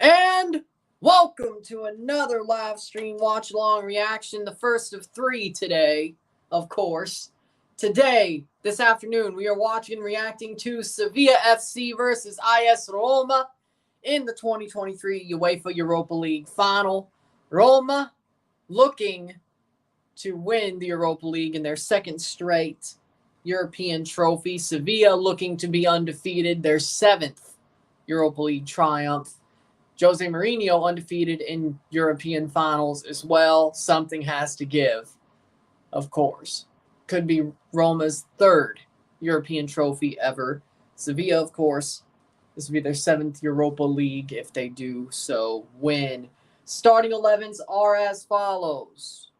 And welcome to another live stream watch along reaction, the first of three today, of course. Today, this afternoon, we are watching and reacting to Sevilla FC versus AS Roma in the 2023 UEFA Europa League Final. Roma looking to win the Europa League in their second straight European trophy. Sevilla looking to be undefeated, their seventh Europa League triumph. Jose Mourinho undefeated in European finals as well. Something has to give, of course. Could be Roma's third European trophy ever. Sevilla, of course, this will be their seventh Europa League if they do so win. Starting 11s are as follows.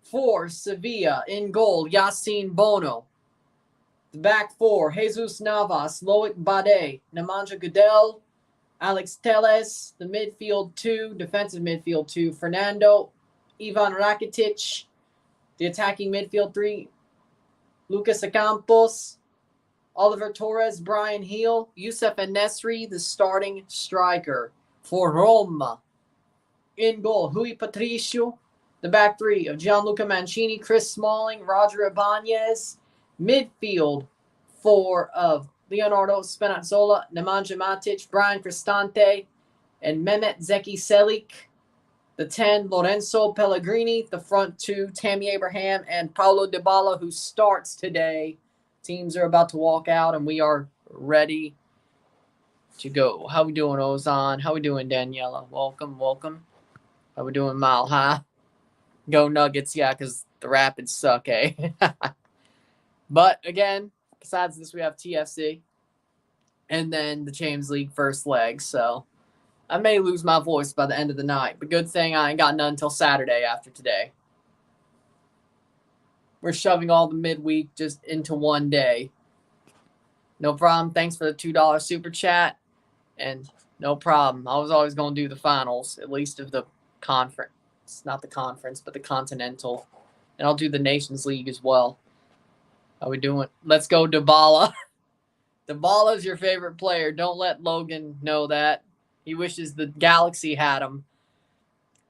For Sevilla, in goal, Yassine Bono. The back four, Jesus Navas, Loic Bade, Nemanja Gudel, Alex Telles, the midfield two, defensive midfield two, Fernando, Ivan Rakitic, the attacking midfield three, Lucas Ocampos, Oliver Torres, Brian Heel, Youssef En-Nesyri, the starting striker for Roma. In goal, Rui Patricio, the back three of Gianluca Mancini, Chris Smalling, Roger Ibanez, midfield four of Leonardo Spinazzola, Nemanja Matic, Brian Cristante, and Mehmet Zeki Selik. The 10, Lorenzo Pellegrini. The front two, Tammy Abraham and Paulo Dybala, who starts today. Teams are about to walk out, and we are ready to go. How we doing, Ozan? How we doing, Daniela? Welcome. How we doing, Mile High? Go Nuggets, yeah, because the Rapids suck, eh? But, again, besides this, we have TFC and then the Champions League first leg. So I may lose my voice by the end of the night. But good thing I ain't got none until Saturday after today. We're shoving all the midweek just into one day. No problem. Thanks for the $2 super chat. And no problem. I was always going to do the finals, at least of the conference. Not the conference, but the Continental. And I'll do the Nations League as well. How we doing? Let's go, Dybala. Dybala's your favorite player. Don't let Logan know that. He wishes the Galaxy had him.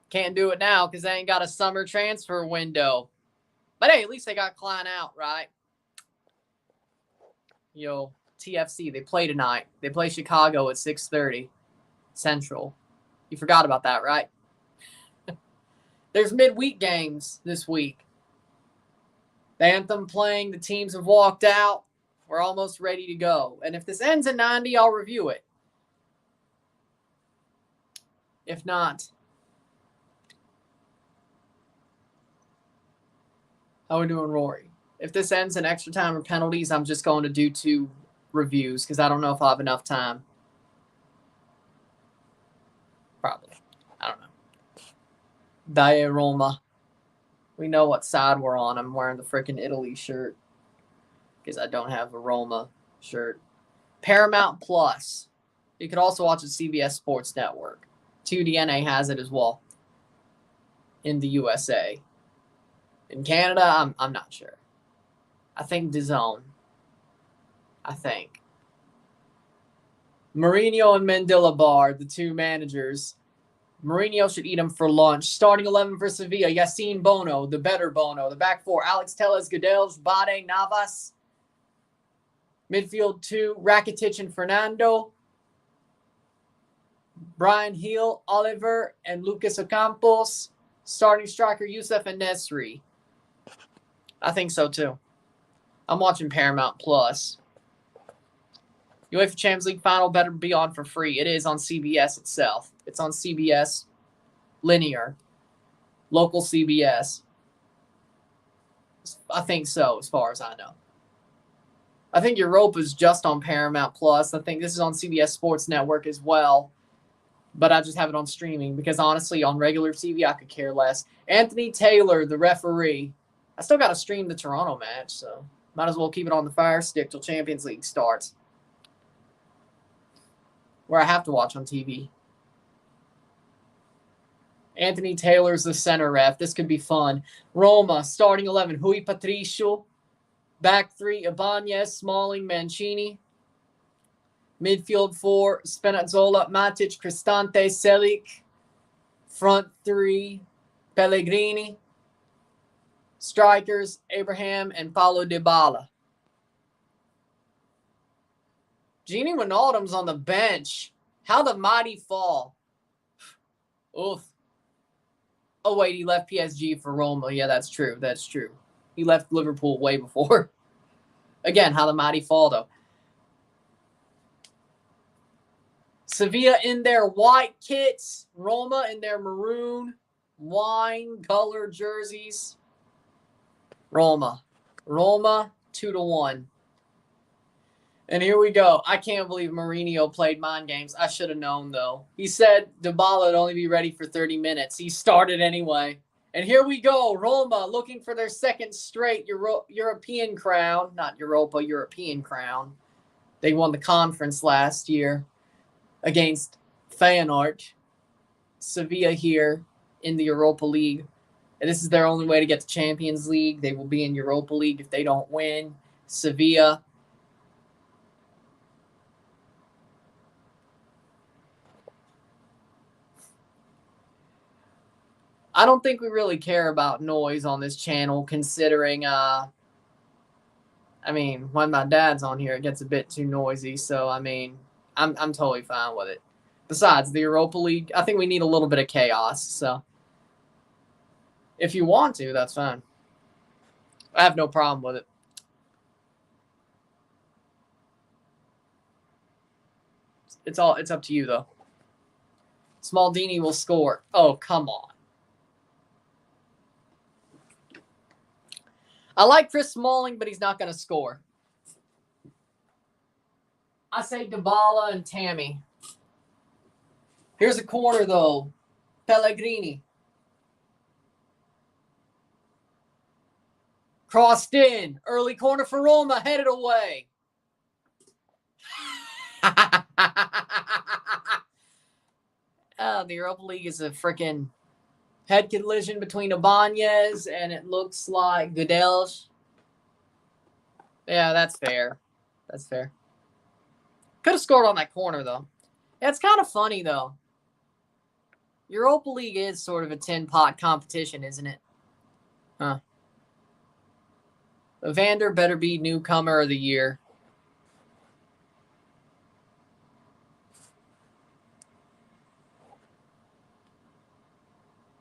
Can't do it now because they ain't got a summer transfer window. But hey, at least they got Klein out, right? Yo, TFC, they play tonight. They play Chicago at 6:30 Central. You forgot about that, right? There's midweek games this week. The Anthem playing, the teams have walked out. We're almost ready to go. And if this ends at 90, I'll review it. If not, how we doing, Rory? If this ends in extra time or penalties, I'm just going to do 2 reviews because I don't know if I'll have enough time. Probably. I don't know. Dai Roma. We know what side we're on. I'm wearing the freaking Italy shirt because I don't have a Roma shirt. Paramount Plus. You could also watch the CBS Sports Network. 2DNA has it as well in the USA. In Canada, I'm not sure. I think DAZN. I think. Mourinho and Mendilibar, the 2 managers. Mourinho should eat him for lunch. Starting 11 for Sevilla, Yassine Bono, the better Bono. The back 4, Alex Telles, Gudel, Bade, Navas. Midfield 2, Rakitic and Fernando. Brian Heel, Oliver, and Lucas Ocampos. Starting striker, Youssef En-Nesyri. I think so, too. I'm watching Paramount Plus. UEFA Champions League Final better be on for free. It is on CBS itself. It's on CBS linear. Local CBS. I think so, as far as I know. I think Europa's just on Paramount Plus. I think this is on CBS Sports Network as well. But I just have it on streaming because, honestly, on regular TV, I could care less. Anthony Taylor, the referee. I still got to stream the Toronto match, so might as well keep it on the Fire Stick till Champions League starts. Where I have to watch on TV. Anthony Taylor's the center ref. This could be fun. Roma, starting 11, Rui Patricio. Back 3, Ibanez, Smalling, Mancini. Midfield 4, Spinazzola, Matic, Cristante, Selic. Front 3, Pellegrini. Strikers, Abraham and Paulo Dybala. Gini Wijnaldum's on the bench. How the mighty fall. Oof. Oh, wait, he left PSG for Roma. Yeah, that's true. That's true. He left Liverpool way before. Again, how the mighty fall, though. Sevilla in their white kits. Roma in their maroon wine color jerseys. Roma 2-1. And here we go. I can't believe Mourinho played mind games. I should have known, though. He said Dybala would only be ready for 30 minutes. He started anyway. And here we go. Roma looking for their second straight European crown. Not Europa, European crown. They won the conference last year against Feyenoord. Sevilla here in the Europa League. And this is their only way to get to Champions League. They will be in Europa League if they don't win. Sevilla. I don't think we really care about noise on this channel, considering, when my dad's on here, it gets a bit too noisy. So, I'm totally fine with it. Besides, the Europa League, I think we need a little bit of chaos. So, if you want to, that's fine. I have no problem with it. It's up to you, though. Smaldini will score. Oh, come on. I like Chris Smalling, but he's not going to score. I say Dybala and Tammy. Here's a corner, though. Pellegrini. Crossed in. Early corner for Roma. Headed away. The Europa League is a freaking head collision between Ibanez and it looks like Gudelj. Yeah, that's fair. That's fair. Could have scored on that corner, though. Yeah, it's kind of funny, though. Europa League is sort of a tin-pot competition, isn't it? Huh. Evander better be newcomer of the year.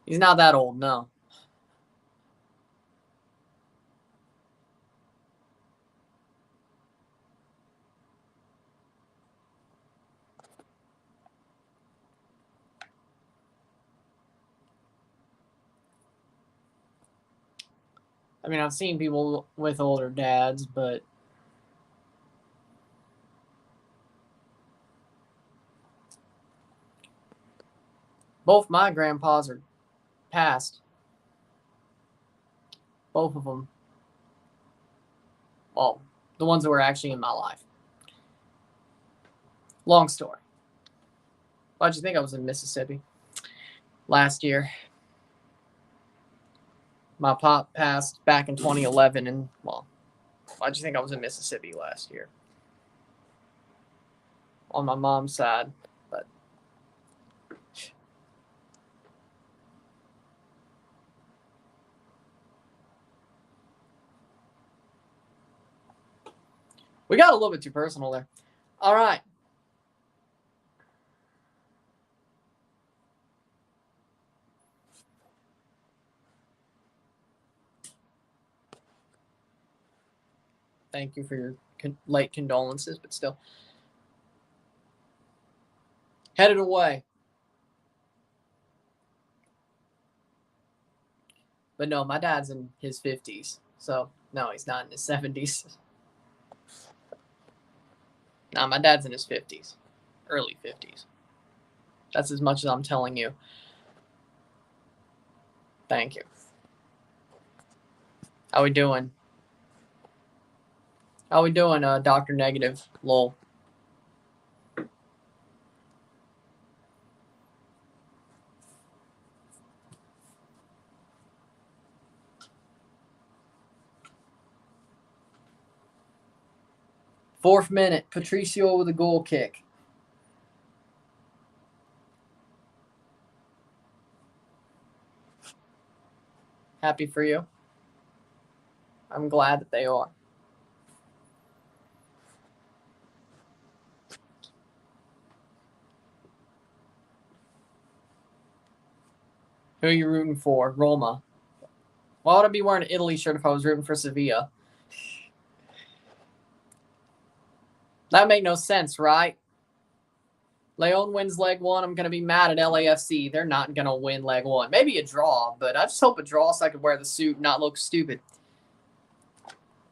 He's not that old, no. I've seen people with older dads, but both my grandpas are passed. Both of them. Well, the ones that were actually in my life. Long story. Why'd you think I was in Mississippi last year? My pop passed back in 2011, and, well, why'd you think I was in Mississippi last year? On my mom's side, but we got a little bit too personal there. All right. Thank you for your late condolences, but still. Headed away. But no, my dad's in his 50s. So, no, he's not in his 70s. No, my dad's in his 50s. Early 50s. That's as much as I'm telling you. Thank you. How we doing? How we doing, Dr. Negative? Lol. 4th minute, Patricio with a goal kick. Happy for you. I'm glad that they are. Who are you rooting for? Roma. Why would I be wearing an Italy shirt if I was rooting for Sevilla? That make no sense, right? Leon wins leg 1. I'm going to be mad at LAFC. They're not going to win leg 1. Maybe a draw, but I just hope a draw so I could wear the suit and not look stupid.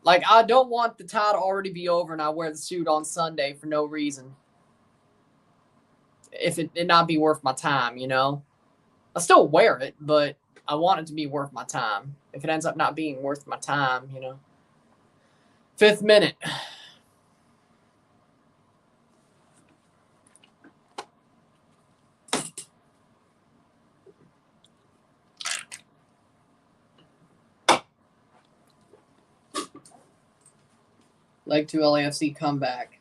Like, I don't want the tie to already be over and I wear the suit on Sunday for no reason. If it not be worth my time, you know? I'll still wear it, but I want it to be worth my time. If it ends up not being worth my time, you know. 5th minute. Leg 2 LAFC comeback.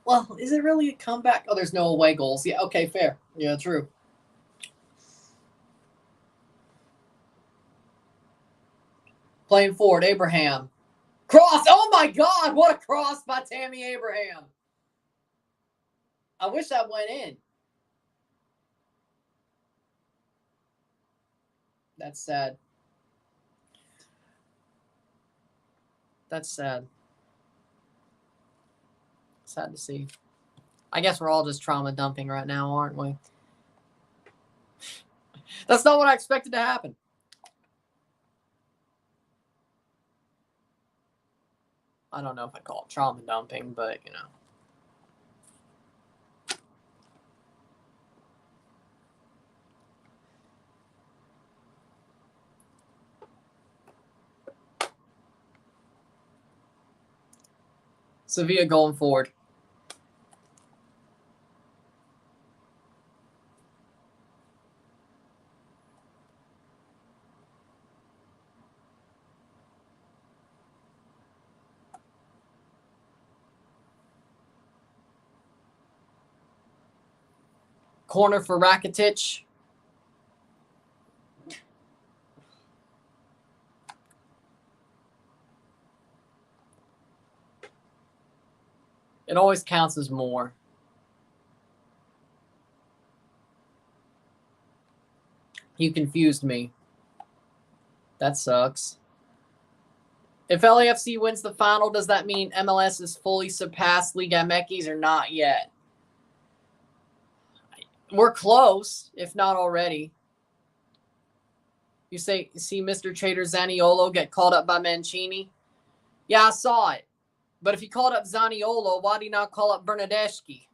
Well, is it really a comeback? Oh, there's no away goals. Yeah, okay, fair. Yeah, true. Playing forward, Abraham. Cross! Oh my God, what a cross by Tammy Abraham. I wish that went in. That's sad. That's sad. Sad to see. I guess we're all just trauma dumping right now, aren't we? That's not what I expected to happen. I don't know if I call it trauma dumping, but, you know. Sevilla going forward. Corner for Rakitic. It always counts as more. You confused me. That sucks. If LAFC wins the final, does that mean MLS has fully surpassed Liga MX or not yet? We're close, if not already. You see Mr. Trader Zaniolo get called up by Mancini? Yeah, I saw it. But if he called up Zaniolo, why did he not call up Bernadeschi?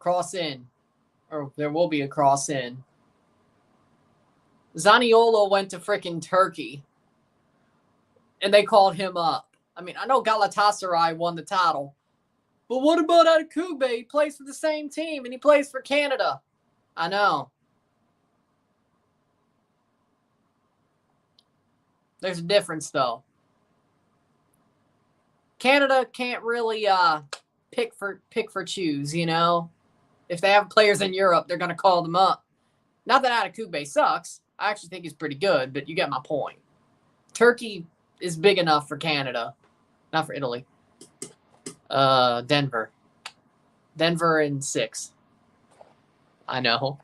Cross in. Or there will be a cross in. Zaniolo went to frickin' Turkey. And they called him up. I mean, I know Galatasaray won the title. But what about Adekugbe? He plays for the same team, and he plays for Canada. I know. There's a difference, though. Canada can't really pick for choose, you know? If they have players in Europe, they're going to call them up. Not that Adekugbe sucks. I actually think he's pretty good, but you get my point. Turkey is big enough for Canada, not for Italy. Denver in 6. I know.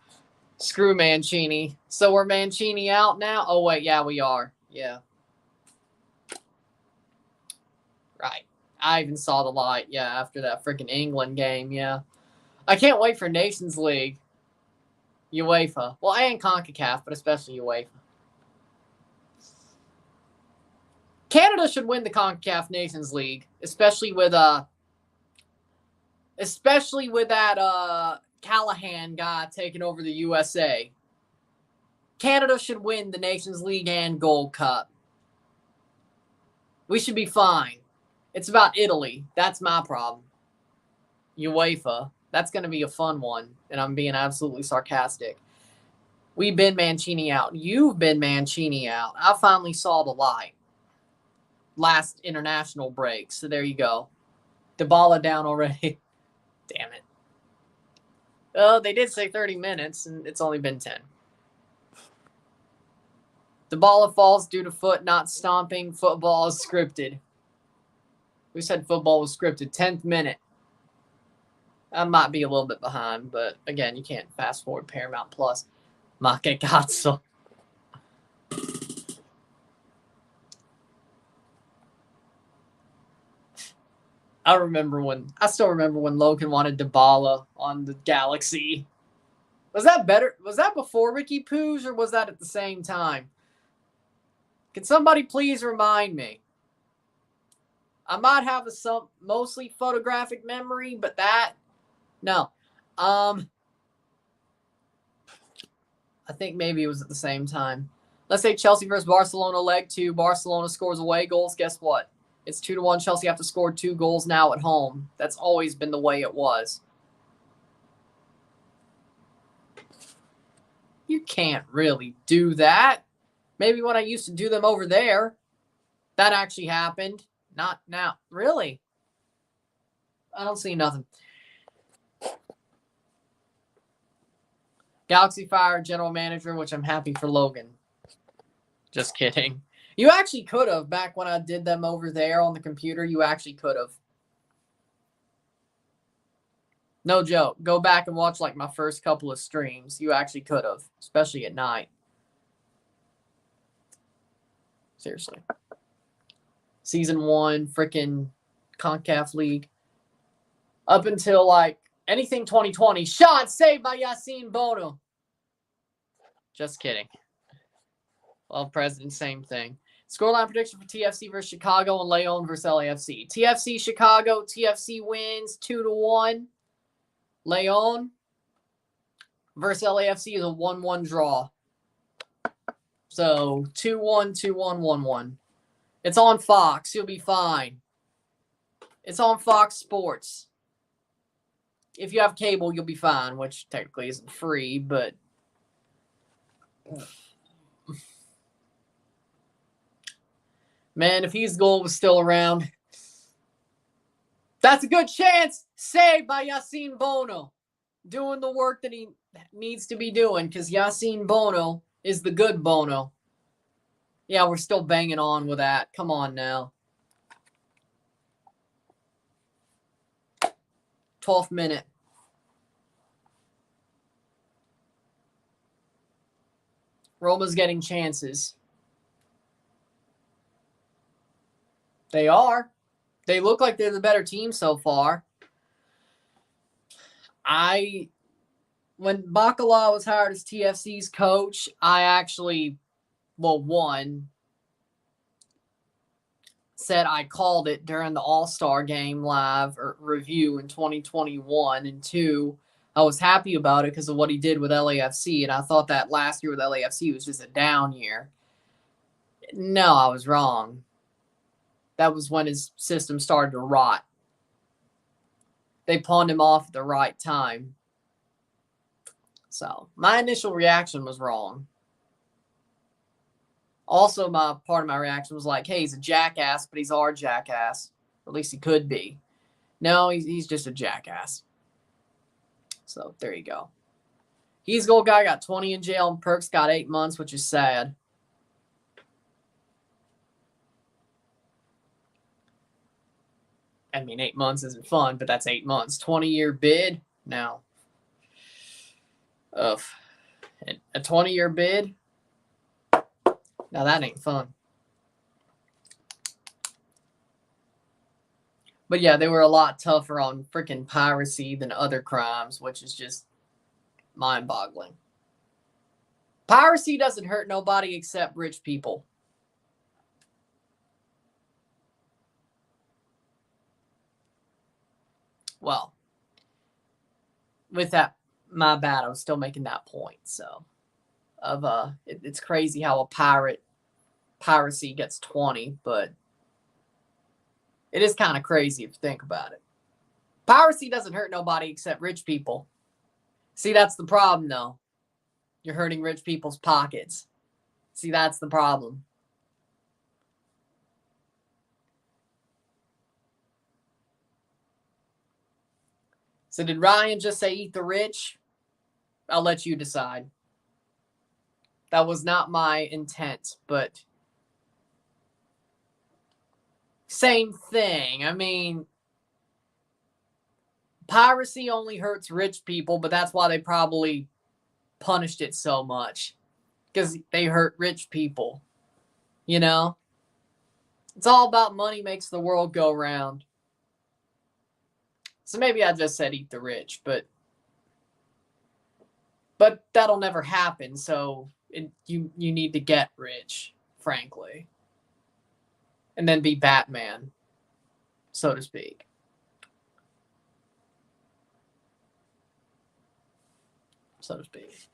Screw Mancini. So we're Mancini out now? Oh, wait. Yeah, we are. Yeah. Right. I even saw the light. Yeah, after that freaking England game. Yeah. I can't wait for Nations League. UEFA. Well, and CONCACAF, but especially UEFA. Canada should win the CONCACAF Nations League, especially with that Callahan guy taking over the USA. Canada should win the Nations League and Gold Cup. We should be fine. It's about Italy. That's my problem. UEFA. That's going to be a fun one, and I'm being absolutely sarcastic. We've been Mancini out. You've been Mancini out. I finally saw the light. last international break. So there you go. Dybala down already. Damn it. Oh, they did say 30 minutes, and it's only been 10. Dybala falls due to foot not stomping. Football is scripted. We said football was scripted. 10th minute. I might be a little bit behind, but again, you can't fast forward Paramount Plus. Ma che cazzo. I still remember when Logan wanted Dybala on the Galaxy. Was that better? Was that before Ricky Poos, or was that at the same time? Can somebody please remind me? I might have a mostly photographic memory, but no. I think maybe it was at the same time. Let's say Chelsea versus Barcelona leg 2. Barcelona scores away goals. Guess what? It's 2-1. Chelsea have to score 2 goals now at home. That's always been the way it was. You can't really do that. Maybe when I used to do them over there, that actually happened. Not now. Really? I don't see nothing. Galaxy fired general manager, which I'm happy for Logan. Just kidding. You actually could have, back when I did them over there on the computer, you actually could have. No joke. Go back and watch like my first couple of streams. You actually could have, especially at night. Seriously. Season 1, freaking CONCACAF League. Up until like anything 2020. Shot saved by Yassine Bono. Just kidding. Well, President, same thing. Scoreline prediction for TFC versus Chicago and Leon versus LAFC. TFC Chicago. TFC wins 2-1. Leon versus LAFC is a 1-1 draw. So 2-1, 2-1, 1-1. It's on Fox. You'll be fine. It's on Fox Sports. If you have cable, you'll be fine, which technically isn't free, but man, if his goal was still around, that's a good chance. Saved by Yassine Bono. Doing the work that he needs to be doing, because Yassine Bono is the good Bono. Yeah, we're still banging on with that. Come on now. 12th minute. Roma's getting chances. They are. They look like they're the better team so far. When Bacala was hired as TFC's coach, I actually, said I called it during the All-Star Game live or review in 2021, and 2, I was happy about it because of what he did with LAFC, and I thought that last year with LAFC was just a down year. No, I was wrong. That was when his system started to rot. They pawned him off at the right time. So my initial reaction was wrong. Also, part of my reaction was like, hey, he's a jackass, but he's our jackass. Or at least he could be. No, he's just a jackass. So there you go. He's goal guy got 20 in jail, and Perks got 8 months, which is sad. I mean, 8 months isn't fun, but that's 8 months. 20-year bid? No. A 20-year bid? Now that ain't fun. But yeah, they were a lot tougher on freaking piracy than other crimes, which is just mind-boggling. Piracy doesn't hurt nobody except rich people. Well, with that, my bad, I was still making that point. So, it's crazy how a piracy gets 20, but it is kind of crazy if you think about it. Piracy doesn't hurt nobody except rich people. See, that's the problem, though. You're hurting rich people's pockets. See, that's the problem. So did Ryan just say eat the rich? I'll let you decide. That was not my intent, but same thing. I mean, piracy only hurts rich people, but that's why they probably punished it so much. Because they hurt rich people. You know? It's all about money makes the world go round. So maybe I just said eat the rich, but that'll never happen. So you need to get rich, frankly, and then be Batman, so to speak. So to speak.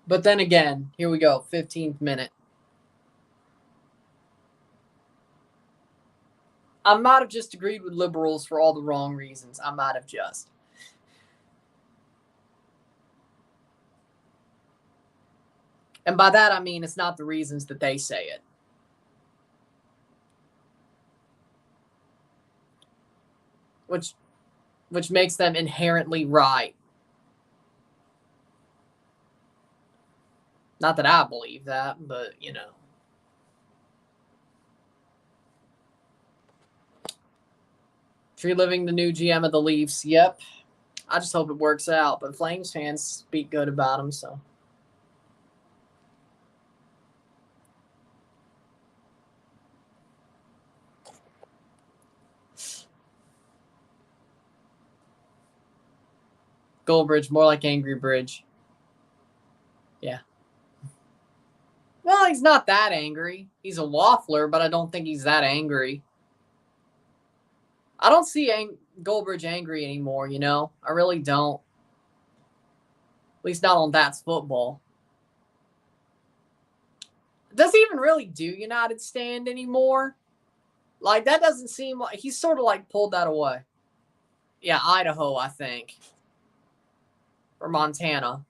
But then again, here we go, 15th minute. I might have just agreed with liberals for all the wrong reasons. I might have just. And by that, I mean it's not the reasons that they say it. Which makes them inherently right. Not that I believe that, but, you know. Tree Living, the new GM of the Leafs. Yep. I just hope it works out. But Flames fans speak good about him, so. Goldbridge, more like Angry Bridge. Yeah. Well, he's not that angry. He's a waffler, but I don't think he's that angry. I don't see Goldbridge angry anymore, you know? I really don't. At least not on That's Football. Does he even really do United Stand anymore? Like, that doesn't seem like... He's sort of like pulled that away. Yeah, Idaho, I think. Or Montana.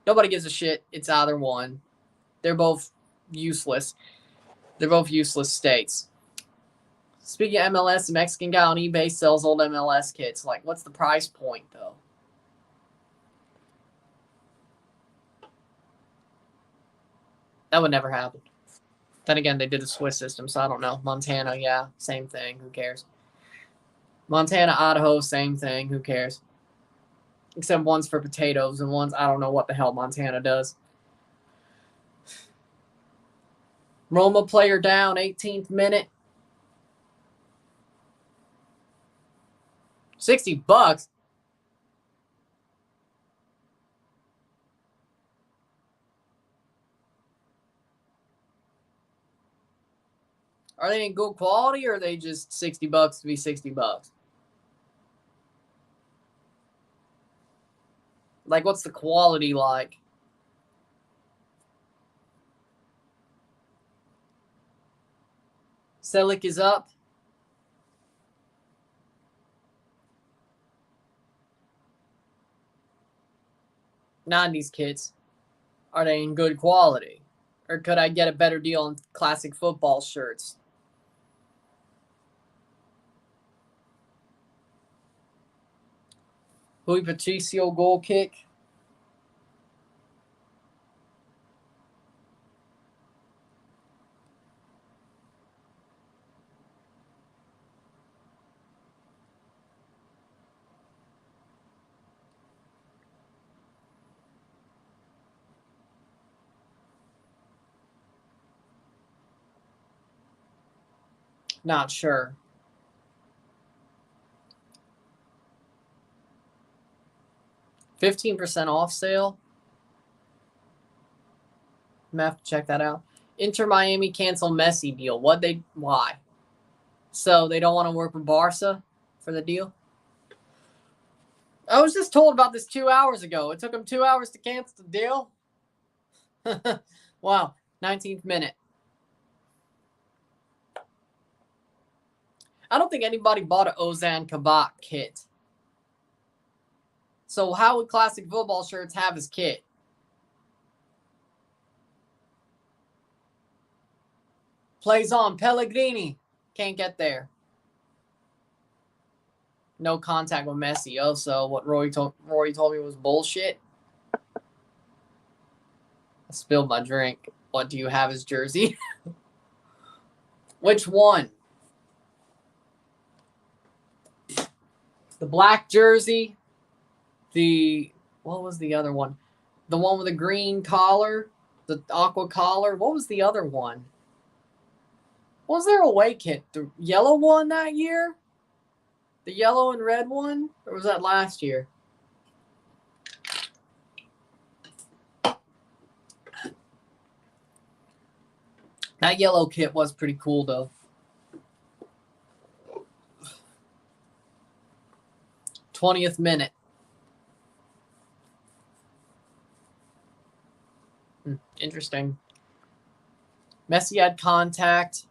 Nobody gives a shit. It's either one. They're both useless. They're both useless states. Speaking of MLS, a Mexican guy on eBay sells old MLS kits. Like, what's the price point, though? That would never happen. Then again, they did the Swiss system, so I don't know. Montana, yeah, same thing. Who cares? Montana, Idaho, same thing. Who cares? Except one's for potatoes and one's, I don't know what the hell Montana does. Roma player down, 18th minute. $60. Are they in good quality or are they just $60 to be $60? Like, what's the quality like? Selick is up. '90s kits. Are they in good quality? Or could I get a better deal on classic football shirts? Rui Patricio goal kick. Not sure. $15% off sale. I'm gonna have to check that out. Inter Miami cancel Messi deal. Why? So they don't want to work with Barca for the deal? I was just told about this 2 hours ago. It took them 2 hours to cancel the deal. Wow. 19th minute. I don't think anybody bought an Ozan Kabak kit. So how would Classic Football Shirts have his kit? Plays on Pellegrini. Can't get there. No contact with Messi. Oh, so what Rory told me was bullshit. I spilled my drink. What, do you have his jersey? Which one? The black jersey. What was the other one? The one with the green collar, the aqua collar. What was the other one? Was there a away kit? The yellow one that year? The yellow and red one? Or was that last year? That yellow kit was pretty cool, though. 20th minute. Interesting. Messi had contact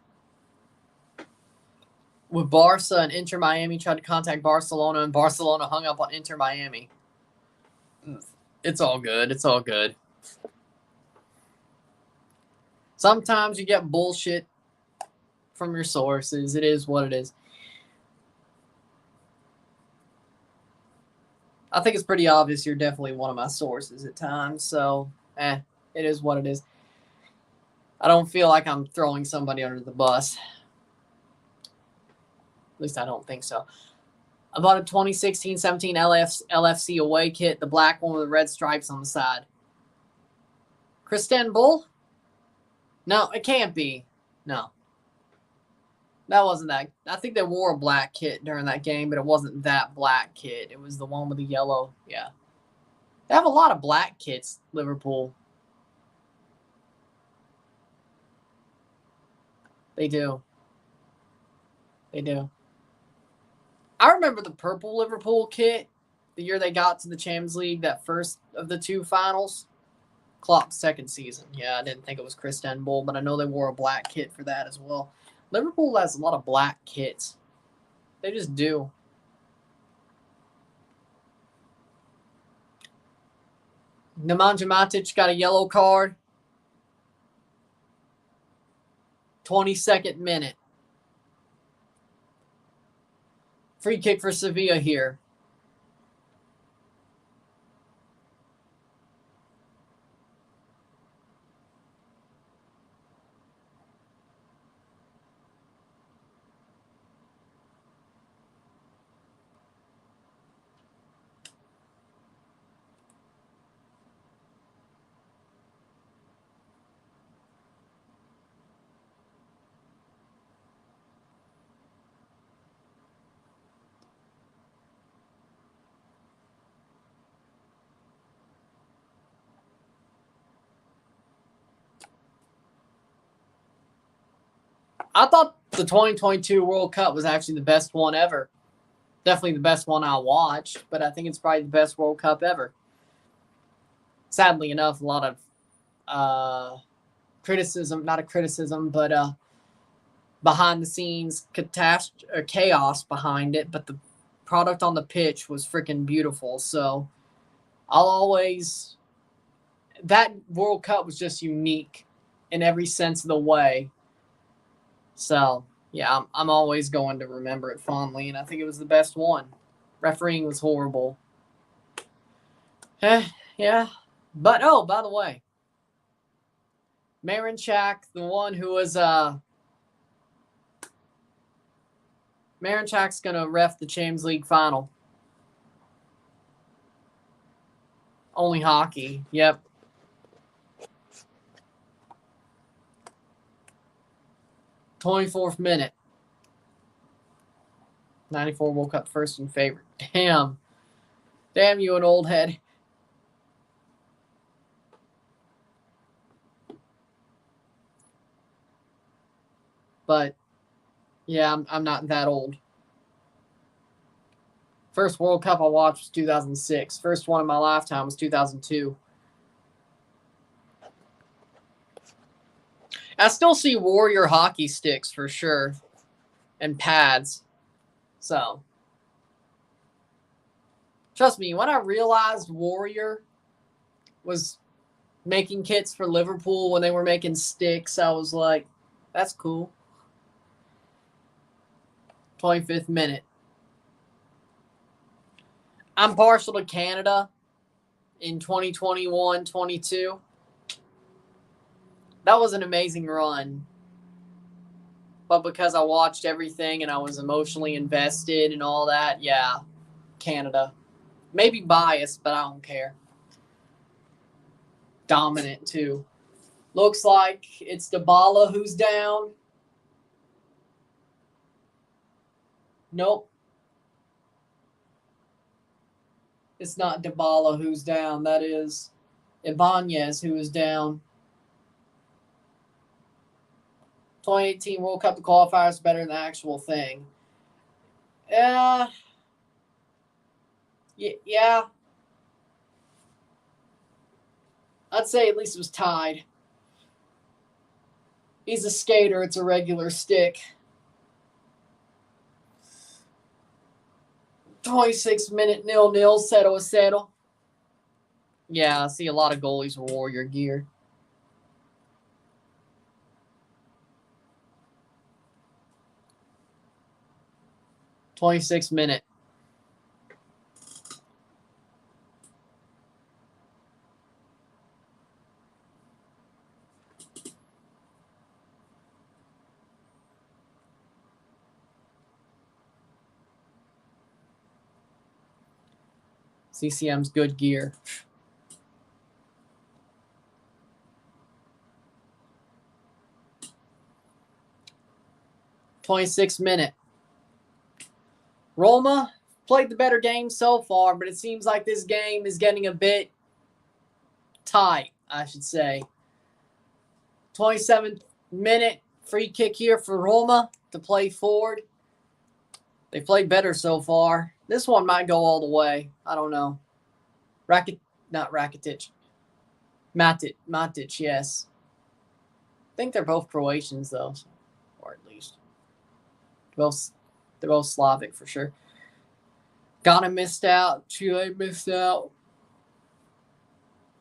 with Barca, and Inter Miami tried to contact Barcelona, and Barcelona hung up on Inter Miami. It's all good. It's all good. Sometimes you get bullshit from your sources. It is what it is. I think it's pretty obvious you're definitely one of my sources at times, so it is what it is. I don't feel like I'm throwing somebody under the bus. At least I don't think so. I bought a 2016-17 LFC away kit, the black one with the red stripes on the side. Kristen Bull? No, it can't be. No. That wasn't that. I think they wore a black kit during that game, but it wasn't that black kit. It was the one with the yellow. Yeah. They have a lot of black kits, Liverpool. They do. They do. I remember the purple Liverpool kit, the year they got to the Champions League, that first of the two finals. Klopp's second season. Yeah, I didn't think it was Kristen Bull, but I know they wore a black kit for that as well. Liverpool has a lot of black kits. They just do. Nemanja Matic got a yellow card. 22nd minute. Free kick for Sevilla here. I thought the 2022 World Cup was actually the best one ever. Definitely the best one I watched, but I think it's probably the best World Cup ever. Sadly enough, a lot of criticism, not a criticism, but behind the scenes chaos behind it, but the product on the pitch was freaking beautiful. So that World Cup was just unique in every sense of the way. So, yeah, I'm always going to remember it fondly, and I think it was the best one. Refereeing was horrible. Yeah. But, oh, by the way, Marinchak, the one who was Marinchak's going to ref the Champions League final. Only hockey. Yep. '24th minute. 94 World Cup first and favorite. Damn you, an old head. But yeah, I'm not that old. First World Cup I watched was 2006. First one in my lifetime was 2002. I still see Warrior hockey sticks for sure, and pads. So, trust me, when I realized Warrior was making kits for Liverpool when they were making sticks, I was like, that's cool. 25th minute. I'm partial to Canada in 2021-22. That was an amazing run. But because I watched everything and I was emotionally invested and all that, yeah, Canada. Maybe biased, but I don't care. Dominant, too. Looks like it's Dybala who's down. Nope. It's not Dybala who's down. That is Ibanez who is down. 2018 World Cup, the qualifiers better than the actual thing. Yeah. I'd say at least it was tied. He's a skater. It's a regular stick. 26-minute 0-0, 0-0. Yeah, I see a lot of goalies with Warrior gear. .26-minute. CCM's good gear. .26-minute. Roma played the better game so far, but it seems like this game is getting a bit tight, I should say. 27th minute free kick here for Roma to play forward. They played better so far. This one might go all the way. I don't know. Not Rakitic. Matic, yes. I think they're both Croatians, though. Or at least. They're both Slavic for sure. Ghana missed out. Chile missed out.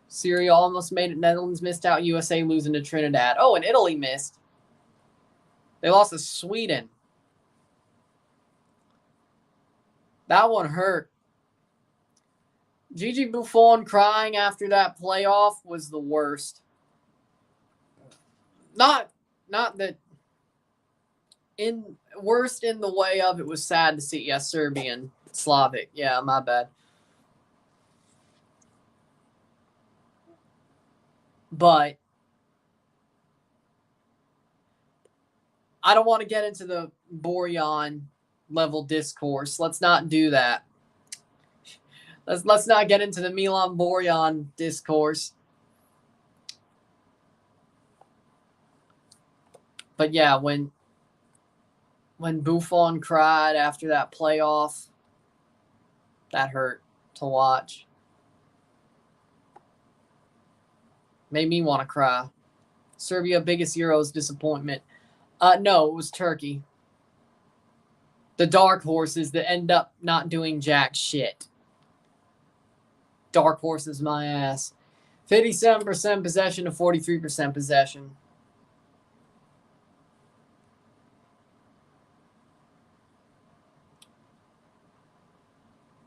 Syria almost made it. Netherlands missed out. USA losing to Trinidad. Oh, and Italy missed. They lost to Sweden. That one hurt. Gigi Buffon crying after that playoff was the worst. Not that worst in the way of it was sad to see. Yeah, Serbian, Slavic. Yeah, my bad. But I don't want to get into the Borjan level discourse. Let's not do that. Let's not get into the Milan Borjan discourse. But yeah, when Buffon cried after that playoff, that hurt to watch. Made me want to cry. Serbia biggest Euros disappointment. No, it was Turkey. The dark horses that end up not doing jack shit. Dark horses, my ass. 57% possession to 43% possession.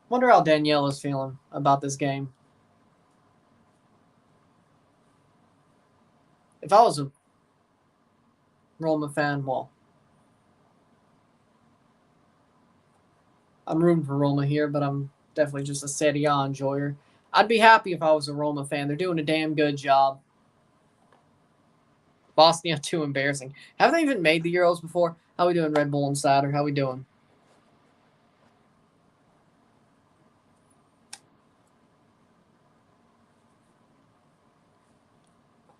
Wonder how Danielle is feeling about this game. If I was a Roma fan, well, I'm rooting for Roma here, but I'm definitely just a Serie A enjoyer. I'd be happy if I was a Roma fan. They're doing a damn good job. Bosnia, too embarrassing. Haven't they even made the Euros before? How we doing, Red Bull Insider? How we doing?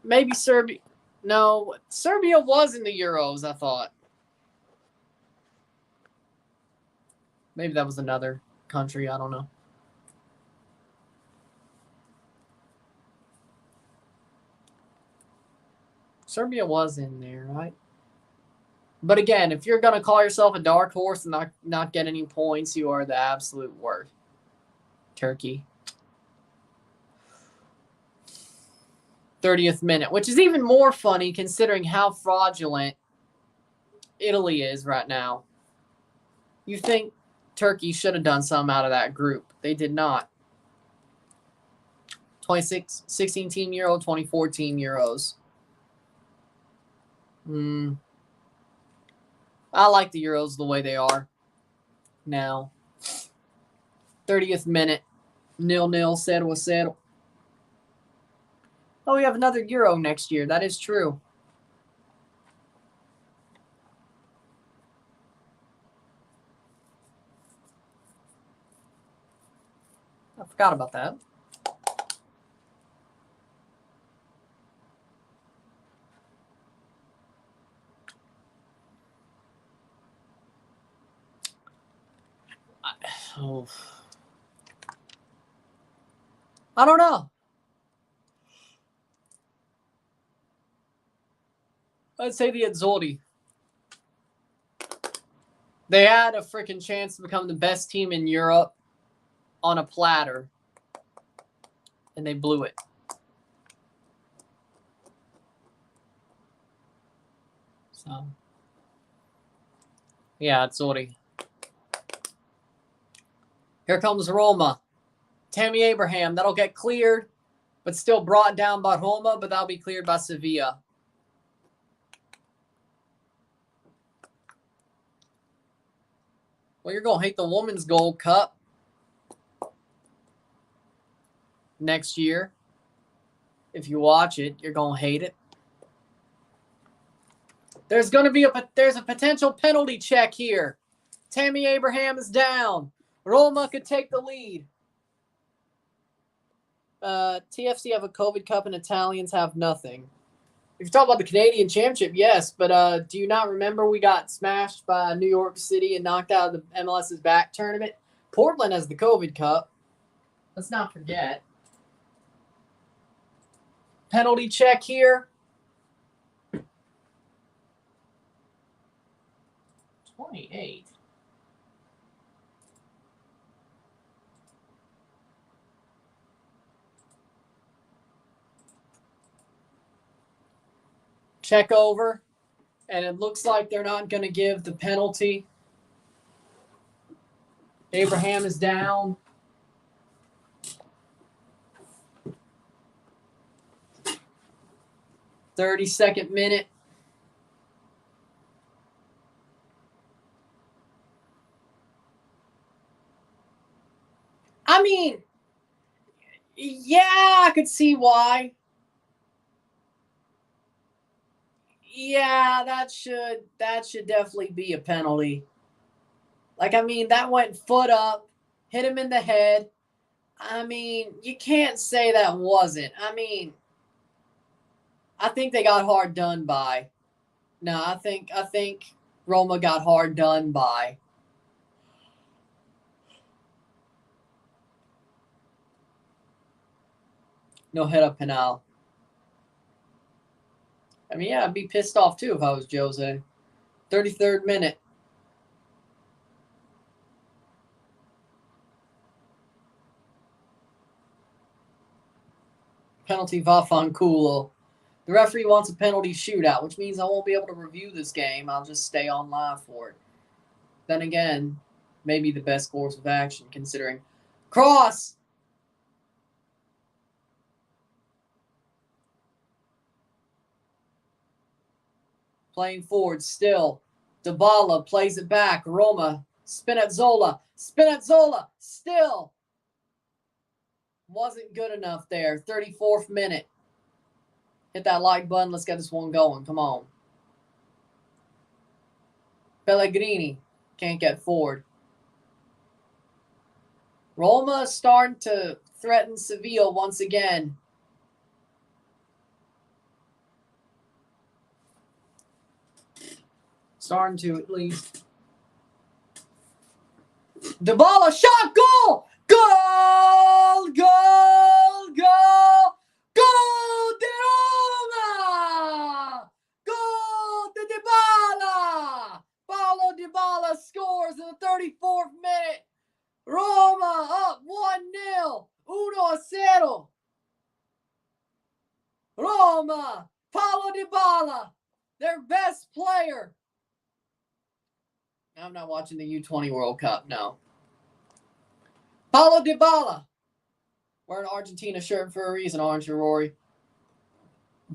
Maybe Serbia. No, Serbia was in the Euros, I thought. Maybe that was another country. I don't know. Serbia was in there, right? But again, if you're going to call yourself a dark horse and not get any points, you are the absolute worst. Turkey. 30th minute, which is even more funny considering how fraudulent Italy is right now. You think Turkey should have done something out of that group. They did not. 16 team Euro, 24 team Euros. I like the Euros the way they are now. 30th minute. 0-0, 0-0. Oh, we have another Euro next year. That is true. I forgot about that. I don't know. I'd say the Azzurri. They had a freaking chance to become the best team in Europe on a platter, and they blew it. So, yeah, Azzurri. Here comes Roma. Tammy Abraham. That'll get cleared, but still brought down by Roma, but that'll be cleared by Sevilla. Well, you're going to hate the Women's Gold Cup next year. If you watch it, you're going to hate it. There's going to be there's a potential penalty check here. Tammy Abraham is down. Roma could take the lead. TFC have a COVID Cup and Italians have nothing. If you're talking about the Canadian Championship, yes, but do you not remember we got smashed by New York City and knocked out of the MLS's back tournament? Portland has the COVID Cup. Let's not forget. Penalty check here. 28. Check over, and it looks like they're not going to give the penalty. Abraham is down. .32 minute. I mean, yeah, I could see why. Yeah, that should definitely be a penalty. Like, I mean, that went foot up, hit him in the head. I mean, you can't say that wasn't. I mean, I think they got hard done by. No, I think Roma got hard done by. No head-up penal. I mean, yeah, I'd be pissed off too if I was Jose. 33rd minute. Penalty Vafanculo. The referee wants a penalty shootout, which means I won't be able to review this game. I'll just stay on live for it. Then again, maybe the best course of action considering. Cross! Playing forward still. Dybala plays it back. Roma. Spinazzola. Spinazzola. Still. Wasn't good enough there. 34th minute. Hit that like button. Let's get this one going. Come on. Pellegrini. Can't get forward. Roma starting to threaten Sevilla once again. Starting to, at least. Dybala shot, goal! Goal! Goal! Goal! Goal de Roma! Goal de Dybala! Roma up 1-0. 1-0. Roma. Paulo Dybala, their best player. I'm not watching the U20 World Cup, no. Paulo Dybala. Wearing an Argentina shirt for a reason, aren't you, Rory?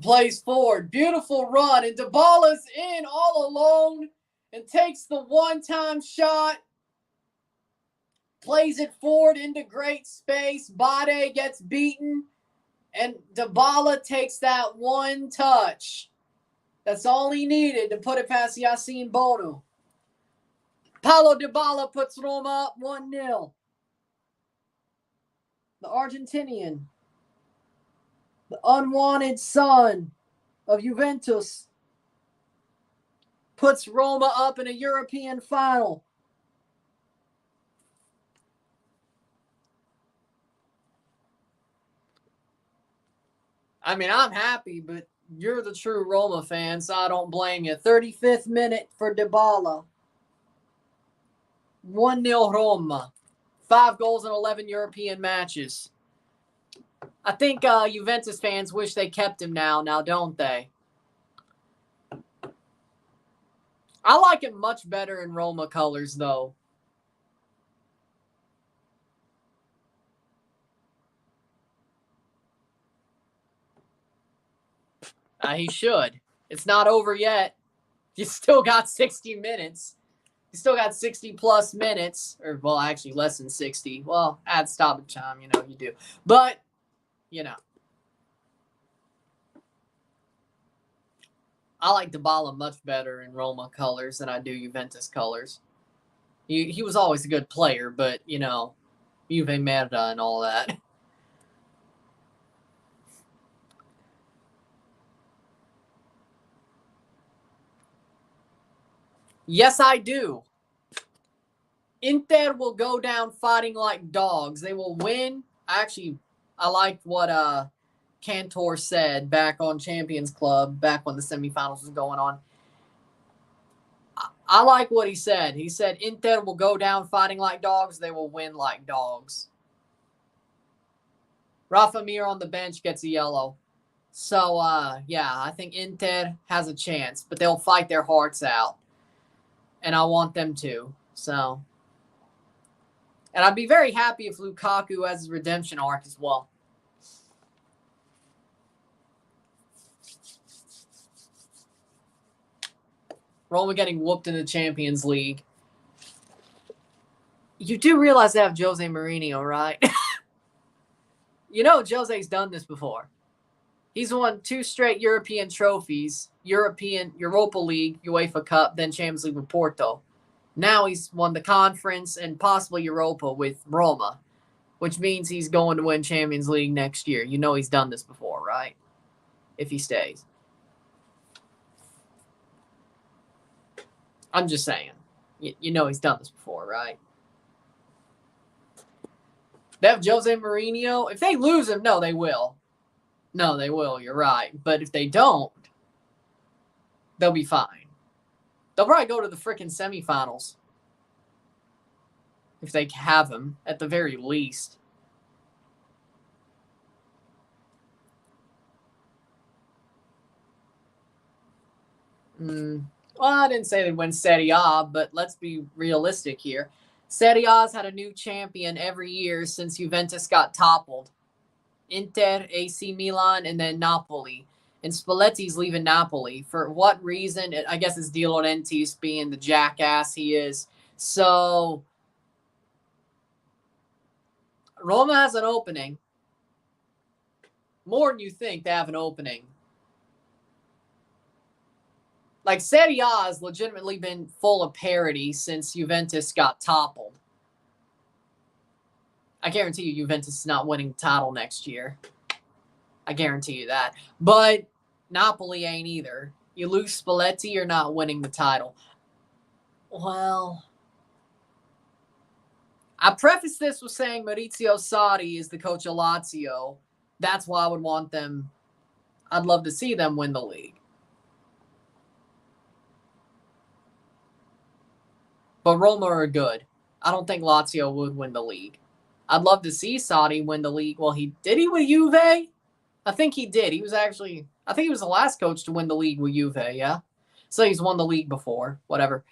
Plays forward. Beautiful run. And Dybala's in all alone and takes the one-time shot. Plays it forward into great space. Bade gets beaten. And Dybala takes that one touch. That's all he needed to put it past Yassine Bono. Paulo Dybala puts Roma up 1-0. The Argentinian, the unwanted son of Juventus, puts Roma up in a European final. I mean, I'm happy, but you're the true Roma fan, so I don't blame you. 35th minute for Dybala. 1-0 Roma. 5 goals in 11 European matches. I think Juventus fans wish they kept him now, don't they? I like him much better in Roma colors, though. He should. It's not over yet. You still got 60 minutes. You still got 60-plus minutes. Or, well, actually less than 60. Well, add stoppage time, you do. But, I like Dybala much better in Roma colors than I do Juventus colors. He was always a good player, but, Juve Merda and all that. Yes, I do. Inter will go down fighting like dogs. They will win. I liked what Cantor said back on Champions Club, back when the semifinals was going on. I like what he said. He said Inter will go down fighting like dogs. They will win like dogs. Rafa Mir on the bench gets a yellow. So, I think Inter has a chance, but they'll fight their hearts out. And I want them to. So, and I'd be very happy if Lukaku has his redemption arc as well. Roma getting whooped in the Champions League. You do realize they have Jose Mourinho, right? Jose's done this before. He's won 2 straight European trophies, Europa League, UEFA Cup, then Champions League with Porto. Now he's won the conference and possibly Europa with Roma, which means he's going to win Champions League next year. He's done this before, right? If he stays. I'm just saying. He's done this before, right? They have Jose Mourinho. If they lose him, no, they will. No, they will. You're right. But if they don't, they'll be fine. They'll probably go to the freaking semifinals. If they have him, at the very least. Well, I didn't say they'd win Serie A, but let's be realistic here. Serie A's had a new champion every year since Juventus got toppled. Inter, AC Milan, and then Napoli. And Spalletti's leaving Napoli. For what reason? I guess it's De Laurentiis being the jackass he is. So, Roma has an opening. More than you think they have an opening. Like, Serie A has legitimately been full of parity since Juventus got toppled. I guarantee you Juventus is not winning the title next year. I guarantee you that. But Napoli ain't either. You lose Spalletti, you're not winning the title. Well, I preface this with saying Maurizio Sarri is the coach of Lazio. That's why I would want them. I'd love to see them win the league. But Roma are good. I don't think Lazio would win the league. I'd love to see Sarri win the league. Well, did he with Juve? I think he did. He was actually, I think he was the last coach to win the league with Juve, yeah? So he's won the league before, whatever.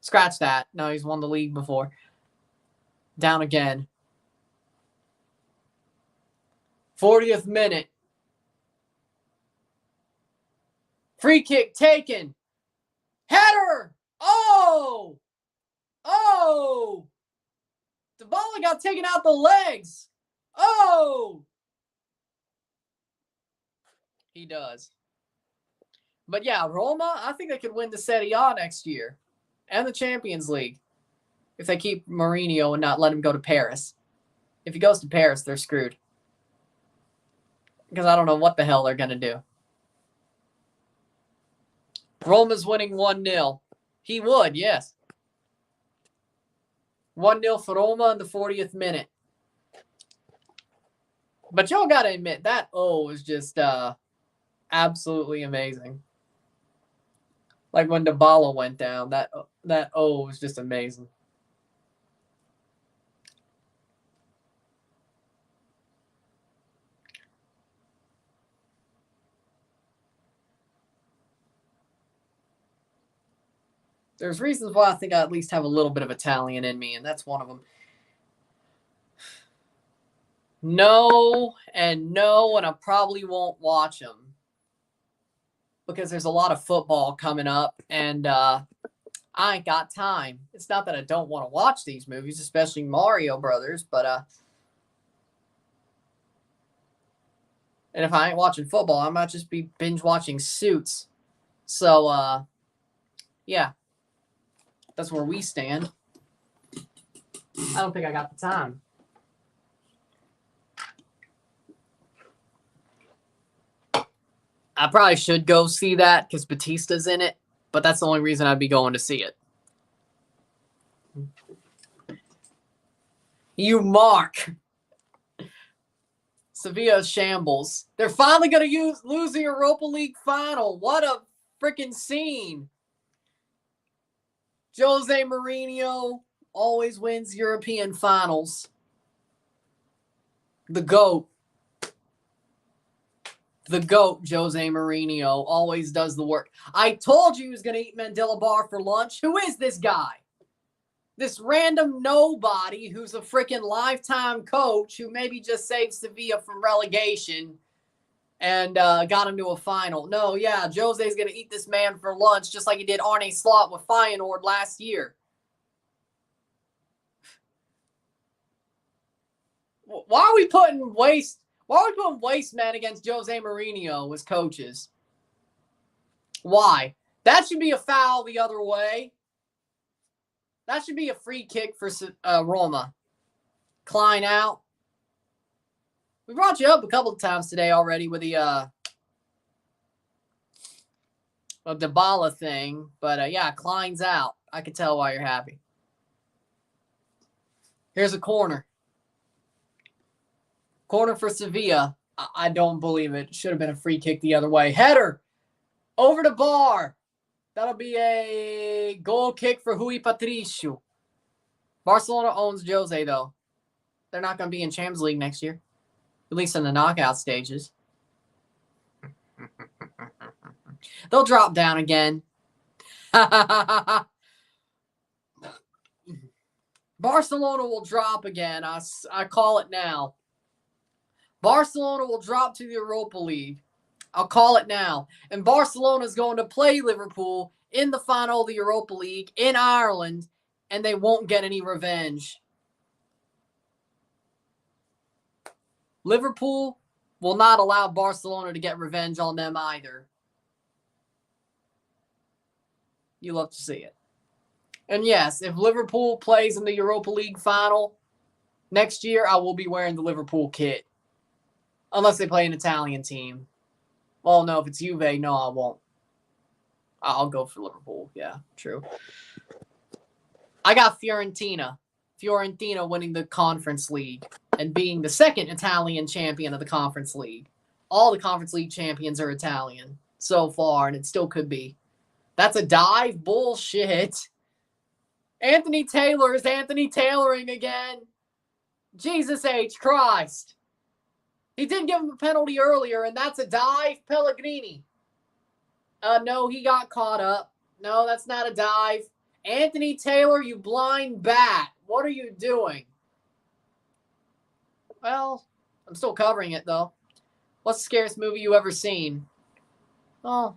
Scratch that. No, he's won the league before. Down again. 40th minute. Free kick taken. Header! Oh! Oh! Dybala got taken out the legs. Oh! He does. But yeah, Roma, I think they could win the Serie A next year. And the Champions League. If they keep Mourinho and not let him go to Paris. If he goes to Paris, they're screwed. Because I don't know what the hell they're going to do. Roma's winning 1-0. He would, yes. 1-0 for Roma in the 40th minute. But y'all got to admit, that O is just absolutely amazing. Like when Dybala went down, that O was just amazing. There's reasons why I think I at least have a little bit of Italian in me, and that's one of them. No, and I probably won't watch them. Because there's a lot of football coming up, and I ain't got time. It's not that I don't want to watch these movies, especially Mario Brothers, but and if I ain't watching football, I might just be binge watching Suits. So yeah. That's where we stand. I don't think I got the time. I probably should go see that because Batista's in it, but that's the only reason I'd be going to see it. You mark. Sevilla shambles. They're finally going to lose the Europa League Final. What a freaking scene. Jose Mourinho always wins European finals. The GOAT. The GOAT, Jose Mourinho, always does the work. I told you he was going to eat Mandela Bar for lunch. Who is this guy? This random nobody who's a freaking lifetime coach who maybe just saved Sevilla from relegation and got him to a final. No, yeah, Jose's going to eat this man for lunch just like he did Arne Slot with Feyenoord last year. Why are we putting waste men against Jose Mourinho as coaches? Why? That should be a foul the other way. That should be a free kick for Roma. Klein out. We brought you up a couple of times today already with the Dybala thing. But yeah, Klein's out. I can tell why you're happy. Here's a corner. Corner for Sevilla. I don't believe it. Should have been a free kick the other way. Header. Over the bar. That'll be a goal kick for Rui Patricio. Barcelona owns Jose, though. They're not going to be in Champions League next year. At least in the knockout stages. They'll drop down again. Barcelona will drop again. I call it now. Barcelona will drop to the Europa League. I'll call it now. And Barcelona is going to play Liverpool in the final of the Europa League in Ireland, and they won't get any revenge. Liverpool will not allow Barcelona to get revenge on them either. You love to see it. And yes, if Liverpool plays in the Europa League final next year, I will be wearing the Liverpool kit. Unless they play an Italian team. Well, no, if it's Juve, no, I won't. I'll go for Liverpool. Yeah, true. I got Fiorentina. Fiorentina winning the Conference League and being the second Italian champion of the Conference League. All the Conference League champions are Italian so far, and it still could be. That's a dive. Bullshit. Anthony Taylor is Anthony Tayloring again. Jesus H. Christ. He did give him a penalty earlier, and that's a dive, Pellegrini. No, he got caught up. No, that's not a dive. Anthony Taylor, you blind bat. What are you doing? Well, I'm still covering it, though. What's the scariest movie you ever seen? Oh.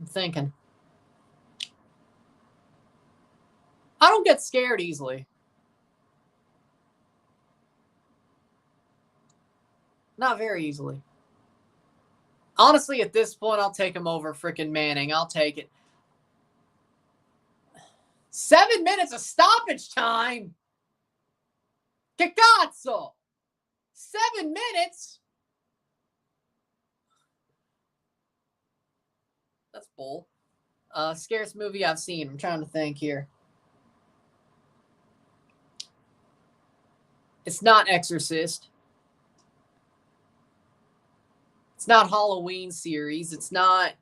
I'm thinking. I don't get scared easily. Not very easily. Honestly, at this point, I'll take him over freaking Manning. I'll take it. 7 minutes of stoppage time. Que cazzo? 7 minutes? That's bull. Scariest movie I've seen. I'm trying to think here. It's not Exorcist. It's not Halloween series. It's not...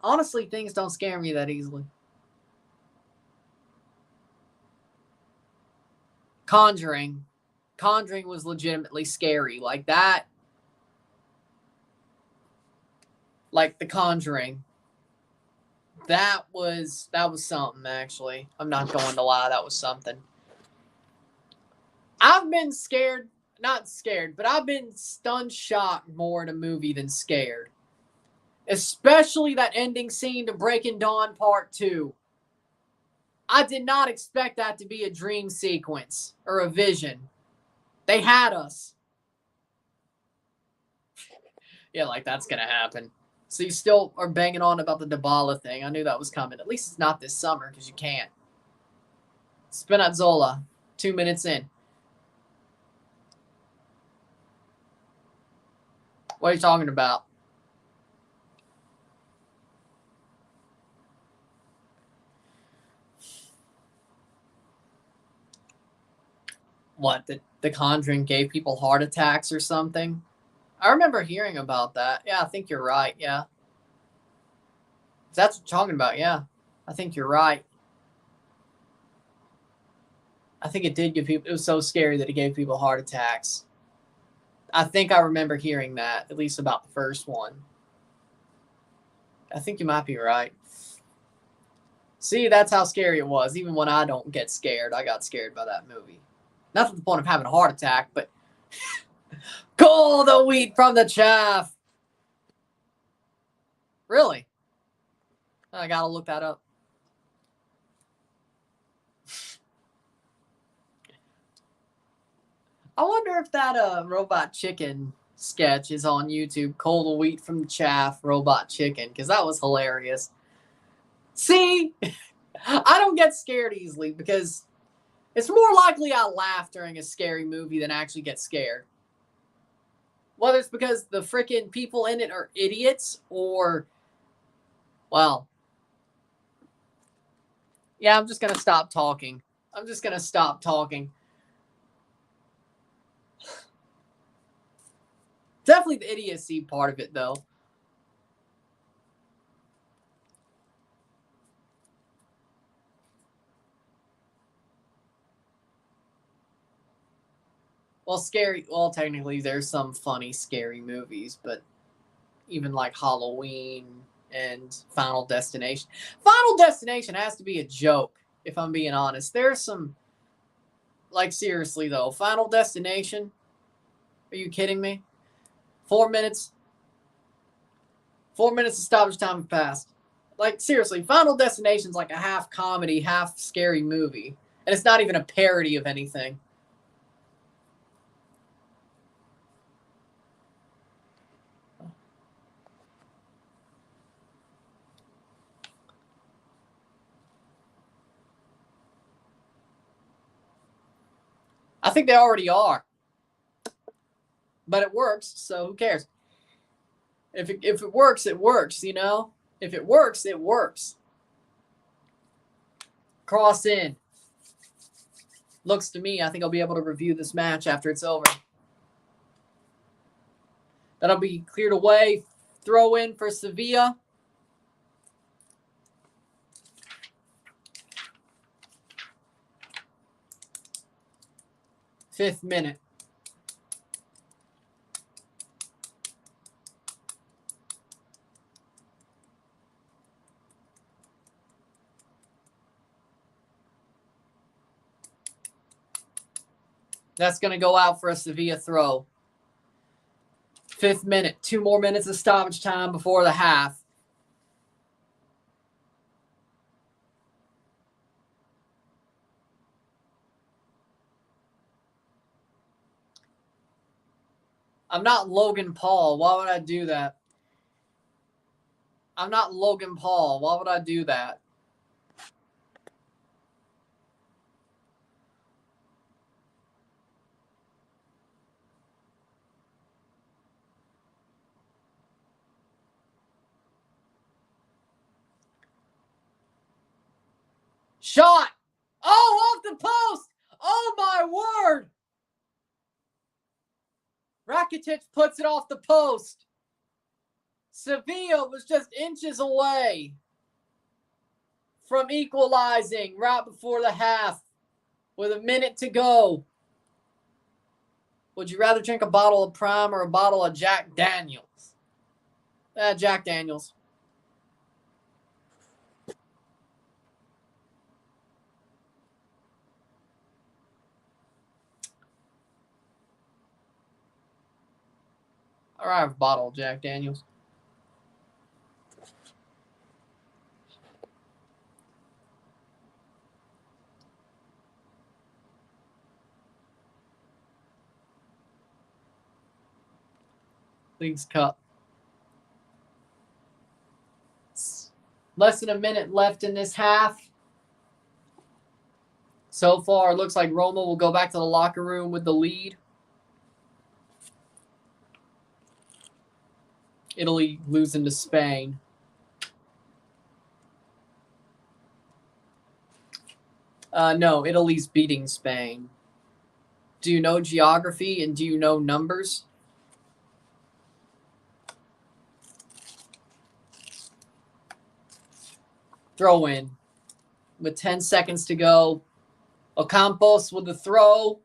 Honestly, things don't scare me that easily. Conjuring. Conjuring was legitimately scary. Like that. Like The Conjuring. That was something, actually. I'm not going to lie. That was something. I've been scared. Not scared, but I've been stunned shocked more in a movie than scared. Especially that ending scene to Breaking Dawn Part 2. I did not expect that to be a dream sequence or a vision. They had us. Yeah, like that's going to happen. So you still are banging on about the Dybala thing. I knew that was coming. At least it's not this summer because you can't. Spinazzola, 2 minutes in. What are you talking about? What, the Conjuring gave people heart attacks or something? I remember hearing about that. Yeah, I think you're right. Yeah. If that's what you're talking about, yeah. I think you're right. I think it did give people... It was so scary that it gave people heart attacks. I think I remember hearing that, at least about the first one. I think you might be right. See, that's how scary it was. Even when I don't get scared, I got scared by that movie. Not to the point of having a heart attack, but... Call the wheat from the chaff! Really? I gotta look that up. I wonder if that Robot Chicken sketch is on YouTube. Call the wheat from the chaff, Robot Chicken, because that was hilarious. See? I don't get scared easily because it's more likely I laugh during a scary movie than actually get scared. Whether it's because the freaking people in it are idiots or, well, yeah, I'm just going to stop talking. I'm just going to stop talking. Definitely the idiocy part of it, though. Well, scary. Well, technically, there's some funny, scary movies, but even like Halloween and Final Destination. Final Destination has to be a joke, if I'm being honest. There's some, like, seriously, though. Final Destination? Are you kidding me? 4 minutes. 4 minutes of stoppage time have passed. Like, seriously, Final Destination's like a half comedy, half scary movie. And it's not even a parody of anything. I think they already are. But it works, so who cares? If it works, it works, you know? If it works, it works. Cross in. Looks to me, I think I'll be able to review this match after it's over. That'll be cleared away. Throw in for Sevilla. 5th minute. That's going to go out for a Sevilla throw. 5th minute. 2 more minutes of stoppage time before the half. I'm not Logan Paul. Why would I do that? I'm not Logan Paul. Why would I do that? Shot! Oh, off the post! Oh, my word! Rakitic puts it off the post. Sevilla was just inches away from equalizing right before the half with a minute to go. Would you rather drink a bottle of Prime or a bottle of Jack Daniels? Jack Daniels. Or I have a bottle of Jack Daniels. League's Cup. Less than a minute left in this half. So far, it looks like Roma will go back to the locker room with the lead. Italy losing to Spain. No, Italy's beating Spain. Do you know geography and do you know numbers? Throw in with 10 seconds to go. Ocampos with the throw.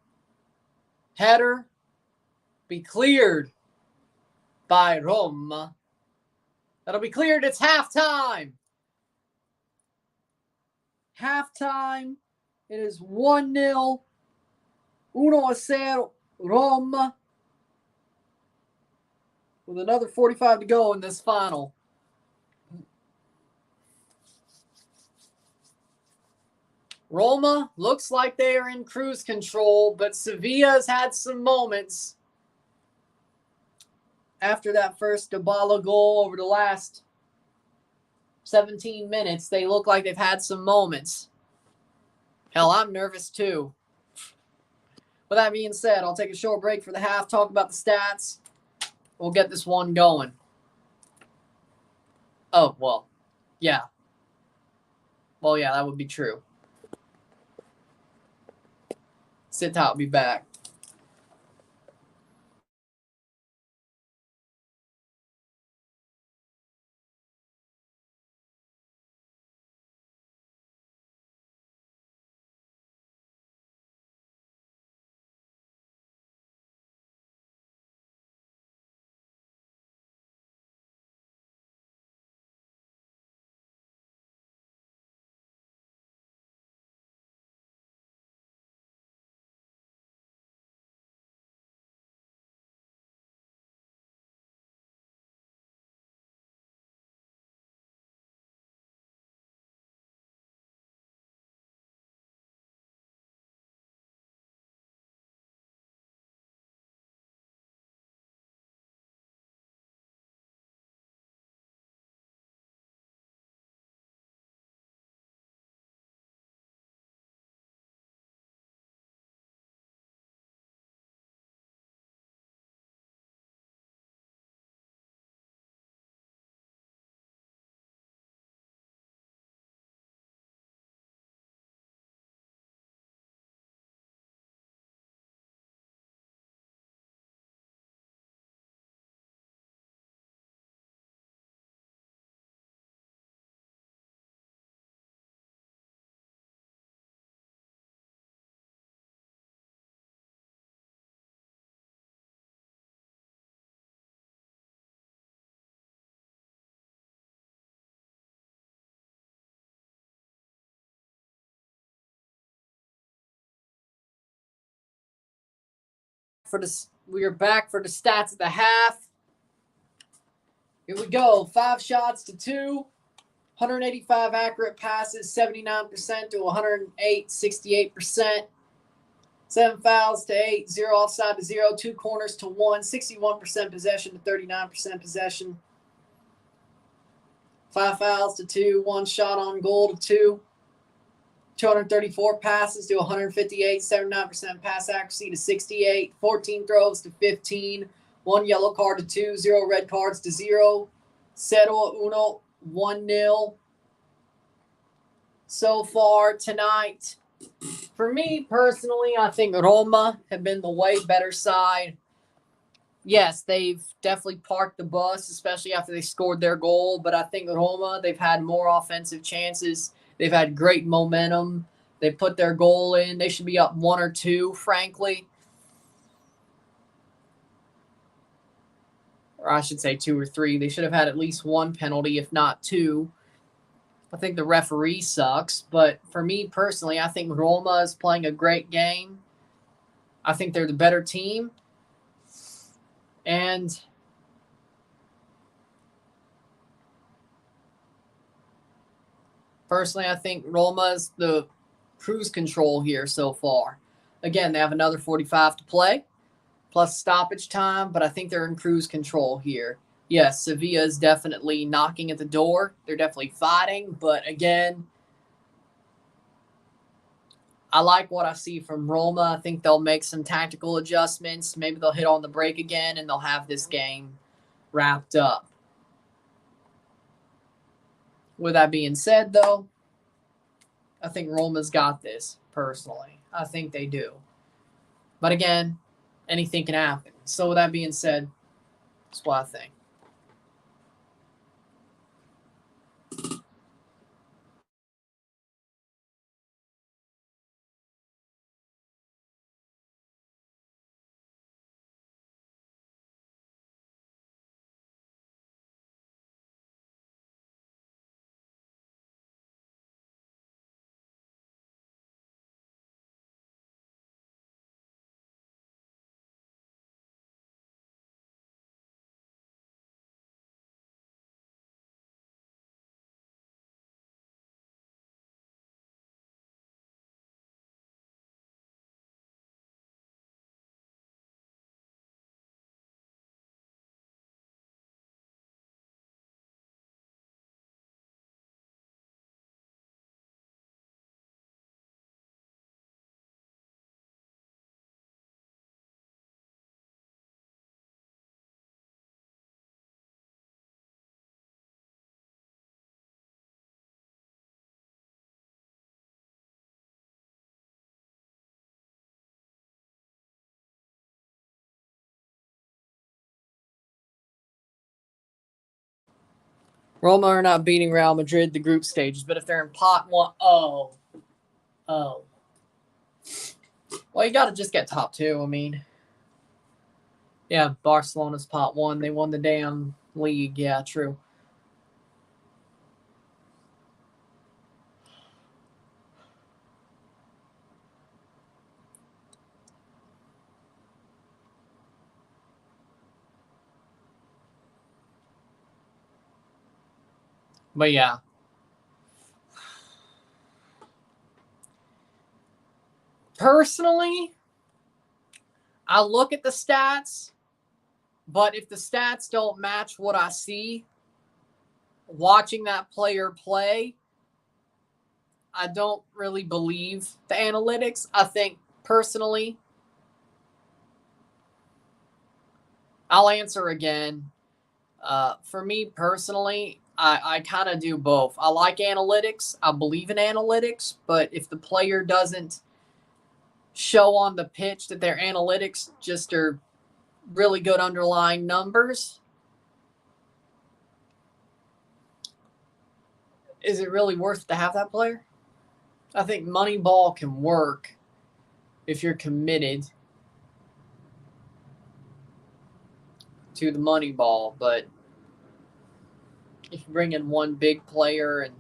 Header. Be cleared by Roma. That'll be cleared. It's halftime. Halftime. It is 1-0. 1-0 Roma. With another 45 to go in this final. Roma looks like they are in cruise control, but Sevilla's had some moments after that first Dybala goal over the last 17 minutes. They look like they've had some moments. Hell, I'm nervous too. With that being said, I'll take a short break for the half, talk about the stats. We'll get this one going. Oh, well, yeah. Well, yeah, that would be true. Sit tight, I'll be back. for the stats at the half. Here we go. 5 shots to 2. 185 accurate passes, 79% to 108, 68%. 7 fouls to 8, 0 offside to 0, 2 corners to 1, 61% possession to 39% possession. 5 fouls to 2, 1 shot on goal to 2. 234 passes to 158, 79% pass accuracy to 68, 14 throws to 15, 1 yellow card to 2, 0 red cards to 0, 0-1, 1-0 so far tonight. For me personally, I think Roma have been the way better side. Yes, they've definitely parked the bus, especially after they scored their goal, but I think Roma, they've had more offensive chances. They've had great momentum. They put their goal in. They should be up 1 or 2, frankly. Or I should say 2 or 3. They should have had at least 1 penalty, if not 2. I think the referee sucks. But for me personally, I think Roma is playing a great game. I think they're the better team. And personally, I think Roma's the cruise control here so far. Again, they have another 45 to play, plus stoppage time, but I think they're in cruise control here. Yes, Sevilla is definitely knocking at the door. They're definitely fighting, but again, I like what I see from Roma. I think they'll make some tactical adjustments. Maybe they'll hit on the break again, and they'll have this game wrapped up. With that being said, though, I think Roma's got this, personally. I think they do. But again, anything can happen. So with that being said, that's what I think. Roma are not beating Real Madrid the group stages, but if they're in pot 1, well, you got to just get top 2. I mean, yeah, Barcelona's pot 1. They won the damn league. Yeah, true. But yeah. Personally, I look at the stats, but if the stats don't match what I see watching that player play, I don't really believe the analytics. I think personally, I'll answer again. For me personally, I kind of do both. I like analytics. I believe in analytics, but if the player doesn't show on the pitch that their analytics just are really good underlying numbers, is it really worth to have that player? I think Moneyball can work if you're committed to the Moneyball, but if you bring in one big player and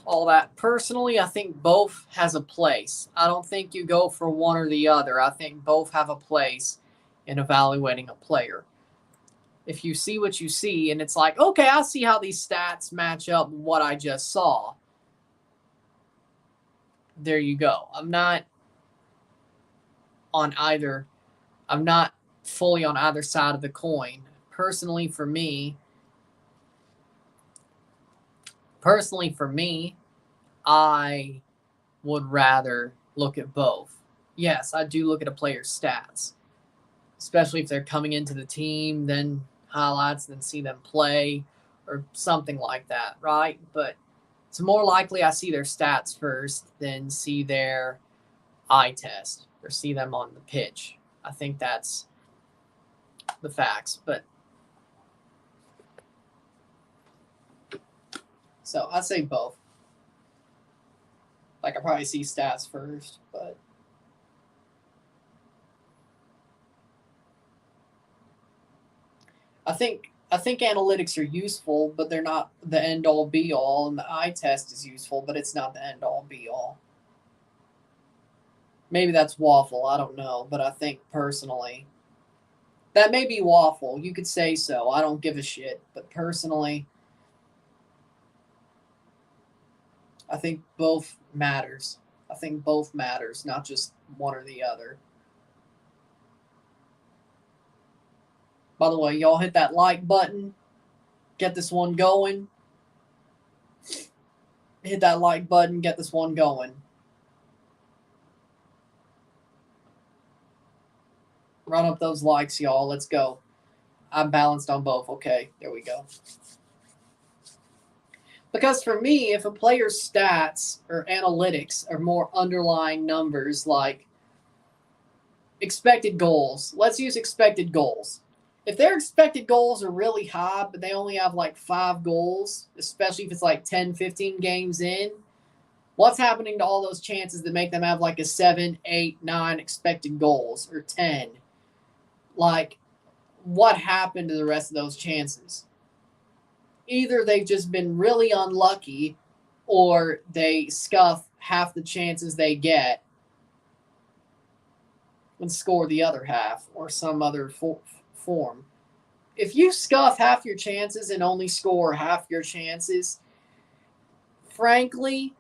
all that. Personally, I think both has a place. I don't think you go for one or the other. I think both have a place in evaluating a player. If you see what you see and it's like, okay, I see how these stats match up with what I just saw. There you go. I'm not fully on either side of the coin. Personally, for me, I would rather look at both. Yes, I do look at a player's stats, especially if they're coming into the team, then highlights, then see them play or something like that, right? But it's more likely I see their stats first than see their eye test or see them on the pitch. I think that's the facts. But so I say both. Like I probably see stats first, but I think analytics are useful, but they're not the end all be all. And the eye test is useful, but it's not the end all be all. Maybe that's waffle. I don't know, but I think personally that may be waffle. You could say so. I don't give a shit, but personally, I think both matters. I think both matters, not just one or the other. By the way, y'all hit that like button. Get this one going. Hit that like button. Get this one going. Run up those likes, y'all. Let's go. I'm balanced on both. Okay, there we go. Because for me, if a player's stats or analytics are more underlying numbers like expected goals, let's use expected goals. If their expected goals are really high, but they only have like 5 goals, especially if it's like 10, 15 games in, what's happening to all those chances that make them have like a 7, 8, 9 expected goals or 10? Like, what happened to the rest of those chances? Either they've just been really unlucky or they scuff half the chances they get and score the other half or some other form. If you scuff half your chances and only score half your chances, frankly,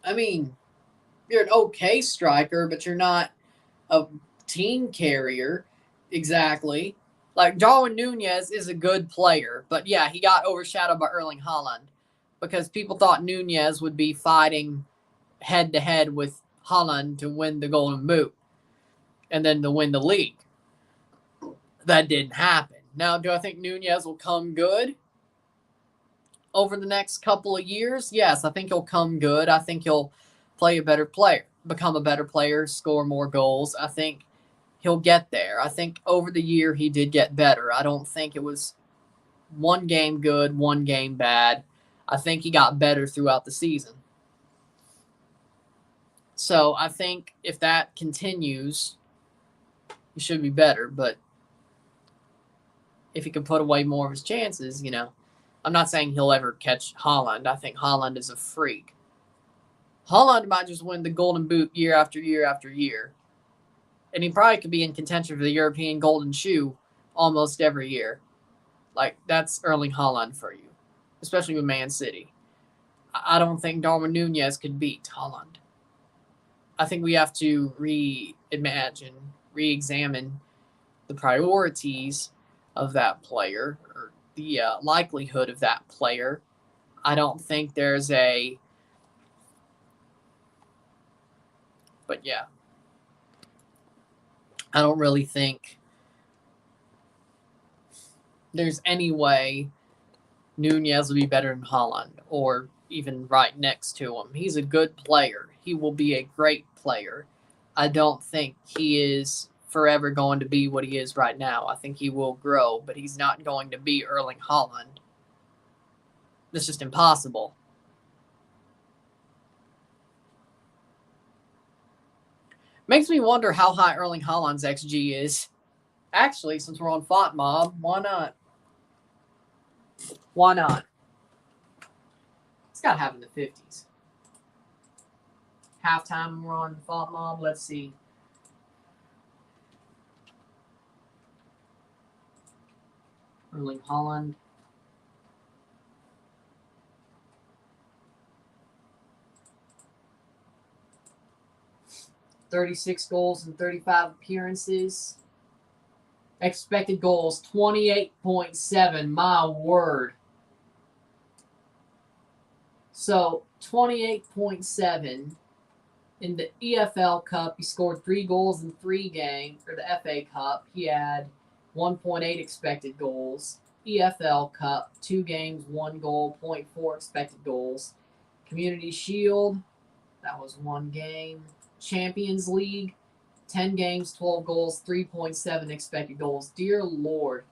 I mean, you're an okay striker, but you're not a team carrier exactly. Like, Darwin Nunez is a good player, but yeah, he got overshadowed by Erling Haaland because people thought Nunez would be fighting head-to-head with Haaland to win the Golden Boot and then to win the league. That didn't happen. Now, do I think Nunez will come good over the next couple of years? Yes, I think he'll come good. I think he'll play a better player, become a better player, score more goals. I think he'll get there. I think over the year he did get better. I don't think it was one game good, one game bad. I think he got better throughout the season. So I think if that continues, he should be better. But if he can put away more of his chances, you know, I'm not saying he'll ever catch Haaland. I think Haaland is a freak. Haaland might just win the Golden Boot year after year after year. And he probably could be in contention for the European Golden Shoe almost every year. Like, that's Erling Haaland for you, especially with Man City. I don't think Darwin Nunez could beat Haaland. I think we have to re-examine the priorities of that player or the likelihood of that player. I don't think there's a... But yeah. I don't really think there's any way Nunez will be better than Haaland or even right next to him. He's a good player. He will be a great player. I don't think he is forever going to be what he is right now. I think he will grow, but he's not going to be Erling Haaland. That's just impossible. Makes me wonder how high Erling Haaland's XG is. Actually, since we're on FOTMob, why not? Why not? It's got to have in the 50s. Halftime run, thought mob. Let's see. Erling Haaland. $36 goals and 35 appearances. Expected goals, 28.7. My word. So, 28.7. In the EFL Cup, he scored 3 goals in 3 games. For the FA Cup, he had 1.8 expected goals. EFL Cup, 2 games, 1 goal, 0.4 expected goals. Community Shield, that was 1 game. Champions League, 10 games, 12 goals, 3.7 expected goals. Dear Lord.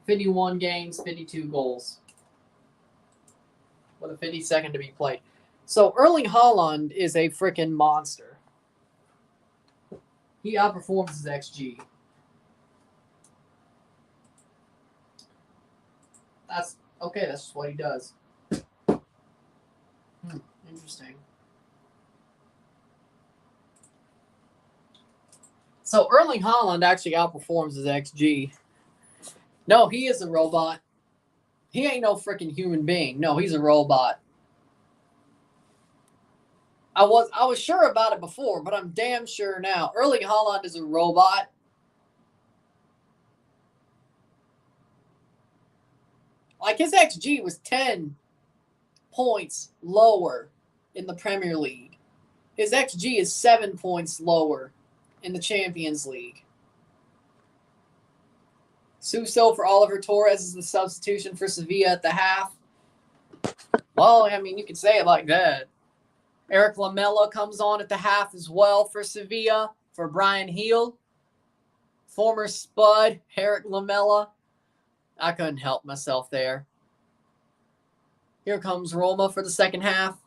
51 games, 52 goals. With a 52nd to be played. So Erling Haaland is a freaking monster. He outperforms his XG. That's okay, that's just what he does. Interesting. So Erling Haaland actually outperforms his XG. No, he is a robot. He ain't no freaking human being. No, he's a robot. I was sure about it before, but I'm damn sure now. Erling Haaland is a robot. Like his XG was 10 points lower in the Premier League. His XG is 7 points lower in the Champions League. Suso for Oliver Torres is the substitution for Sevilla at the half. Well, I mean, you could say it like that. Eric Lamela comes on at the half as well for Sevilla for Brian Heel. Former Spud, Eric Lamela. I couldn't help myself there. Here comes Roma for the second half.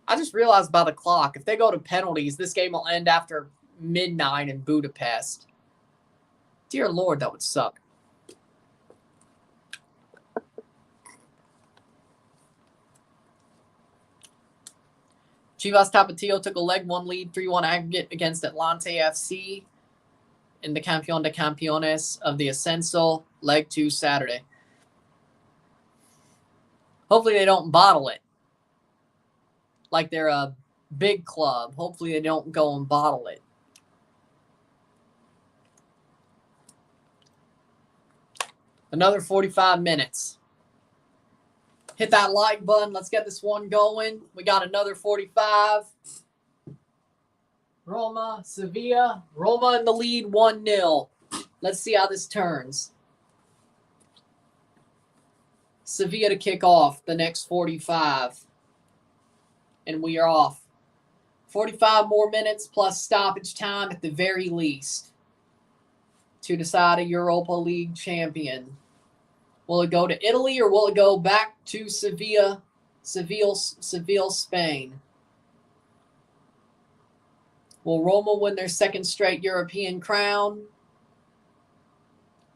I just realized by the clock, if they go to penalties, this game will end after midnight in Budapest. Dear Lord, that would suck. Chivas Tapatio took a leg 1 lead, 3-1 aggregate against Atlante FC in the Campeón de Campeones of the Ascenso, leg 2 Saturday. Hopefully they don't bottle it. Like they're a big club. Hopefully they don't go and bottle it. Another 45 minutes. Hit that like button. Let's get this one going. We got another 45. Roma, Sevilla. Roma in the lead 1-0. Let's see how this turns. Sevilla to kick off the next 45. And we are off. 45 more minutes plus stoppage time at the very least to decide a Europa League champion. Will it go to Italy or will it go back to Seville, Spain? Will Roma win their second straight European crown?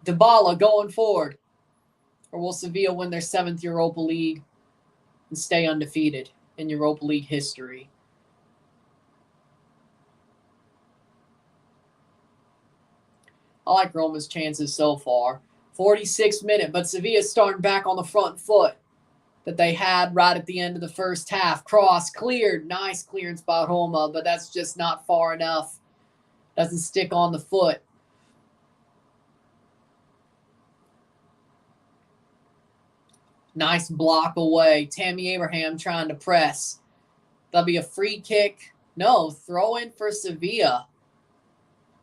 Dybala going forward. Or will Sevilla win their 7th Europa League and stay undefeated in Europa League history? I like Roma's chances so far. 46th minute, but Sevilla's starting back on the front foot that they had right at the end of the first half. Cross cleared. Nice clearance by Roma, but that's just not far enough. Doesn't stick on the foot. Nice block away. Tammy Abraham trying to press. That'll be a free kick. No, throw in for Sevilla.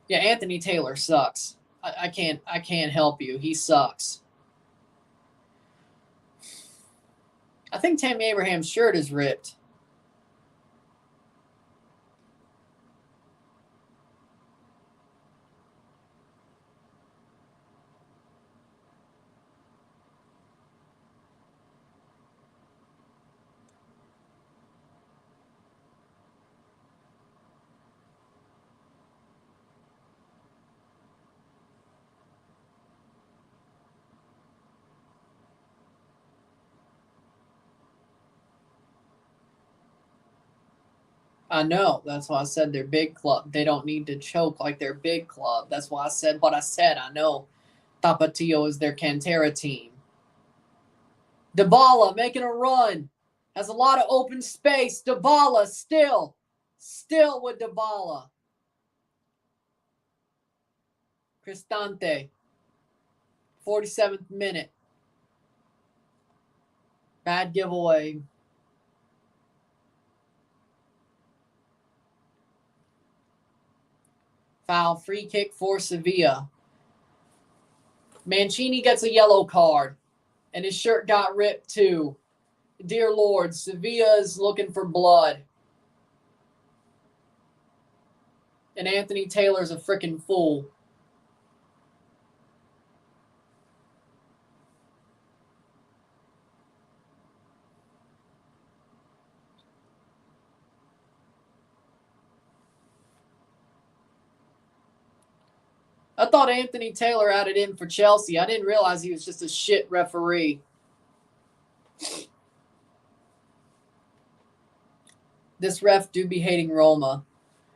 Yeah, Anthony Taylor sucks. I can't help you. He sucks. I think Tammy Abraham's shirt is ripped. I know. That's why I said they're big club. They don't need to choke like they're big club. That's why I said what I said. I know Tapatio is their Cantera team. Dybala making a run. Has a lot of open space. Dybala still with Dybala. Cristante. 47th minute. Bad giveaway. Foul. Free kick for Sevilla. Mancini gets a yellow card. And his shirt got ripped too. Dear Lord, Sevilla is looking for blood. And Anthony Taylor's a freaking fool. I thought Anthony Taylor had it in for Chelsea. I didn't realize he was just a shit referee. This ref do be hating Roma.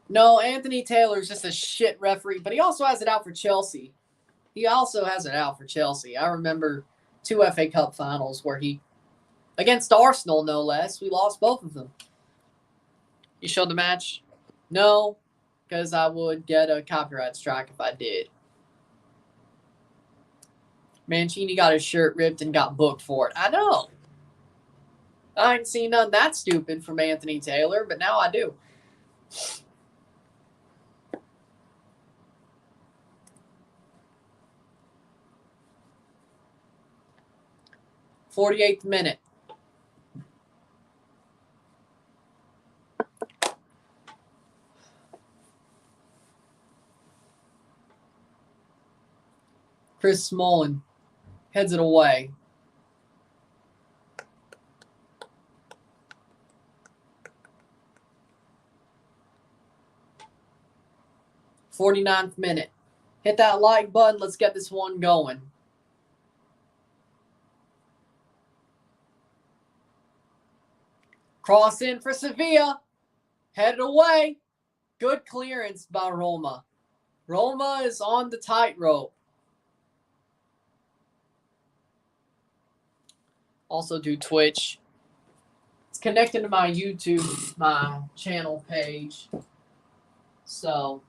No, Anthony Taylor's just a shit referee, but he also has it out for Chelsea. I remember 2 FA Cup finals where he, against Arsenal no less, we lost both of them. You showed the match? No, because I would get a copyright strike if I did. Mancini got his shirt ripped and got booked for it. I know. I ain't seen none that stupid from Anthony Taylor, but now I do. "48th minute. Chris Smalling heads it away. "49th minute. Hit that like button. Let's get this one going. Cross in for Sevilla. Headed away. Good clearance by Roma. Roma is on the tightrope. Also do Twitch. It's connected to my YouTube, my channel page. So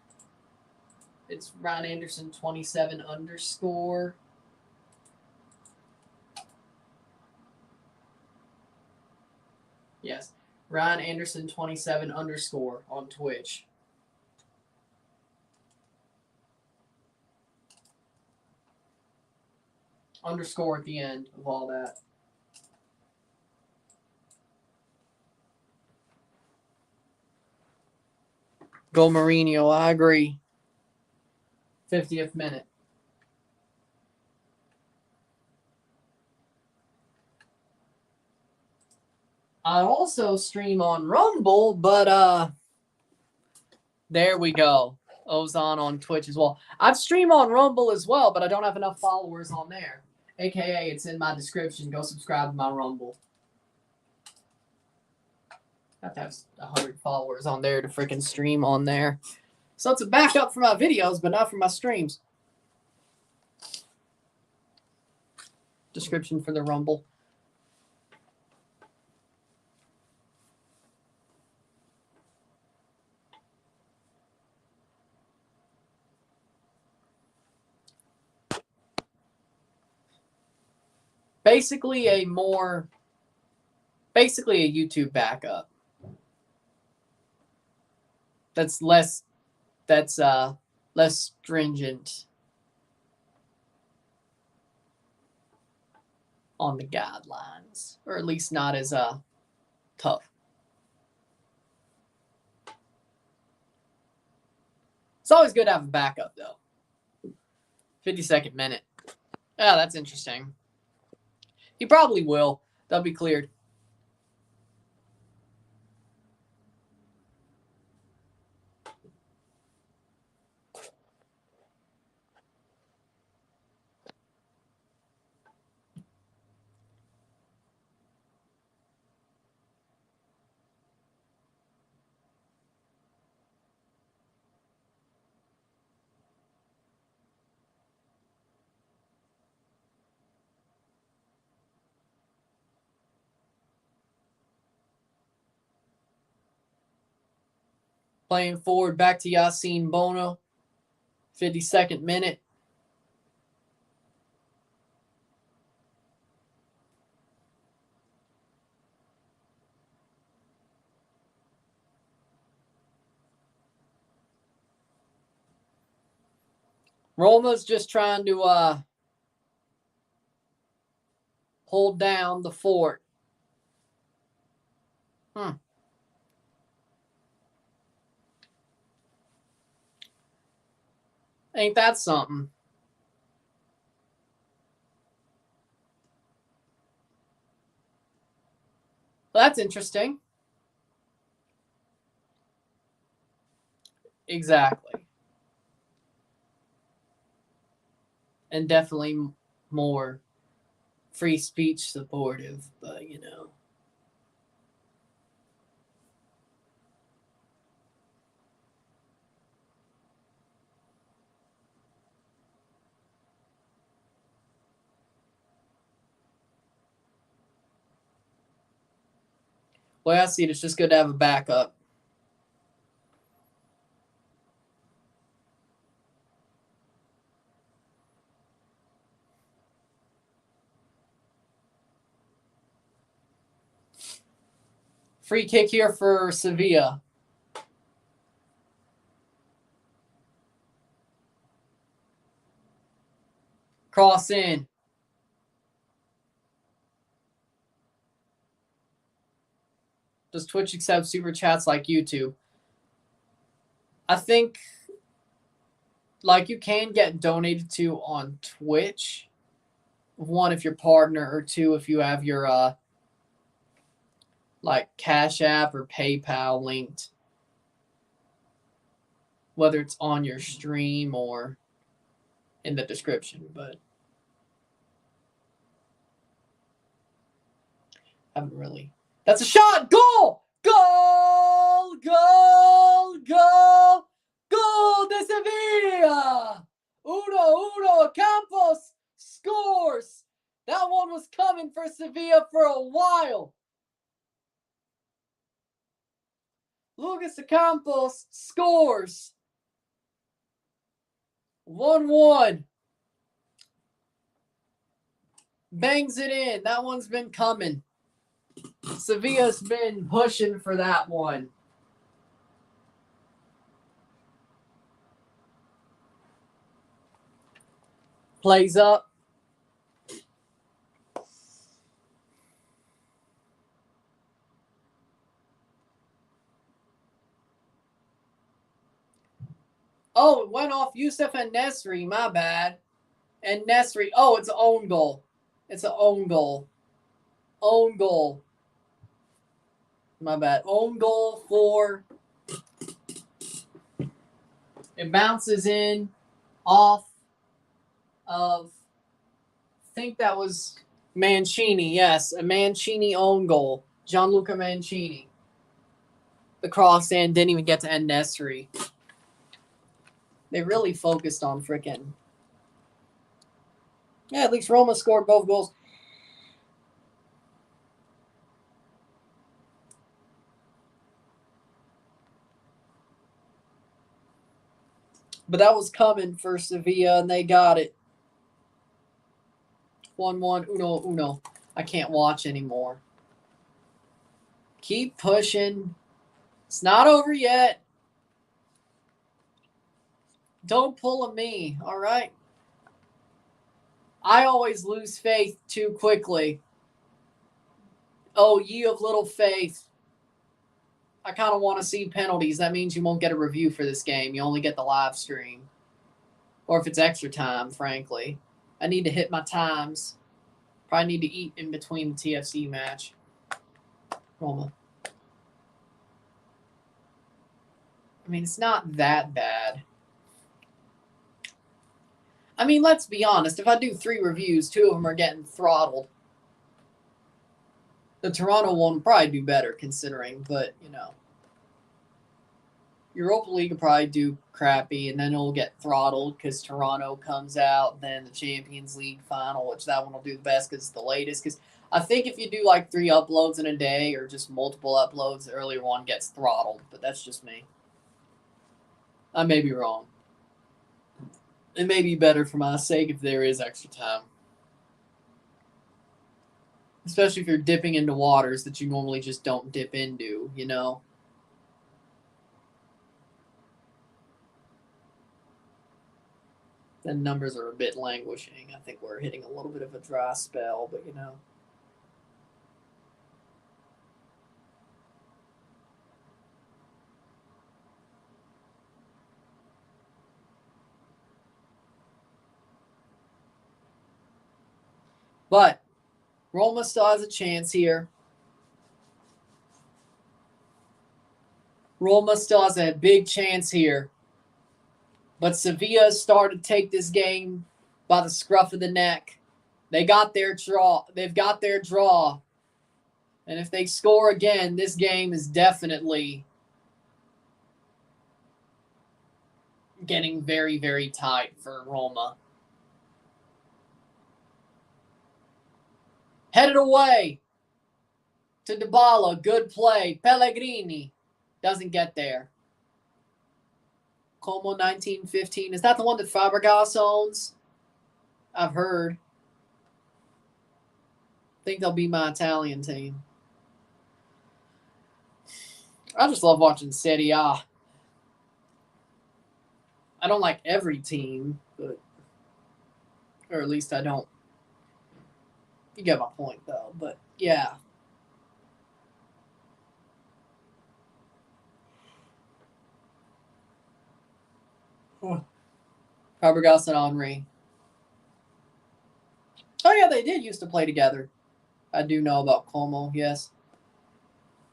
it's Ryan Anderson 27_. Yes, Ryan Anderson 27_ on Twitch. Underscore at the end of all that. Go Mourinho, I agree. 50th minute. I also stream on Rumble, but there we go. Ozan on Twitch as well. I stream on Rumble as well, but I don't have enough followers on there. AKA, it's in my description. Go subscribe to my Rumble. I have to have 100 followers on there to freaking stream on there. So it's a backup for my videos, but not for my streams. Description for the Rumble. Basically a YouTube backup. That's less stringent on the guidelines, or at least not as tough. It's always good to have a backup though. 52nd minute. Yeah, that's interesting. He probably will. They'll be cleared. Playing forward, back to Yassine Bono. 52nd minute. Roma's just trying to hold down the fort. Ain't that something? Well, that's interesting. Exactly. And definitely more free speech supportive, but you know. Well, I see it. It's just good to have a backup. Free kick here for Sevilla. Cross in. Does Twitch accept super chats like YouTube? I think like you can get donated to on Twitch. One, if you're partner, or two, if you have your like Cash App or PayPal linked, whether it's on your stream or in the description. But haven't really. That's a shot! Goal! Goal! Goal! Goal! Goal de Sevilla! Uno, Campos scores! That one was coming for Sevilla for a while. Lucas Campos scores. 1-1. Bangs it in. That one's been coming. Sevilla's been pushing for that one. Plays up. Oh, it went off Youssef and Nesri. My bad. And Nesri. Oh, it's an own goal. It's an own goal. Own goal. My bad. Own goal for. It bounces in off of. I think that was Mancini. Yes, a Mancini own goal. Gianluca Mancini. The cross in didn't even get to end Nesri. They really focused on frickin'. Yeah, at least Roma scored both goals. But that was coming for Sevilla, and they got it. 1-1, uno. I can't watch anymore. Keep pushing. It's not over yet. Don't pull a me, all right? I always lose faith too quickly. Oh, ye of little faith. I kind of want to see penalties. That means you won't get a review for this game. You only get the live stream. Or if it's extra time, frankly. I need to hit my times. Probably need to eat in between the TFC match. Roma. I mean, it's not that bad. I mean, let's be honest. If I do 3 reviews, 2 of them are getting throttled. The Toronto one will probably do better considering, but, you know. Europa League will probably do crappy, and then it'll get throttled because Toronto comes out. Then the Champions League final, which that one will do the best because it's the latest. Because I think if you do like 3 uploads in a day or just multiple uploads, the earlier one gets throttled, but that's just me. I may be wrong. It may be better for my sake if there is extra time. Especially if you're dipping into waters that you normally just don't dip into, you know? The numbers are a bit languishing. I think we're hitting a little bit of a dry spell, but you know. But Roma still has a chance here. Roma still has a big chance here. But Sevilla started to take this game by the scruff of the neck. They got their draw. They've got their draw. And if they score again, this game is definitely getting very, very tight for Roma. Headed away to Dybala. Good play. Pellegrini doesn't get there. Como 1915. Is that the one that Fabregas owns? I've heard. I think they'll be my Italian team. I just love watching Serie A. I don't like every team, but or at least I don't. You get my point, though. But yeah. Fabregas and Henry. Oh yeah, they did used to play together. I do know about Como. Yes.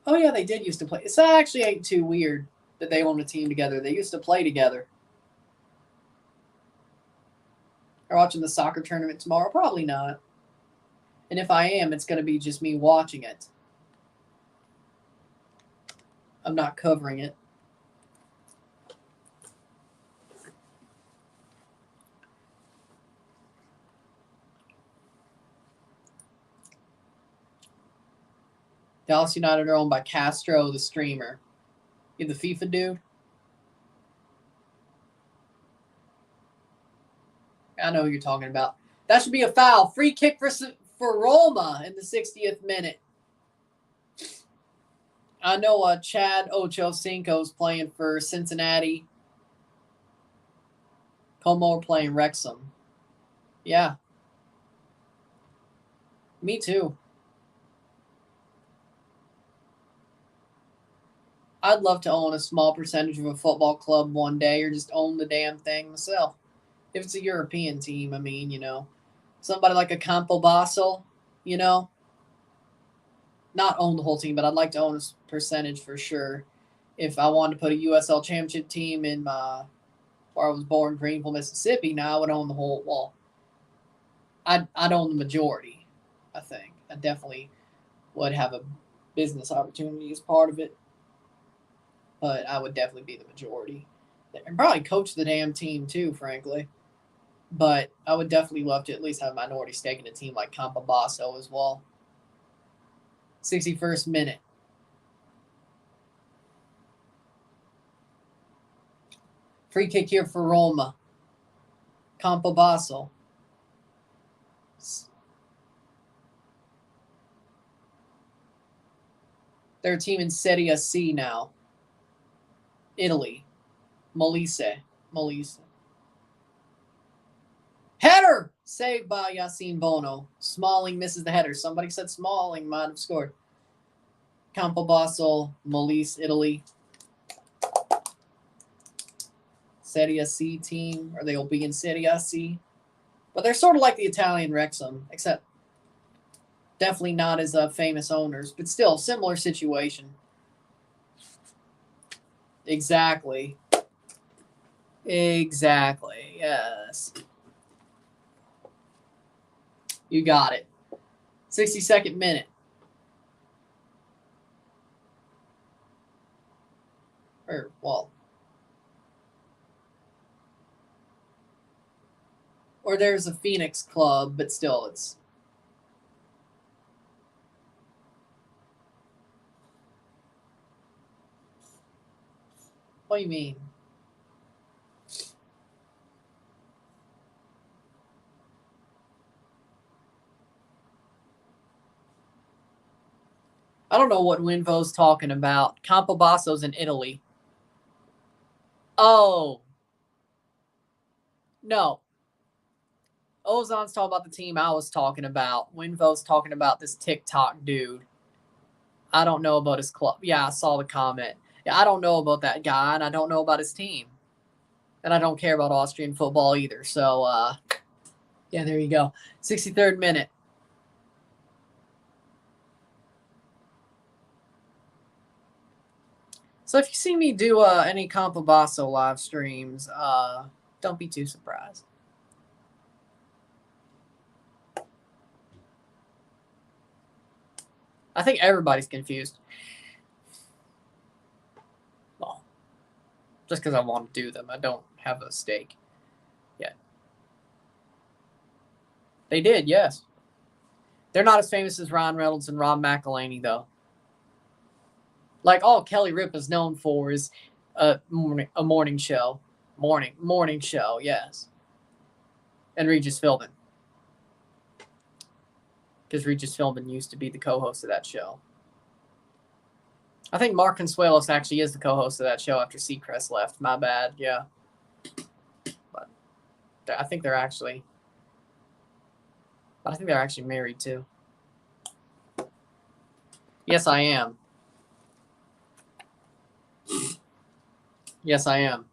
Oh yeah, they did used to play. It actually ain't too weird that they own a team together. They used to play together. Are watching the soccer tournament tomorrow? Probably not. And if I am, it's going to be just me watching it. I'm not covering it. Dallas United are owned by Castro, the streamer. You the FIFA dude? I know who you're talking about. That should be a foul. Free kick for Roma in the 60th minute. I know Chad Ochocinco is playing for Cincinnati. Como are playing Wrexham. Yeah. Me too. I'd love to own a small percentage of a football club one day or just own the damn thing myself. If it's a European team, I mean, you know. Somebody like a Campobasso, you know. Not own the whole team, but I'd like to own a percentage for sure. If I wanted to put a USL championship team in where I was born, Greenville, Mississippi, now I would own the whole, well, I'd own the majority, I think. I definitely would have a business opportunity as part of it. But I would definitely be the majority. And probably coach the damn team too, frankly. But I would definitely love to at least have a minority stake in a team like Campobasso as well. 61st minute. Free kick here for Roma. Campobasso. They're a team in Serie C now. Italy. Molise. Header! Saved by Yassine Bono. Smalling misses the header. Somebody said Smalling might have scored. Campobasso, Molise, Italy. Serie C team, or they'll be in Serie C. But they're sort of like the Italian Wrexham, except definitely not as famous owners, but still similar situation. Exactly. Yes. You got it. 62nd minute. Or there's a Phoenix club, but still it's. What do you mean? I don't know what Winvo's talking about. Campobasso's in Italy. Oh. No. Ozon's talking about the team I was talking about. Winvo's talking about this TikTok dude. I don't know about his club. Yeah, I saw the comment. Yeah, I don't know about that guy, and I don't know about his team. And I don't care about Austrian football either. So, yeah, there you go. 63rd minute. So if you see me do any Campobasso live streams, don't be too surprised. I think everybody's confused. Well, just because I want to do them. I don't have a stake yet. They did, yes. They're not as famous as Ron Reynolds and Rob McElhaney, though. Like all Kelly Ripa is known for is a morning show. Morning show, yes. And Regis Philbin. Because Regis Philbin used to be the co-host of that show. I think Mark Consuelos actually is the co-host of that show after Seacrest left. My bad, yeah. But I think they're actually married too. Yes, I am. Yes, I am.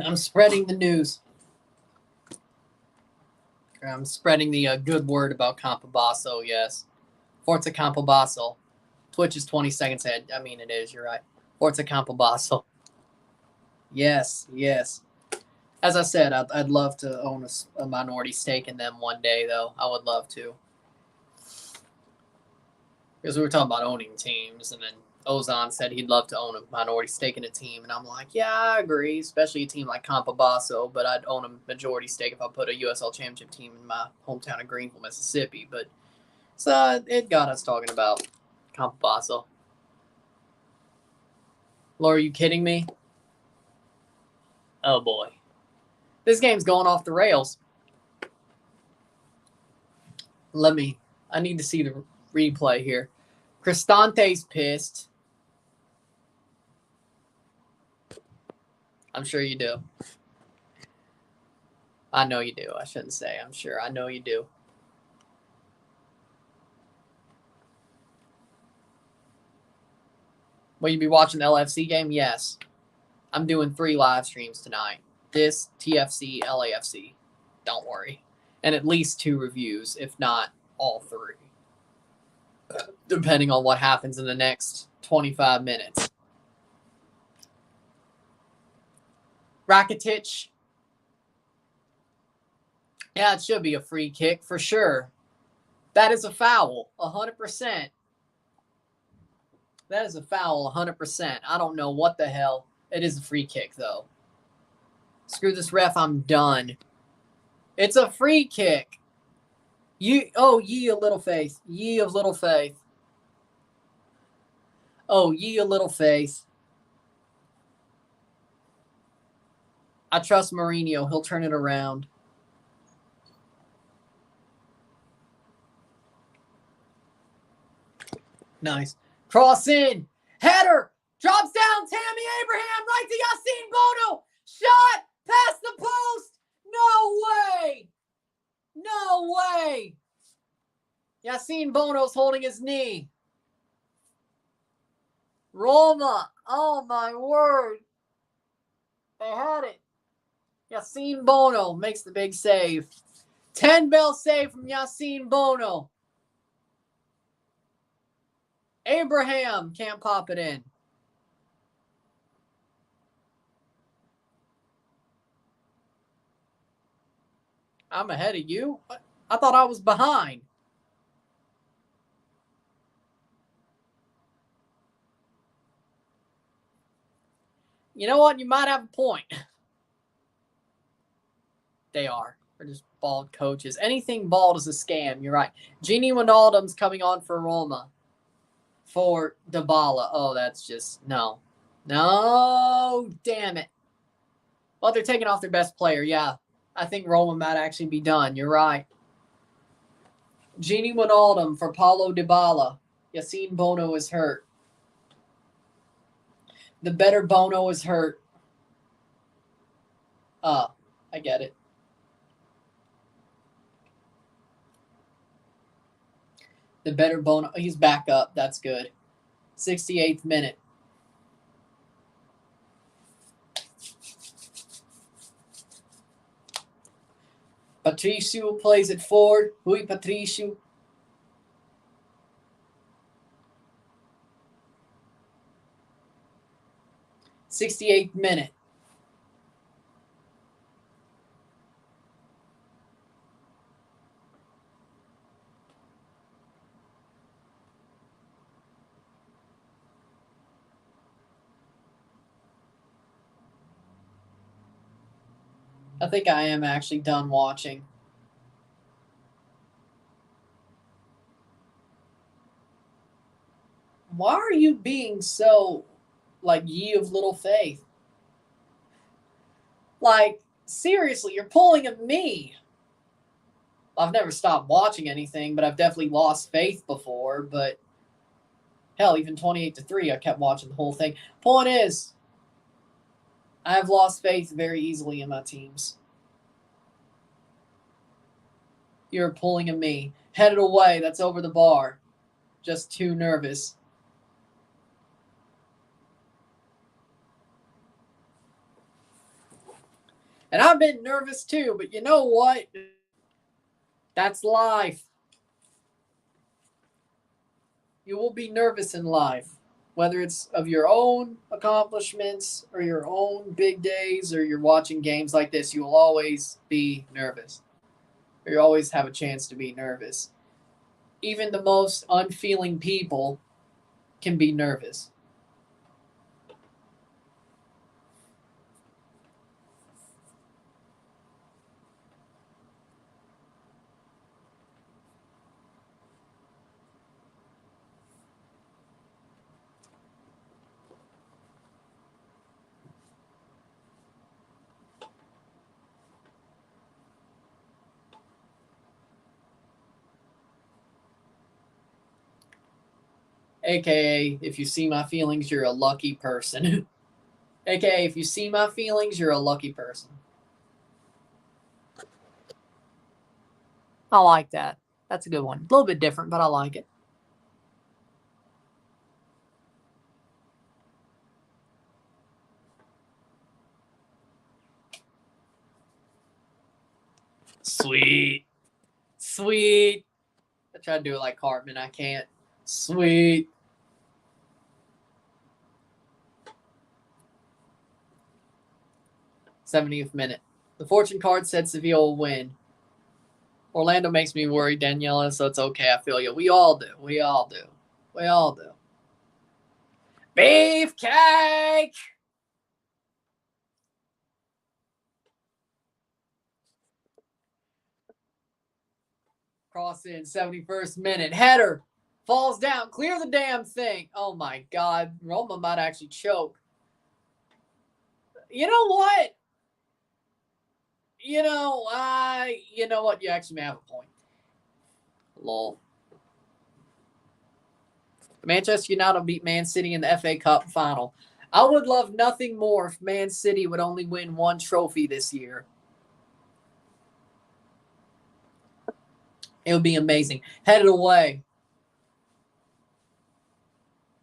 I'm spreading the news. I'm spreading the good word about Campobasso, yes. Forza Campobasso. Twitch is 20 seconds ahead. I mean, it is, you're right. Forza Campobasso. Yes, yes. As I said, I'd love to own a minority stake in them one day, though. I would love to. Because we were talking about owning teams, and then Ozon said he'd love to own a minority stake in a team. And I'm like, yeah, I agree, especially a team like Campobasso, but I'd own a majority stake if I put a USL Championship team in my hometown of Greenville, Mississippi. But so it got us talking about Campobasso. Laura, are you kidding me? Oh, boy. This game's going off the rails. I need to see the replay here. Cristante's pissed. I'm sure you do. I know you do. I shouldn't say I'm sure. I know you do. Will you be watching the LFC game? Yes. I'm doing 3 live streams tonight. This, TFC, LAFC. Don't worry. And at least 2 reviews, if not all 3. Depending on what happens in the next 25 minutes. Rakitic. Yeah, it should be a free kick for sure. That is a foul, 100%. That is a foul, 100%. I don't know what the hell. It is a free kick, though. Screw this ref, I'm done. It's a free kick. Ye of little faith. Ye of little faith. Oh, ye of little faith. I trust Mourinho. He'll turn it around. Nice. Cross in. Header. Drops down. Tammy Abraham right to Yassine Bono. Shot. Past the post. No way. No way. Yassine Bono's holding his knee. Roma. Oh, my word. They had it. Yassine Bono makes the big save. 10-bell save from Yassine Bono. Abraham can't pop it in. I'm ahead of you? I thought I was behind. You know what? You might have a point. They are. They're just bald coaches. Anything bald is a scam. You're right. Gini Wijnaldum's coming on for Roma. For Dybala. Oh, that's just... No. No. Damn it. Well, they're taking off their best player. Yeah. I think Roma might actually be done. You're right. Gini Wijnaldum for Paulo Dybala. Yassine Bono is hurt. The better Bono is hurt. I get it. The better Bono. He's back up. That's good. 68th minute. Patricio plays it forward. Rui Patricio. '68th minute. I think I am actually done watching. Why are you being so, like, ye of little faith? Like, seriously, you're pulling at me. I've never stopped watching anything, but I've definitely lost faith before. But hell, even 28-3, I kept watching the whole thing. Point is, I have lost faith very easily in my teams. You're pulling at me. Headed away. That's over the bar. Just too nervous. And I've been nervous too, but you know what? That's life. You will be nervous in life, whether it's of your own accomplishments or your own big days or you're watching games like this. You will always be nervous. Or you always have a chance to be nervous. Even the most unfeeling people can be nervous. AKA, if you see my feelings, you're a lucky person. AKA, if you see my feelings, you're a lucky person. I like that. That's a good one. A little bit different, but I like it. Sweet. Sweet. I try to do it like Cartman. I can't. Sweet. '70th minute. The fortune card said Sevilla will win. Orlando makes me worried, Daniela, so it's okay. I feel you. We all do. We all do. We all do. Beefcake! Cross in, 71st minute. Header. Falls down. Clear the damn thing. Oh, my God. Roma might actually choke. You know what? You know what? You actually may have a point. Lol. Manchester United beat Man City in the FA Cup final. I would love nothing more if Man City would only win one trophy this year. It would be amazing. Headed away.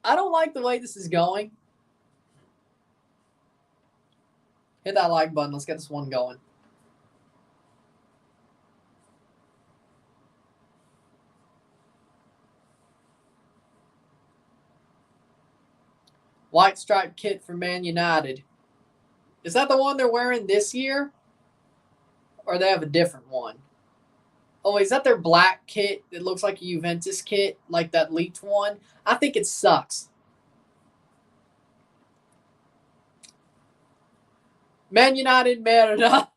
I don't like the way this is going. Hit that like button. Let's get this one going. White stripe kit for Man United. Is that the one they're wearing this year? Or they have a different one? Oh, is that their black kit that looks like a Juventus kit, like that leaked one? I think it sucks. Man United merda.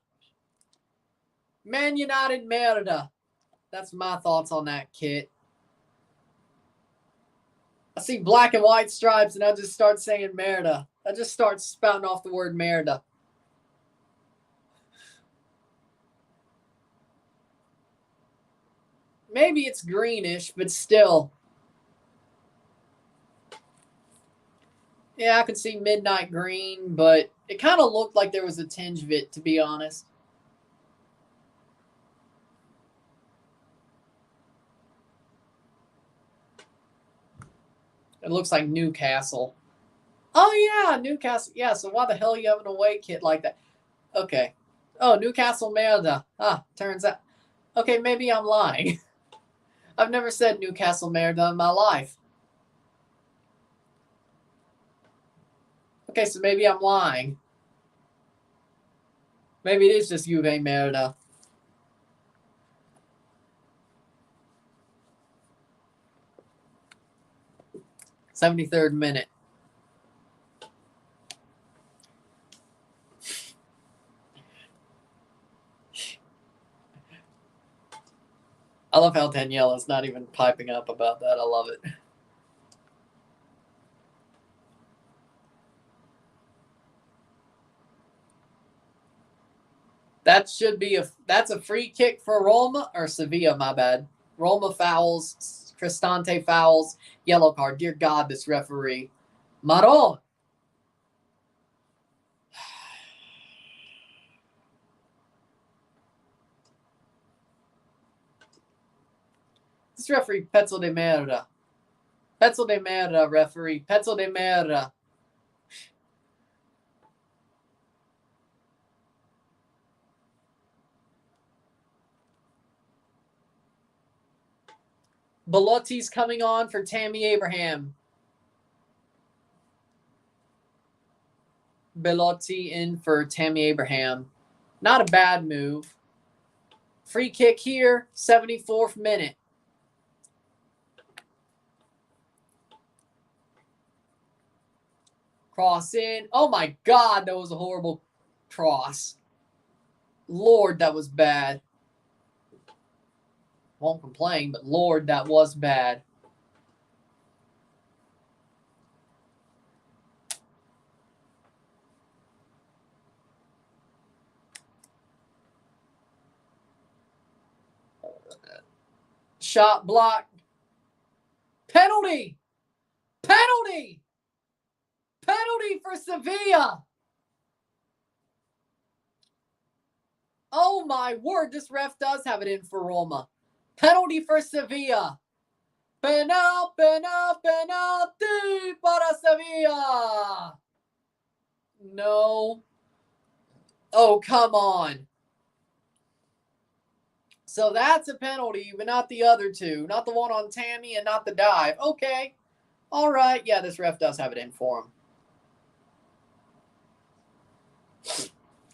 Man United merda. That's my thoughts on that kit. I see black and white stripes and I just start saying merda. I just start spouting off the word merda. Maybe it's greenish, but still. Yeah, I could see midnight green, but it kind of looked like there was a tinge of it, to be honest. It looks like Newcastle. Oh, yeah, Newcastle. Yeah, so why the hell you have an away kit like that? Okay. Oh, Newcastle Merda. Turns out. Okay, maybe I'm lying. I've never said Newcastle Merda in my life. Okay, so maybe I'm lying. Maybe it is just Juve Merda. '73rd minute. I love how Daniela's not even piping up about that. I love it. That's a free kick for Roma or Sevilla, my bad. Roma fouls, Cristante fouls, yellow card. Dear God, this referee. Maron. This referee, Pezzo de Merda. Pezzo de Merda, referee. Pezzo de Merda. Belotti's coming on for Tammy Abraham. Belotti in for Tammy Abraham. Not a bad move. Free kick here, 74th minute. Cross in. Oh my God, that was a horrible cross. Lord, that was bad. Won't complain, but Lord, that was bad. Shot block. Penalty. Penalty. Penalty for Sevilla. Oh my word, this ref does have it in for Roma. Penalty for Sevilla. Penal, penalty para Sevilla. No. Oh, come on. So that's a penalty, but not the other two. Not the one on Tammy and not the dive. Okay. All right. Yeah, this ref does have it in for him.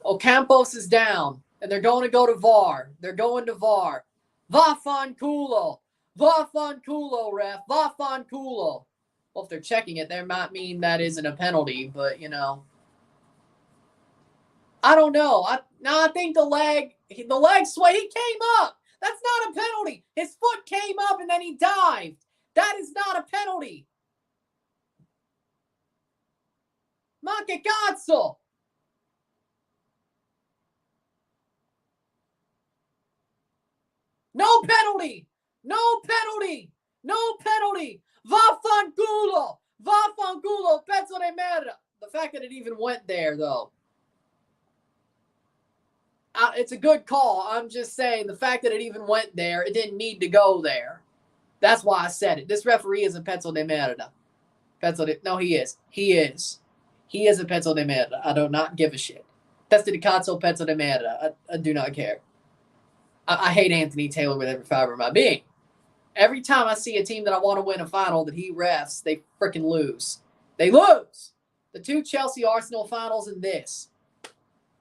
Ocampos is down, and they're going to go to VAR. They're going to VAR. Vaffanculo. Vaffanculo, ref. Vaffanculo. Well, if they're checking it, that might mean that isn't a penalty, but, you know. I don't know. I think the leg sway. He came up. That's not a penalty. His foot came up and then he dived. That is not a penalty. Ma che cazzo? No penalty. No penalty. No penalty. Vaffanculo. Vaffanculo. Pezzo de merda. The fact that it even went there, though. It's a good call. I'm just saying the fact that it even went there, it didn't need to go there. That's why I said it. This referee is a Pezzo de merda. No, he is. He is. He is a Pezzo de merda. I do not give a shit. Testa di cazzo Pezzo de merda. I do not care. I hate Anthony Taylor with every fiber of my being. Every time I see a team that I want to win a final that he refs, they freaking lose. They lose. The 2 Chelsea Arsenal finals and this.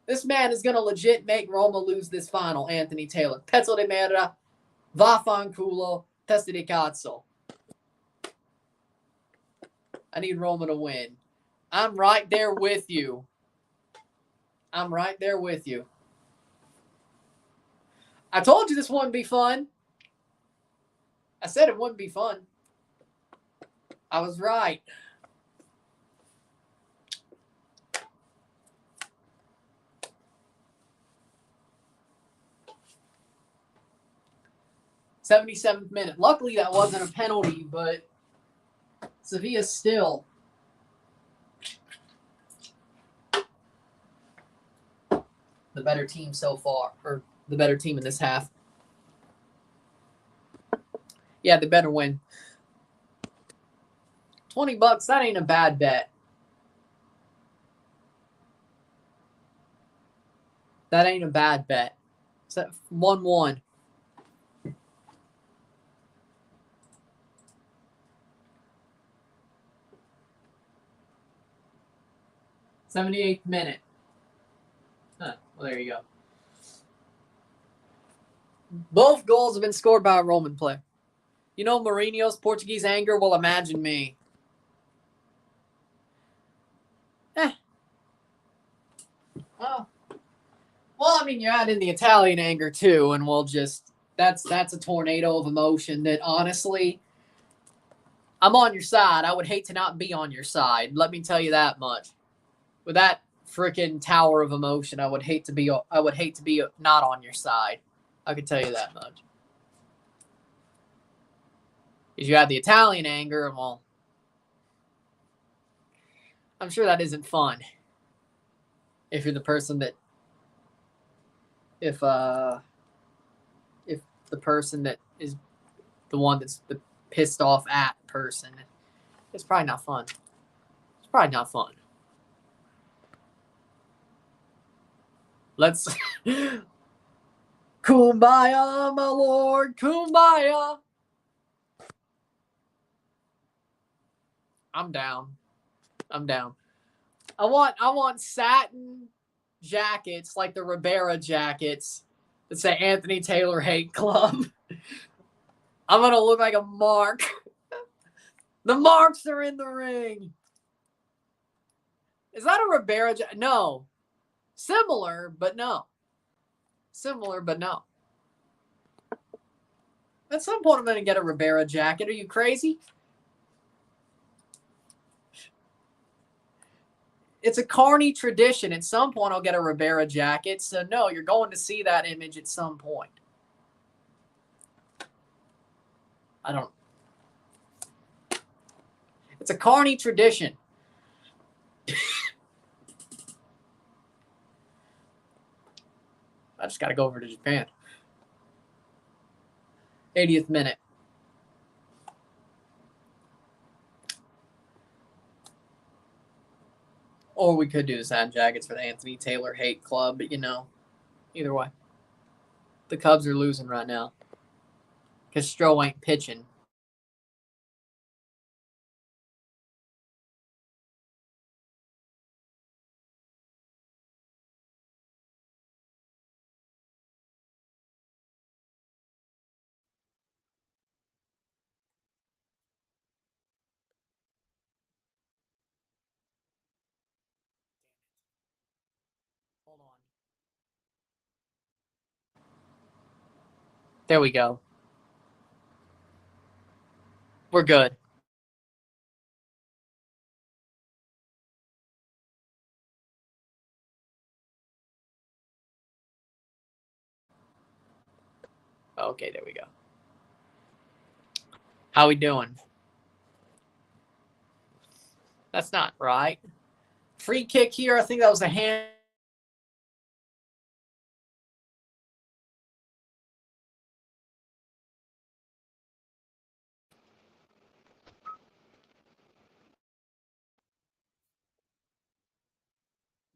This man is going to legit make Roma lose this final, Anthony Taylor. Pezzo de merda, vaffanculo, testa di cazzo. I need Roma to win. I'm right there with you. I'm right there with you. I told you this wouldn't be fun. I said it wouldn't be fun. I was right. 77th minute. Luckily, that wasn't a penalty, but Sevilla still the better team so far, or the better team in this half. Yeah, they better win. $20, that ain't a bad bet. That ain't a bad bet. It's at 1-1. '78th minute. Huh, well, there you go. Both goals have been scored by a Roman player. You know Mourinho's Portuguese anger? Well, imagine me. Well, I mean, you add in the Italian anger too, and we'll just that's a tornado of emotion that honestly, I'm on your side. I would hate to not be on your side. Let me tell you that much. With that freaking tower of emotion, I would hate to be not on your side. I can tell you that much. Because you have the Italian anger, and well, I'm sure that isn't fun. If you're the person that, if the person that is the one that's the pissed off at person, it's probably not fun. It's probably not fun. Let's Kumbaya, my lord, Kumbaya. I'm down. I want satin jackets like the Ribera jackets that say Anthony Taylor Hate Club. I'm gonna look like a mark. The marks are in the ring. Is that a Ribera jacket? No. Similar, but no. At some point, I'm gonna get a Ribera jacket. Are you crazy? It's a Carney tradition. At some point, I'll get a Ribera jacket. So, no, you're going to see that image at some point. It's a Carney tradition. I just got to go over to Japan. 80th minute. Or we could do the satin jackets for the Anthony Taylor Hate Club, but either way. The Cubs are losing right now. Because Stroh ain't pitching. Hold on. There we go. We're good. Okay, there we go. How we doing? That's not right. Free kick here. I think that was a hand.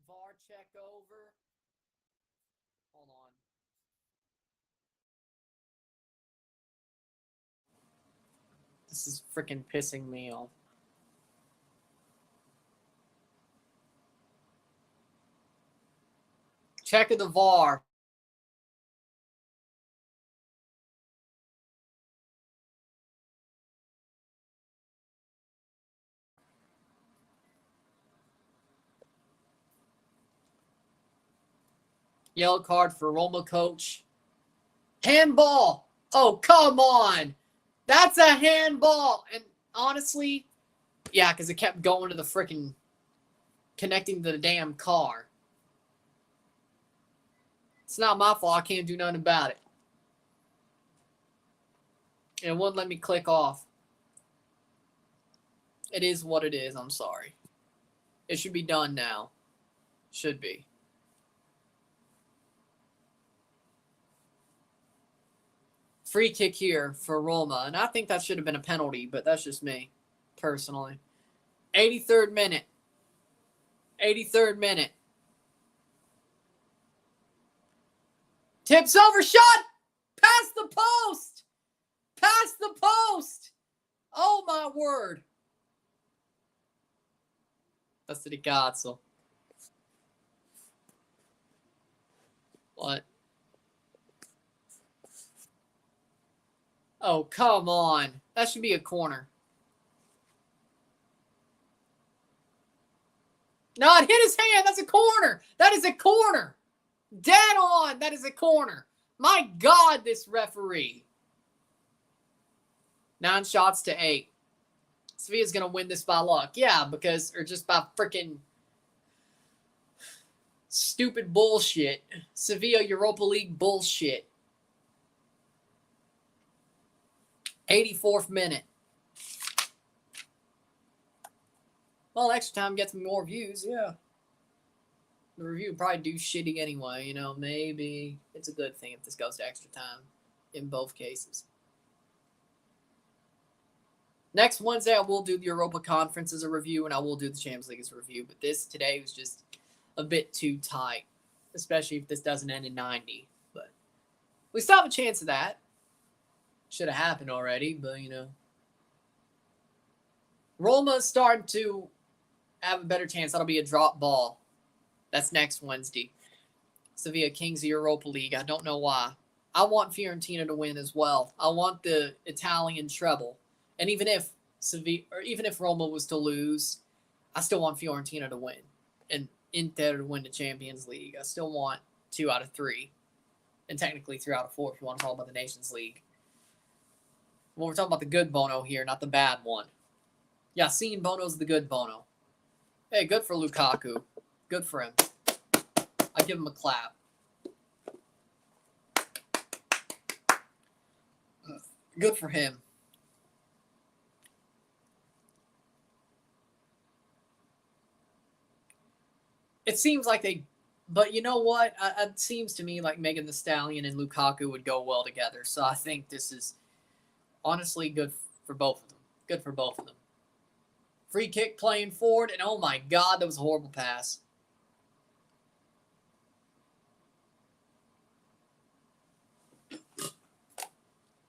VAR check over. Hold on. This is freaking pissing me off. Check of the VAR. Yellow card for Roma coach. Handball. Oh, come on. That's a handball. And honestly, yeah, because it kept going to the freaking connecting to the damn car. It's not my fault. I can't do nothing about it. It wouldn't let me click off. It is what it is. I'm sorry. It should be done now. Should be. Free kick here for Roma. And I think that should have been a penalty, but that's just me, personally. 83rd minute. 83rd minute. Tips over, shot! Past the post! Past the post! Oh, my word. That's the cazzo. What? Oh, come on. That should be a corner. No, it hit his hand. That's a corner. That is a corner. Dead on. That is a corner. My God, this referee. 9 shots to 8. Sevilla's going to win this by luck. Yeah, or just by freaking stupid bullshit. Sevilla Europa League bullshit. 84th minute. Well, extra time gets me more views, yeah. The review would probably do shitty anyway, you know, maybe it's a good thing if this goes to extra time in both cases. Next Wednesday, I will do the Europa Conference as a review, and I will do the Champions League as a review, but this today was just a bit too tight, especially if this doesn't end in 90. But we still have a chance of that. Should have happened already, but, you know. Roma's starting to have a better chance. That'll be a drop ball. That's next Wednesday. Sevilla Kings of Europa League. I don't know why. I want Fiorentina to win as well. I want the Italian treble. And even if Roma was to lose, I still want Fiorentina to win. And Inter to win the Champions League. I still want 2 out of 3. And technically 3 out of 4 if you want to talk about the Nations League. Well, we're talking about the good Bono here, not the bad one. Yeah, seeing Bono's the good Bono. Hey, good for Lukaku. Good for him. I give him a clap. Good for him. It seems like but you know what? It seems to me like Megan Thee Stallion and Lukaku would go well together. So I think this is honestly good for both of them. Good for both of them. Free kick playing forward, and oh my God, that was a horrible pass.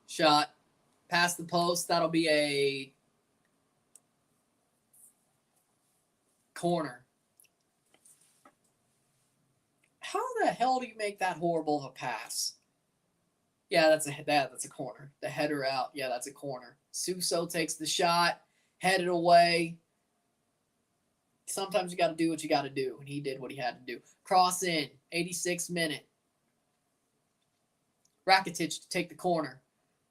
Shot. Past the post. That'll be a corner. How the hell do you make that horrible of a pass? Yeah, that's a corner. The header out. Yeah, that's a corner. Suso takes the shot, headed away. Sometimes you got to do what you got to do, and he did what he had to do. Cross in, 86th minute. Rakitic to take the corner.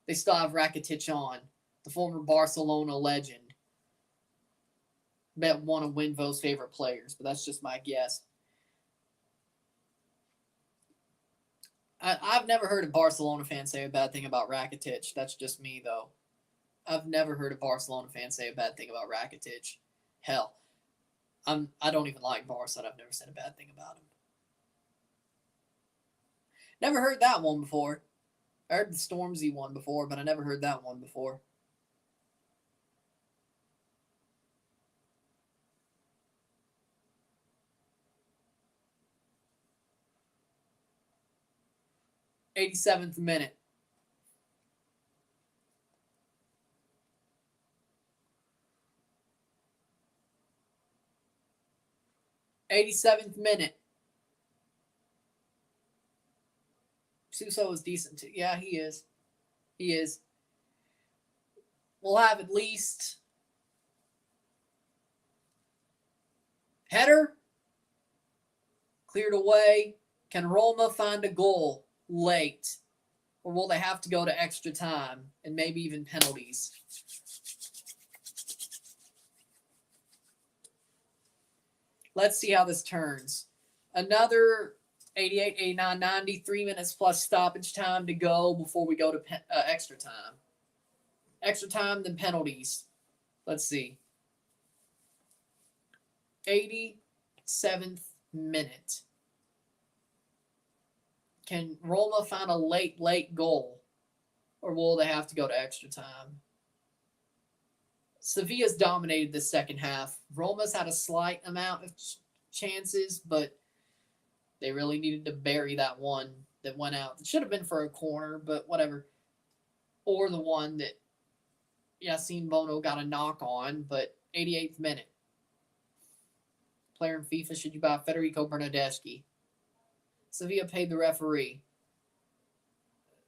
They still have Rakitic on, the former Barcelona legend. Bet one of Winvo's favorite players, but that's just my guess. I've never heard a Barcelona fan say a bad thing about Rakitic. That's just me, though. I've never heard a Barcelona fan say a bad thing about Rakitic. Hell, I don't even like Barca. I've never said a bad thing about him. Never heard that one before. I heard the Stormzy one before, but I never heard that one before. '87th minute. '87th minute. Suso is decent too. Yeah, he is. He is. We'll have at least header cleared away. Can Roma find a goal late? Or will they have to go to extra time and maybe even penalties? Let's see how this turns. Another 88, 89, 90, 3 minutes plus stoppage time to go before we go to extra time. Extra time, then penalties. Let's see. 87th minute. Can Roma find a late goal? Or will they have to go to extra time? Sevilla's dominated the second half. Roma's had a slight amount of chances, but they really needed to bury that one that went out. It should have been for a corner, but whatever. Or the one that Yassine Bono got a knock on, but 88th minute. Player in FIFA, should you buy Federico Bernardeschi? Sevilla paid the referee.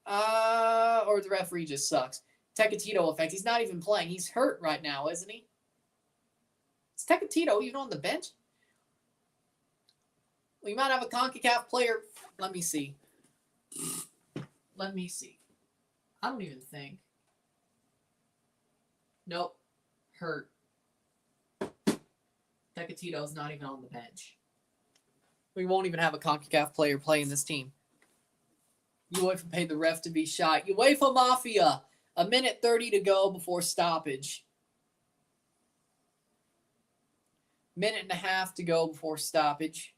Or the referee just sucks. Tecatito effect. He's not even playing. He's hurt right now, isn't he? Is Tecatito even on the bench? We might have a CONCACAF player. Let me see. I don't even think. Nope. Hurt. Tecatito's not even on the bench. We won't even have a CONCACAF player playing this team. UEFA paid the ref to be shot. UEFA Mafia. A minute 30 to go before stoppage. Minute and a half to go before stoppage.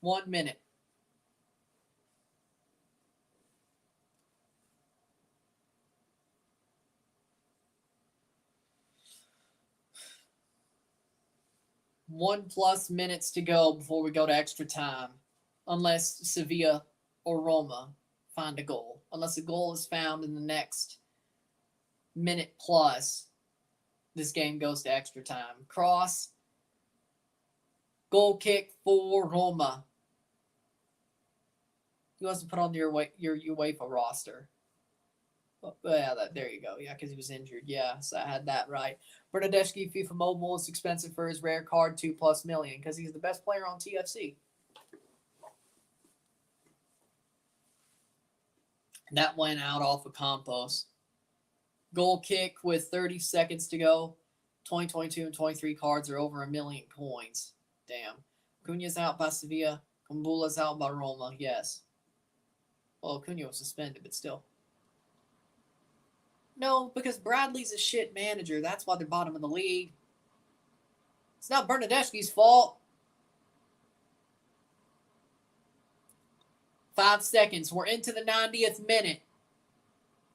1 minute. +1 minutes to go before we go to extra time. Unless Sevilla or Roma find a goal. Unless a goal is found in the next minute plus, this game goes to extra time. Cross. Goal kick for Roma. He wasn't put on your UEFA roster. Oh, yeah, there you go. Yeah, because he was injured. Yeah, so I had that right. Bernardeschi, FIFA Mobile is expensive for his rare card, $2+ million, because he's the best player on TFC. That went out off of Campos. Goal kick with 30 seconds to go. 2022 and 23 cards are over 1 million coins. Damn. Cunha's out by Sevilla. Kumbula's out by Roma. Yes. Well, Cunha was suspended, but still. No, because Bradley's a shit manager. That's why they're bottom of the league. It's not Bernardeschi's fault. 5 seconds. We're into the 90th minute.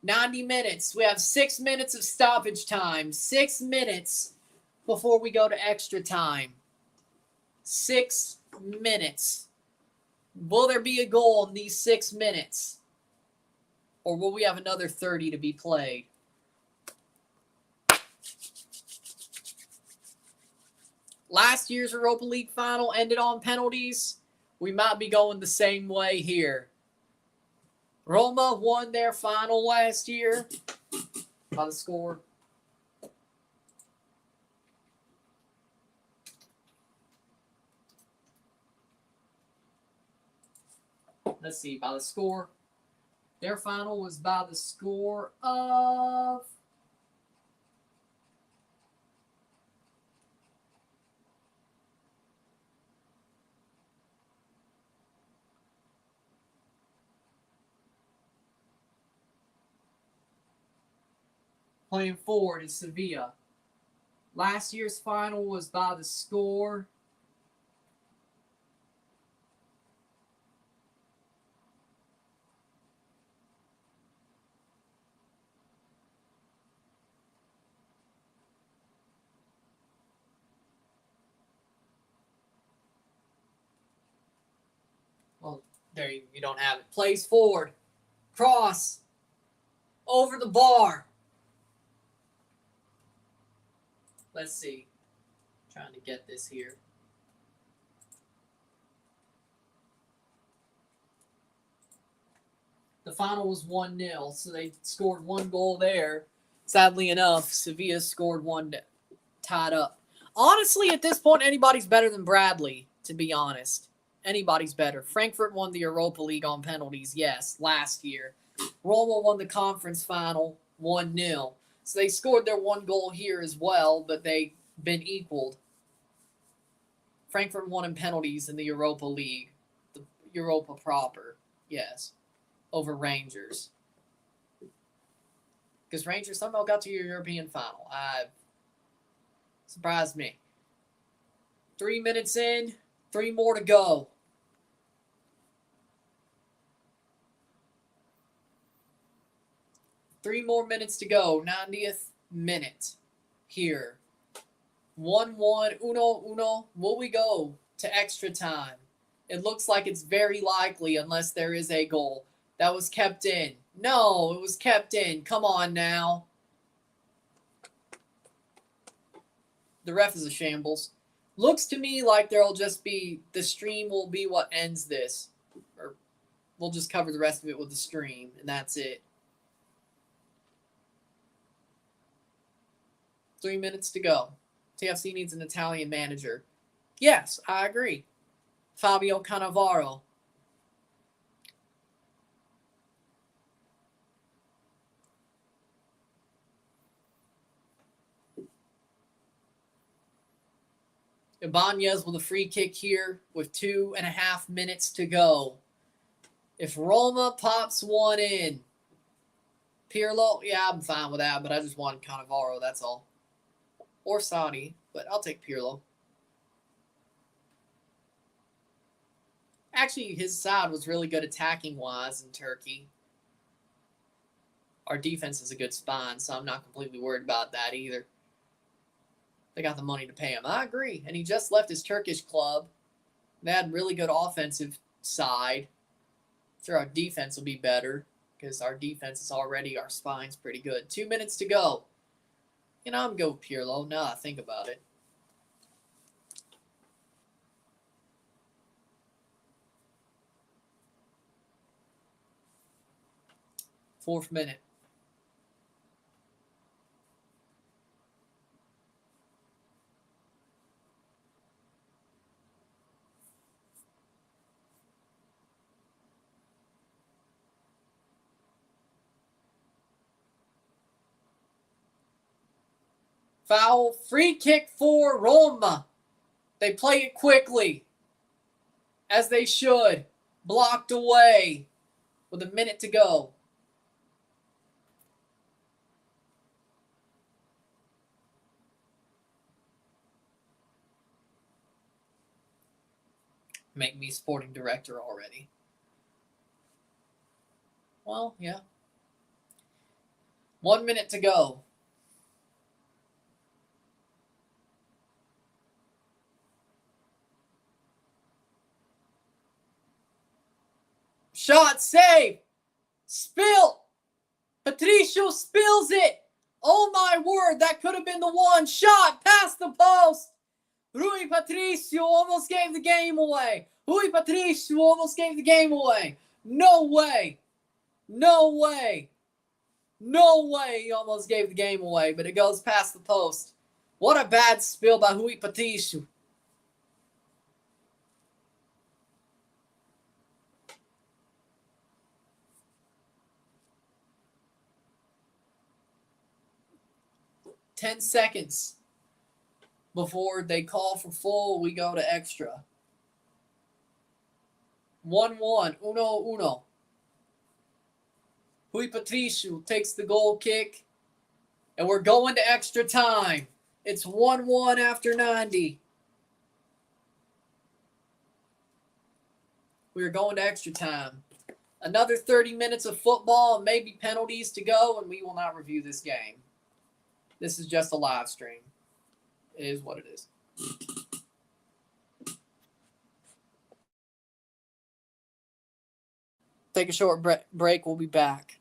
90 minutes. We have 6 minutes of stoppage time. 6 minutes before we go to extra time. 6 minutes. Will there be a goal in these 6 minutes? Or will we have another 30 to be played? Last year's Europa League Final ended on penalties. We might be going the same way here. Roma won their final last year by the score. Let's see, by the score. Their final was by the score of... Playing forward is Sevilla. Last year's final was by the score. Well, there you don't have it. Plays forward. Cross. Over the bar. Let's see. Trying to get this here. The final was 1-0, so they scored 1 goal there. Sadly enough, Sevilla scored 1 tied up. Honestly, at this point, anybody's better than Bradley, to be honest. Anybody's better. Frankfurt won the Europa League on penalties, yes, last year. Roma won the conference final 1-0. So they scored their 1 goal here as well, but they've been equaled. Frankfurt won in penalties in the Europa League. The Europa proper, yes. over Rangers. Because Rangers somehow got to your European final. Surprised me. 3 minutes in, 3 more to go. Three more minutes to go. 90th minute here. 1-1, uno. Will we go to extra time? It looks like it's very likely unless there is a goal. That was kept in. No, it was kept in. Come on now. The ref is a shambles. Looks to me like there'll just be, the stream will be what ends this. Or we'll just cover the rest of it with the stream, and that's it. 3 minutes to go. TFC needs an Italian manager. Yes, I agree. Fabio Cannavaro. Ibanez with a free kick here with 2.5 minutes to go. If Roma pops one in, Pirlo, yeah, I'm fine with that, but I just want Cannavaro, that's all. Or Saudi, but I'll take Pirlo. Actually, his side was really good attacking-wise in Turkey. Our defense is a good spine, so I'm not completely worried about that either. They got the money to pay him. I agree. And he just left his Turkish club. They had really good offensive side. I'm sure our defense will be better because our defense is already, our spine's pretty good. 2 minutes to go. You know, I'm going with Pirlo. Now I think about it. Fourth minute. Foul, free kick for Roma. They play it quickly, as they should. Blocked away with a minute to go. Make me sporting director already. Well, yeah. 1 minute to go. Shot, save, spill. Patricio spills it. Oh my word, that could have been the one. Shot past the post. Rui Patricio almost gave the game away. Rui Patricio almost gave the game away. No way. No way. No way he almost gave the game away, but it goes past the post. What a bad spill by Rui Patricio. Ten seconds before they call for full, we go to extra. 1-1, uno. Rui Patricio takes the goal kick, and we're going to extra time. It's 1-1 after 90. We are going to extra time. Another 30 minutes of football and maybe penalties to go, and we will not review this game. This is just a live stream. It is what it is. Take a short break. We'll be back.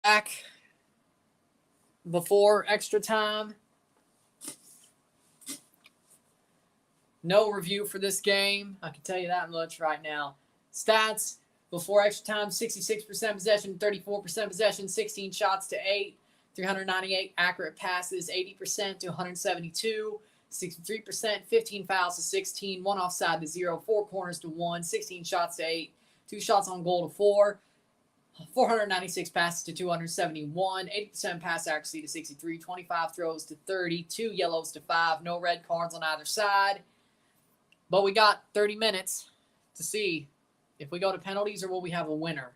back before extra time. No review for this game. I can tell you that much right now. Stats before extra time: 66% possession, 34% possession, 16 shots to 8, 398 accurate passes, 80% to 172, 63%, 15 fouls to 16, 1 offside to 0, 4 corners to 1, 16 shots to 8, 2 shots on goal to 4, 496 passes to 271, 80% pass accuracy to 63, 25 throws to 30, 2 yellows to 5, no red cards on either side. But we got 30 minutes to see if we go to penalties or will we have a winner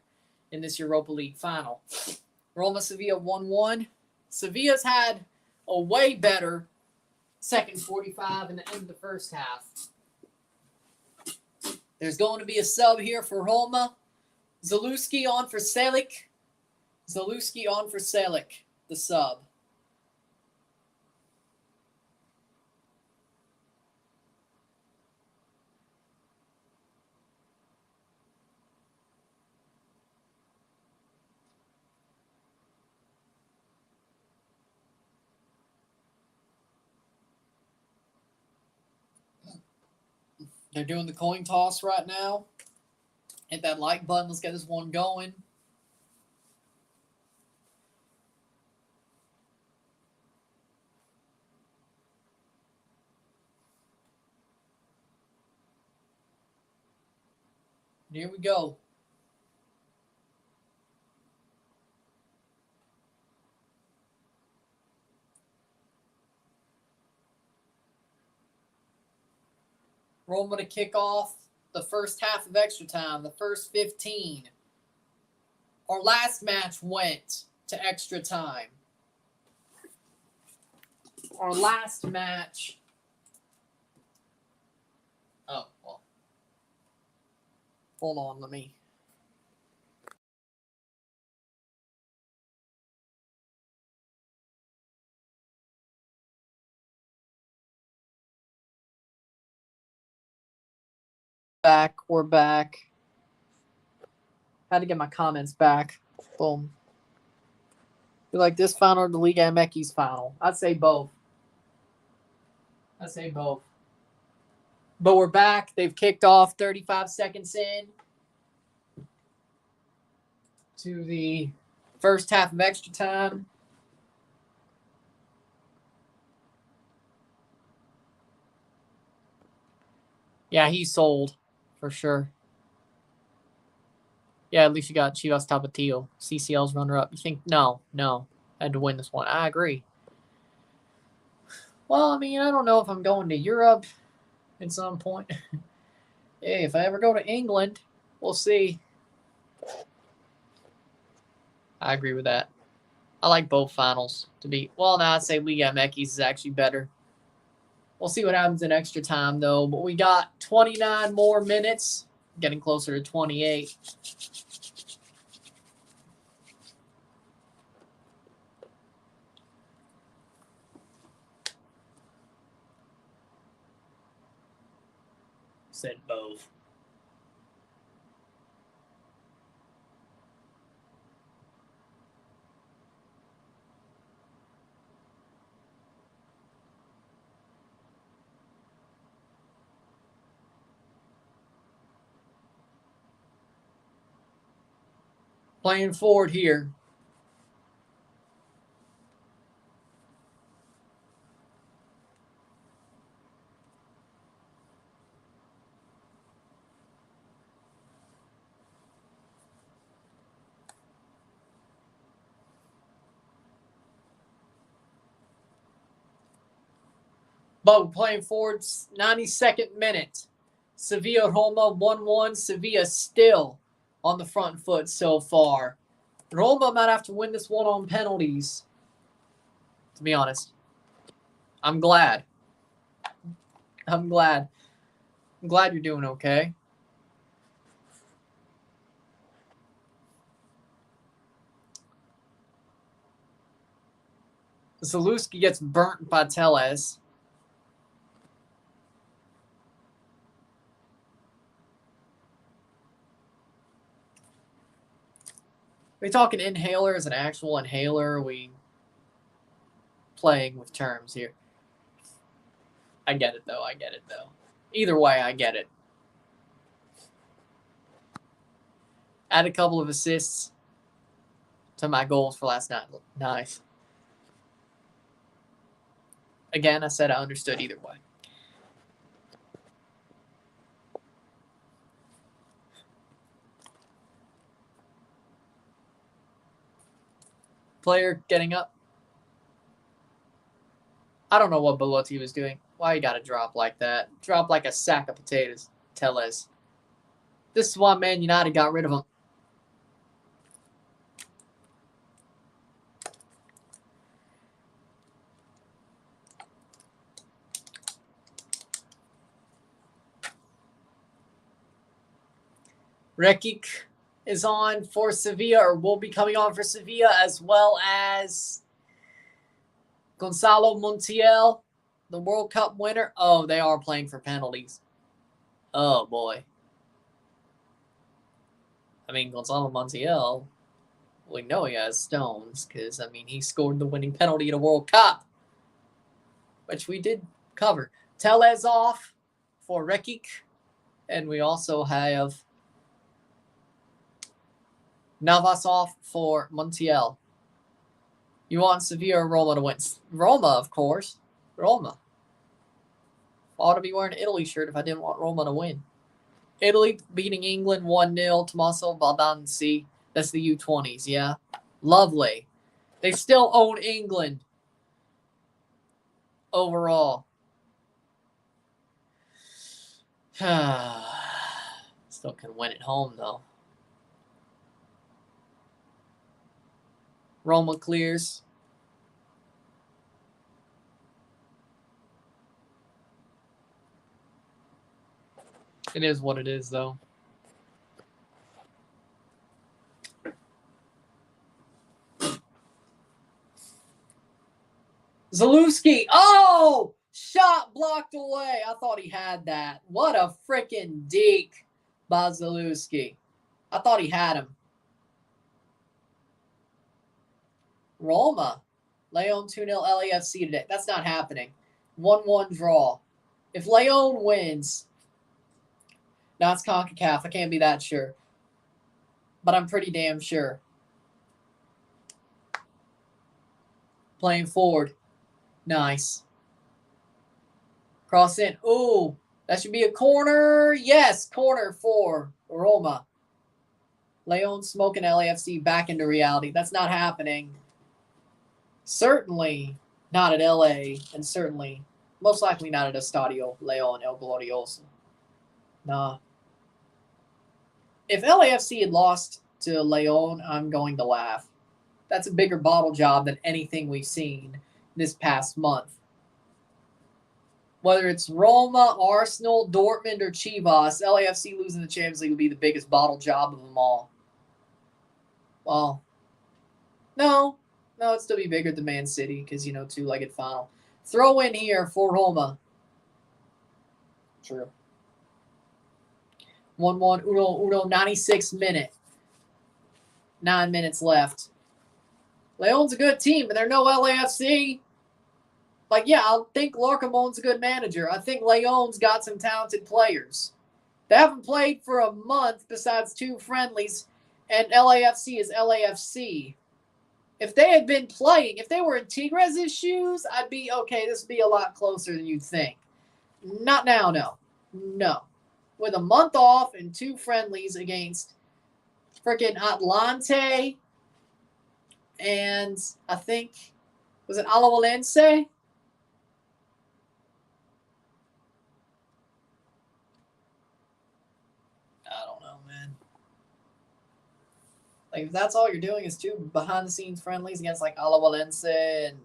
in this Europa League final. Roma Sevilla 1-1. Sevilla's had a way better second 45 and the end of the first half. There's going to be a sub here for Roma. Zalewski on for Selic. Zalewski on for Selic, the sub. They're doing the coin toss right now. Hit that like button. Let's get this one going. Here we go. Roma to kick off the first half of extra time, the first 15. Our last match went to extra time. Our last match. Oh, well. Hold on, let me. We're back. Had to get my comments back. Boom. You like this final or the Liga MX final? I'd say both. But we're back. They've kicked off 35 seconds in to the first half of extra time. Yeah, he's sold for sure. Yeah, at least you got Chivas Tapatio, CCL's runner-up. You think, no, I had to win this one. I agree. Well, I mean, I don't know if I'm going to Europe at some point. Hey, if I ever go to England, we'll see. I agree with that. I like both finals to be. Well, now I'd say Liga MX is actually better. We'll see what happens in extra time, though. But we got 29 more minutes, getting closer to 28. Said both. Playing forward here. But we're playing forward, 92nd minute. Sevilla Roma 1-1. Sevilla still on the front foot so far. Roma might have to win this one on penalties, to be honest. I'm glad. I'm glad you're doing okay. Zalewski gets burnt by Tellez. we talking inhaler as an actual inhaler? Or are we playing with terms here? I get it, though. Either way, I get it. Add a couple of assists to my goals for last night. Nice. Again, I said I understood either way. Player getting up. I don't know what Belotti was doing. Why you got to drop like that? Drop like a sack of potatoes, Tellez. This is why Man United got rid of him. Rekic is on for Sevilla, or will be coming on for Sevilla, as well as Gonzalo Montiel, the World Cup winner. Oh, they are playing for penalties. Oh, boy. I mean, Gonzalo Montiel, we know he has stones because, I mean, he scored the winning penalty at a World Cup, which we did cover. Tellez off for Rekic, and we also have Navas off for Montiel. You want Sevilla or Roma to win? Roma, of course. Roma. Ought to be wearing an Italy shirt if I didn't want Roma to win. Italy beating England 1-0. Tommaso Baldanzi. That's the U20s, yeah? Lovely. They still own England overall. Still can win at home, though. Roma clears. It is what it is, though. Zalewski. Oh! Shot blocked away. I thought he had that. What a freaking deke by Zalewski. I thought he had him. Roma. Leon 2-0 LAFC today. That's not happening. 1-1 draw. If Leon wins, now it's CONCACAF. I can't be that sure. But I'm pretty damn sure. Playing forward. Nice. Cross in. Ooh, that should be a corner. Yes, corner for Roma. Leon smoking LAFC back into reality. That's not happening. Certainly not at LA, and certainly, most likely not at Estadio Leon El Glorioso. Nah. If LAFC had lost to Leon, I'm going to laugh. That's a bigger bottle job than anything we've seen this past month. Whether it's Roma, Arsenal, Dortmund, or Chivas, LAFC losing the Champions League would be the biggest bottle job of them all. Well, no, it'd still be bigger than Man City because, two-legged final. Throw in here for Roma. True. 1-1, Uno, 96th minute. 9 minutes left. Leon's a good team, but they're no LAFC. Like, yeah, I think Larcamon's a good manager. I think Leon's got some talented players. They haven't played for a month besides 2 friendlies, and LAFC is LAFC. If they had been playing, if they were in Tigres' shoes, I'd be, okay, this would be a lot closer than you'd think. Not now, no. No. With a month off and 2 friendlies against freaking Atlante and I think, was it Alajuelense? I don't know, man. Like, if that's all you're doing is 2 behind-the-scenes friendlies against, like, Alajuelense and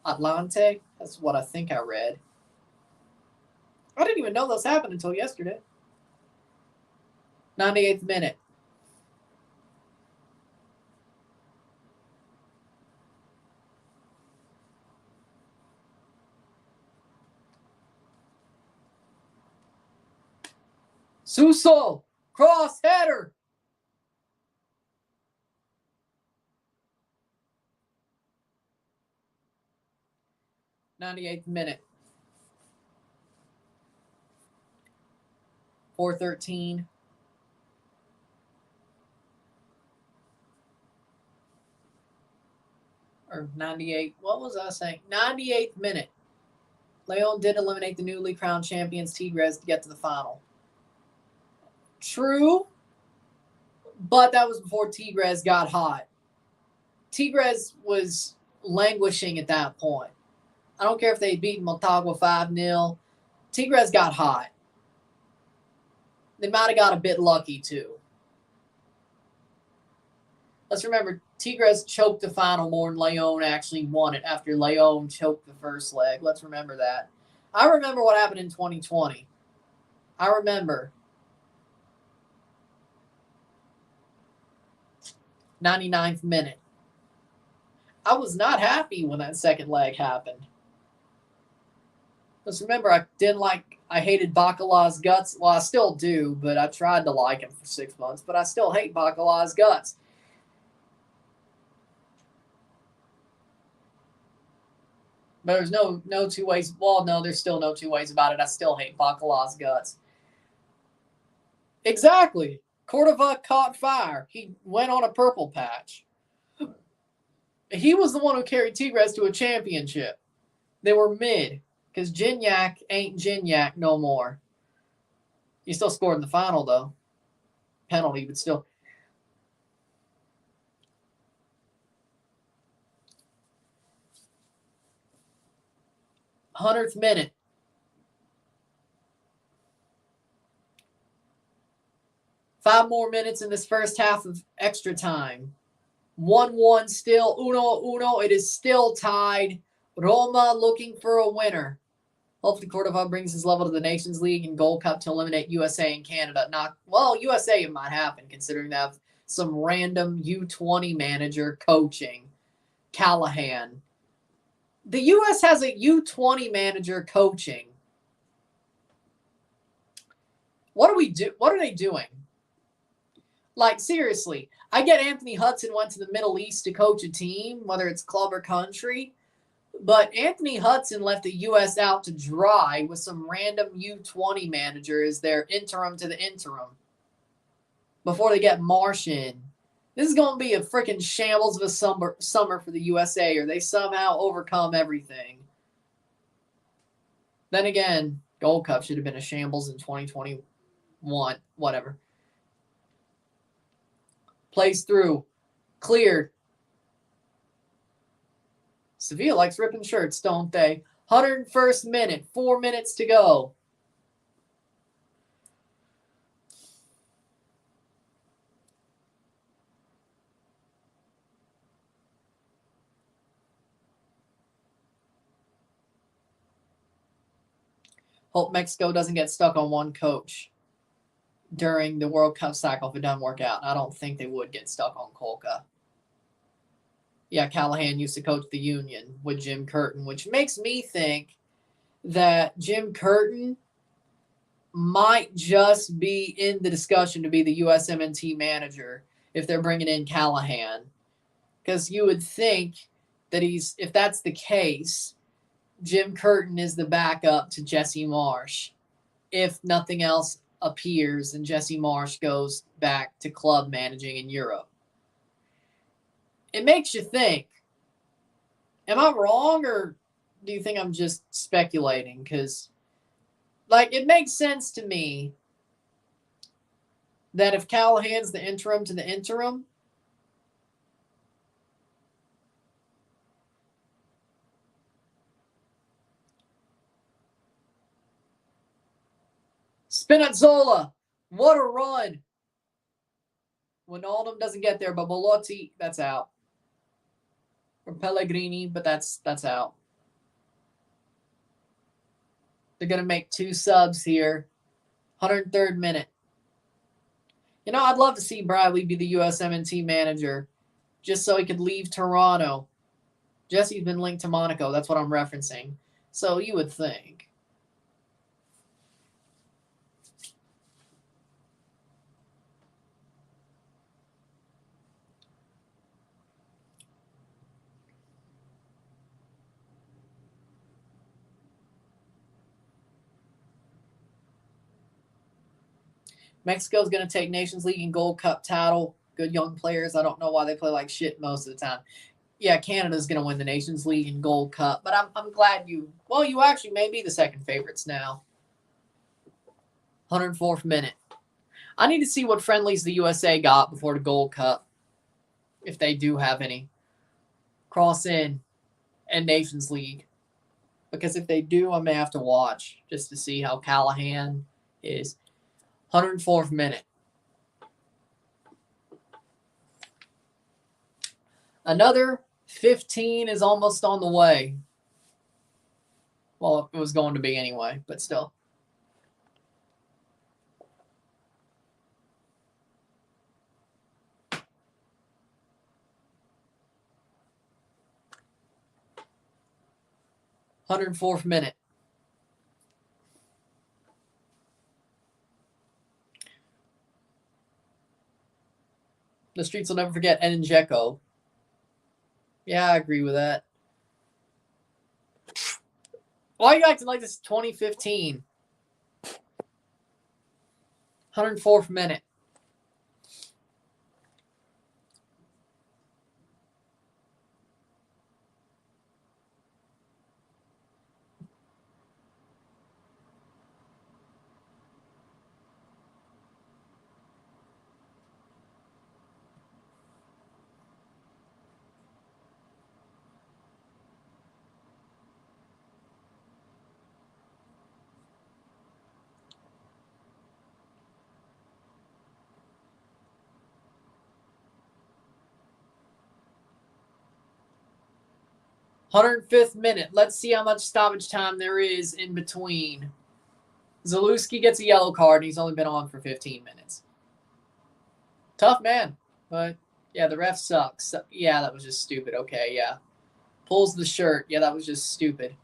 Atlante, that's what I think I read. I didn't even know those happened until yesterday. 98th minute. Suso, cross header. 98th minute. 4:13. Or 98. What was I saying? 98th minute. Leon did eliminate the newly crowned champions Tigres to get to the final. True, but that was before Tigres got hot. Tigres was languishing at that point. I don't care if they beat Motagua 5-0. Tigres got hot. They might have got a bit lucky, too. Let's remember, Tigres choked the final more than Leon actually won it after Leon choked the first leg. Let's remember that. I remember what happened in 2020. I remember. 99th minute. I was not happy when that second leg happened. Just remember, I hated Bacala's guts. Well, I still do, but I tried to like him for 6 months, but I still hate Bacala's guts. But there's no two ways. Well, no, there's still no two ways about it. I still hate Bacala's guts. Exactly. Cordova caught fire. He went on a purple patch. He was the one who carried Tigres to a championship. They were mid, because Gignac ain't Gignac no more. He still scored in the final, though. Penalty, but still. Hundredth minute. Five more minutes in this first half of extra time. 1-1 still. 1-1. It is still tied. Roma looking for a winner. Hopefully Cordova brings his level to the Nations League and Gold Cup to eliminate USA and Canada. USA it might happen considering they have some random U20 manager coaching. Callahan. The U.S. has a U20 manager coaching. What are they doing? Like, seriously, I get Anthony Hudson went to the Middle East to coach a team, whether it's club or country, but Anthony Hudson left the U.S. out to dry with some random U20 manager as their interim to the interim before they get Marsh in. This is going to be a freaking shambles of a summer for the USA, or they somehow overcome everything. Then again, Gold Cup should have been a shambles in 2021. Whatever. Plays through. Cleared. Sevilla likes ripping shirts, don't they? 101st minute. 4 minutes to go. Hope Mexico doesn't get stuck on one coach during the World Cup cycle if it doesn't work out. I don't think they would get stuck on Kolka. Yeah, Callahan used to coach the Union with Jim Curtin, which makes me think that Jim Curtin might just be in the discussion to be the USMNT manager if they're bringing in Callahan. Because you would think that if that's the case, Jim Curtin is the backup to Jesse Marsh. If nothing else appears and Jesse Marsh goes back to club managing in Europe. It makes you think, am I wrong or do you think I'm just speculating? Because, it makes sense to me that if Callahan's the interim to the interim, Spinazzola, what a run. Wijnaldum doesn't get there, but Belotti, that's out. Or Pellegrini, but that's out. They're going to make 2 subs here. 103rd minute. I'd love to see Bradley be the USMNT manager just so he could leave Toronto. Jesse's been linked to Monaco. That's what I'm referencing. So you would think. Mexico's going to take Nations League and Gold Cup title. Good young players. I don't know why they play like shit most of the time. Yeah, Canada's going to win the Nations League and Gold Cup, but I'm glad you actually may be the second favorites now. 104th minute. I need to see what friendlies the USA got before the Gold Cup, if they do have any. Cross in and Nations League. Because if they do, I may have to watch just to see how Callahan is. 104th minute. Another 15 is almost on the way. Well, it was going to be anyway, but still. $104th minute. The streets will never forget Enjeko. Yeah, I agree with that. Why are you acting like this is 2015? 104th minute. $105th minute. Let's see how much stoppage time there is in between. Zalewski gets a yellow card, and he's only been on for 15 minutes. Tough man, but yeah, the ref sucks. Yeah, that was just stupid. Okay, yeah. Pulls the shirt. Yeah, that was just stupid.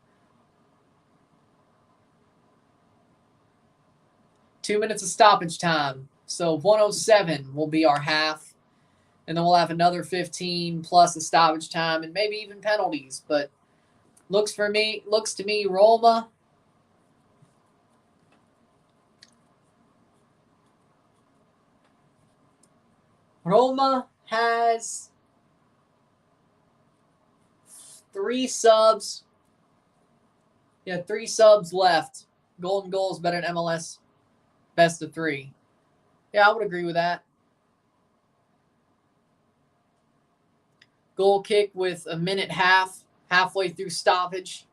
2 minutes of stoppage time. So 107 will be our half. And then we'll have another 15 plus a stoppage time and maybe even penalties. But looks to me, Roma. Roma has 3 subs. Yeah, 3 subs left. Golden goal is better than MLS. Best of 3. Yeah, I would agree with that. Goal kick with a minute halfway through stoppage.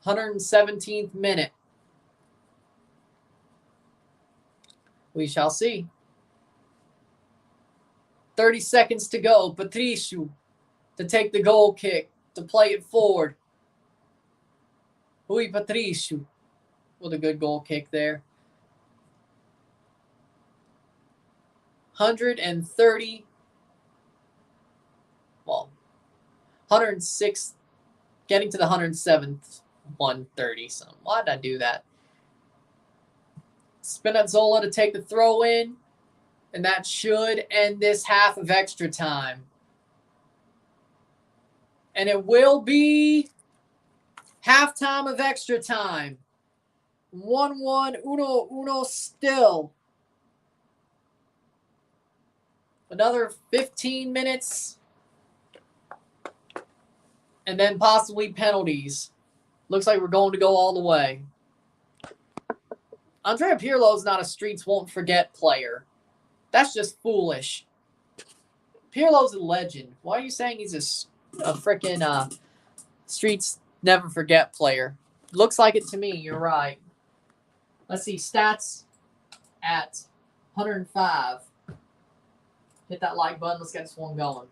$117th minute. We shall see. 30 seconds to go. Patricio to take the goal kick, to play it forward. Rui Patricio with a good goal kick there. 130. Well, 106. Getting to the 107th. 130. So why did I do that? Spinazzola to take the throw in. And that should end this half of extra time. And it will be halftime of extra time. 1-1, 1-1 still. Another 15 minutes. And then possibly penalties. Looks like we're going to go all the way. Andrea Pirlo's not a streets won't forget player. That's just foolish. Pirlo's a legend. Why are you saying he's a freaking streets never forget player? Looks like it to me. You're right. Let's see. Stats at 105. Hit that like button. Let's get this one going.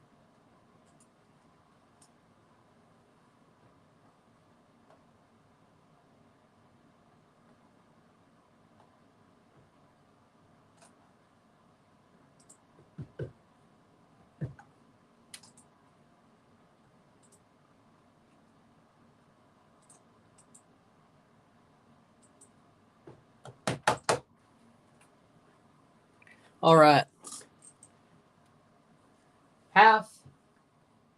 All right. Half.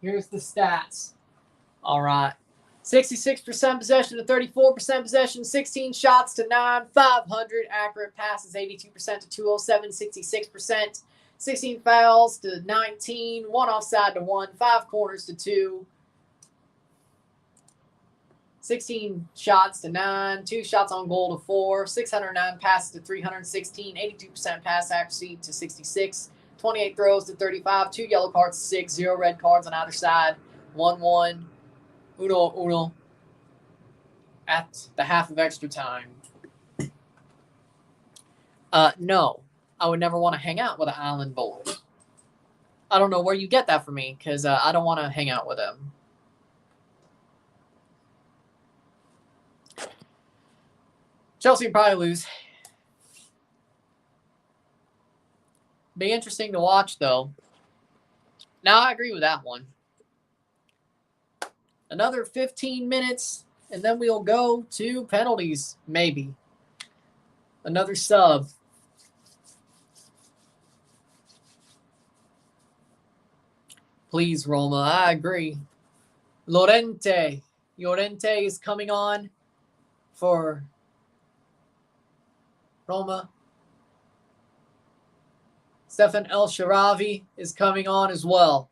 Here's the stats. All right. 66% possession to 34% possession, 16 shots to 9, 500 accurate passes, 82% to 207, 66%, 16 fouls to 19, 1 offside to 1, 5 corners to 2, 16 shots to 9, 2 shots on goal to 4, 609 passes to 316, 82% pass accuracy to 66, 28 throws to 35, 2 yellow cards to 6, 0 red cards on either side, 1-1, uno at the half of extra time. No, I would never want to hang out with an island boy. I don't know where you get that from me, because I don't want to hang out with him. Chelsea would probably lose. Be interesting to watch, though. Now, I agree with that one. Another 15 minutes, and then we'll go to penalties, maybe. Another sub. Please, Roma. I agree. Llorente is coming on for Roma. Stefan El Sharawi is coming on as well.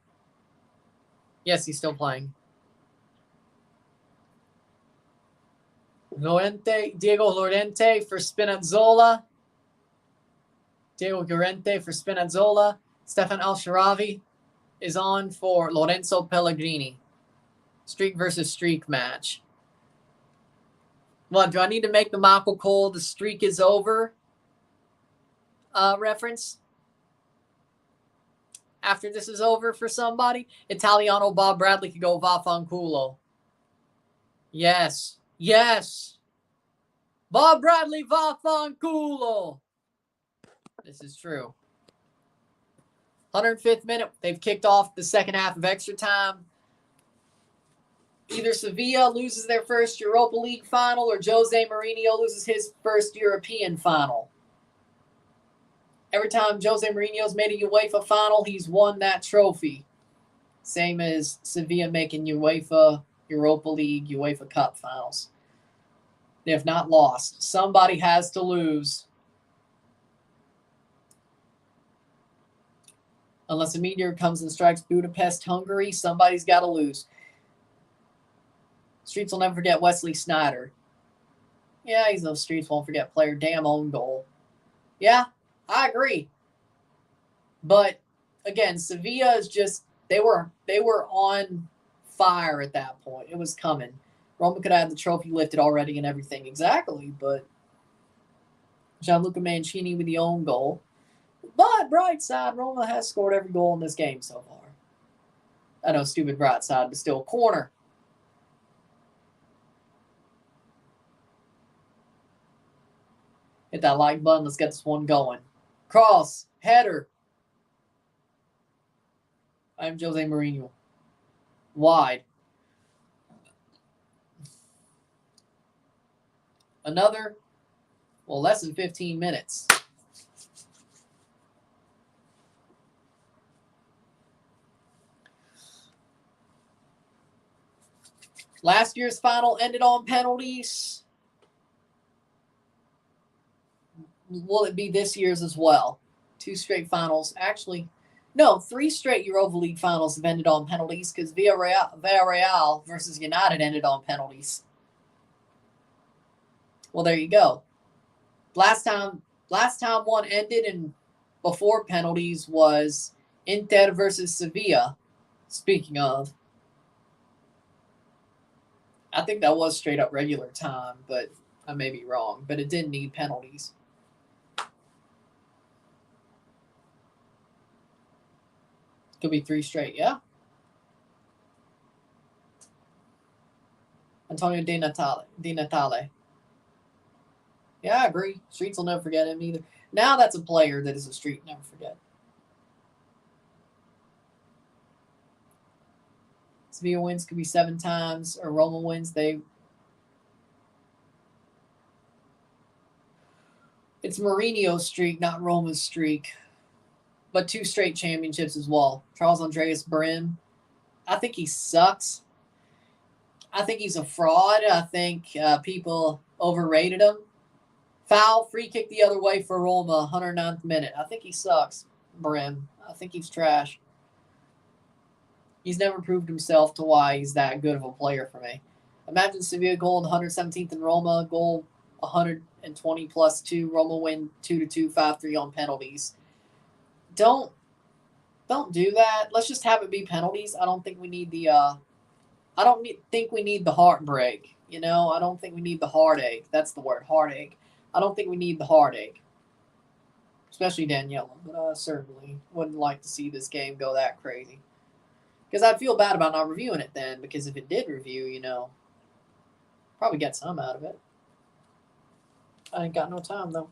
Yes, he's still playing. Diego Llorente for Spinazzola. Stefan El Sharawi is on for Lorenzo Pellegrini. Streak versus streak match. What, do I need to make the Michael Cole "the streak is over" reference? After this is over for somebody? Italiano Bob Bradley could go Vaffanculo. Yes. Bob Bradley Vaffanculo. This is true. 105th minute. They've kicked off the second half of extra time. Either Sevilla loses their first Europa League final or Jose Mourinho loses his first European final. Every time Jose Mourinho's made a UEFA final, he's won that trophy. Same as Sevilla making UEFA Europa League, UEFA Cup finals. They have not lost. Somebody has to lose. Unless a meteor comes and strikes Budapest, Hungary, somebody's got to lose. Streets will never forget Wesley Sneijder. Yeah, he's those Streets won't forget player. Damn own goal. Yeah, I agree. But again, Sevilla is just they were on fire at that point. It was coming. Roma could have had the trophy lifted already and everything. Exactly, but Gianluca Mancini with the own goal. But bright side, Roma has scored every goal in this game so far. I know, stupid bright side, but still corner. Hit that like button. Let's get this one going. Cross. Header. I'm Jose Mourinho. Wide. Another, less than 15 minutes. Last year's final ended on penalties. Will it be this year's as well? 2 straight finals. Actually, no, 3 straight Europa League finals have ended on penalties because Villarreal versus United ended on penalties. Well, there you go. Last time one ended and before penalties was Inter versus Sevilla. Speaking of, I think that was straight up regular time, but I may be wrong. But it didn't need penalties. Could be 3 straight, yeah. Antonio Di Natale. Yeah, I agree. Streets will never forget him either. Now that's a player that is a street never forget. Sevilla wins could be 7 times, or Roma wins. It's Mourinho's streak, not Roma's streak. but 2 straight championships as well. Charles Andreas Brim, I think he sucks. I think he's a fraud. I think people overrated him. Foul, free kick the other way for Roma, 109th minute. I think he sucks, Brim. I think he's trash. He's never proved himself to why he's that good of a player for me. Imagine Sevilla goal in the 117th in Roma, goal 120 plus 2. Roma win 2-2, 5-3 on penalties. Don't do that. Let's just have it be penalties. I don't think we need the think we need the heartbreak. You know, I don't think we need the heartache. That's the word, heartache. I don't think we need the heartache. Especially Daniela. But I certainly wouldn't like to see this game go that crazy. Because I'd feel bad about not reviewing it then. Because if it did review, you know, probably get some out of it. I ain't got no time, though.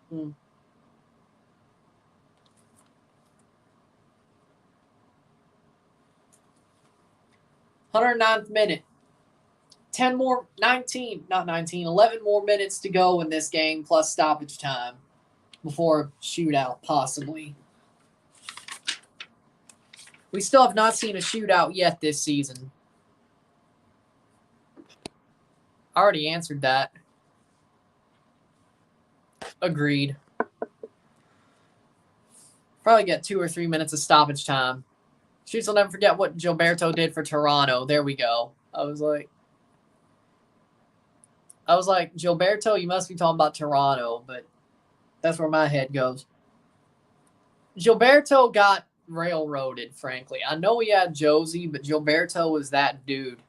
Hmm. 109th minute. 11 more minutes to go in this game, plus stoppage time before shootout, possibly. We still have not seen a shootout yet this season. I already answered that. Agreed. Probably get 2 or 3 minutes of stoppage time. Streets will never forget what Gilberto did for Toronto. There we go. I was like, Gilberto, you must be talking about Toronto, but that's where my head goes. Gilberto got railroaded, frankly. I know he had Josie, but Gilberto was that dude.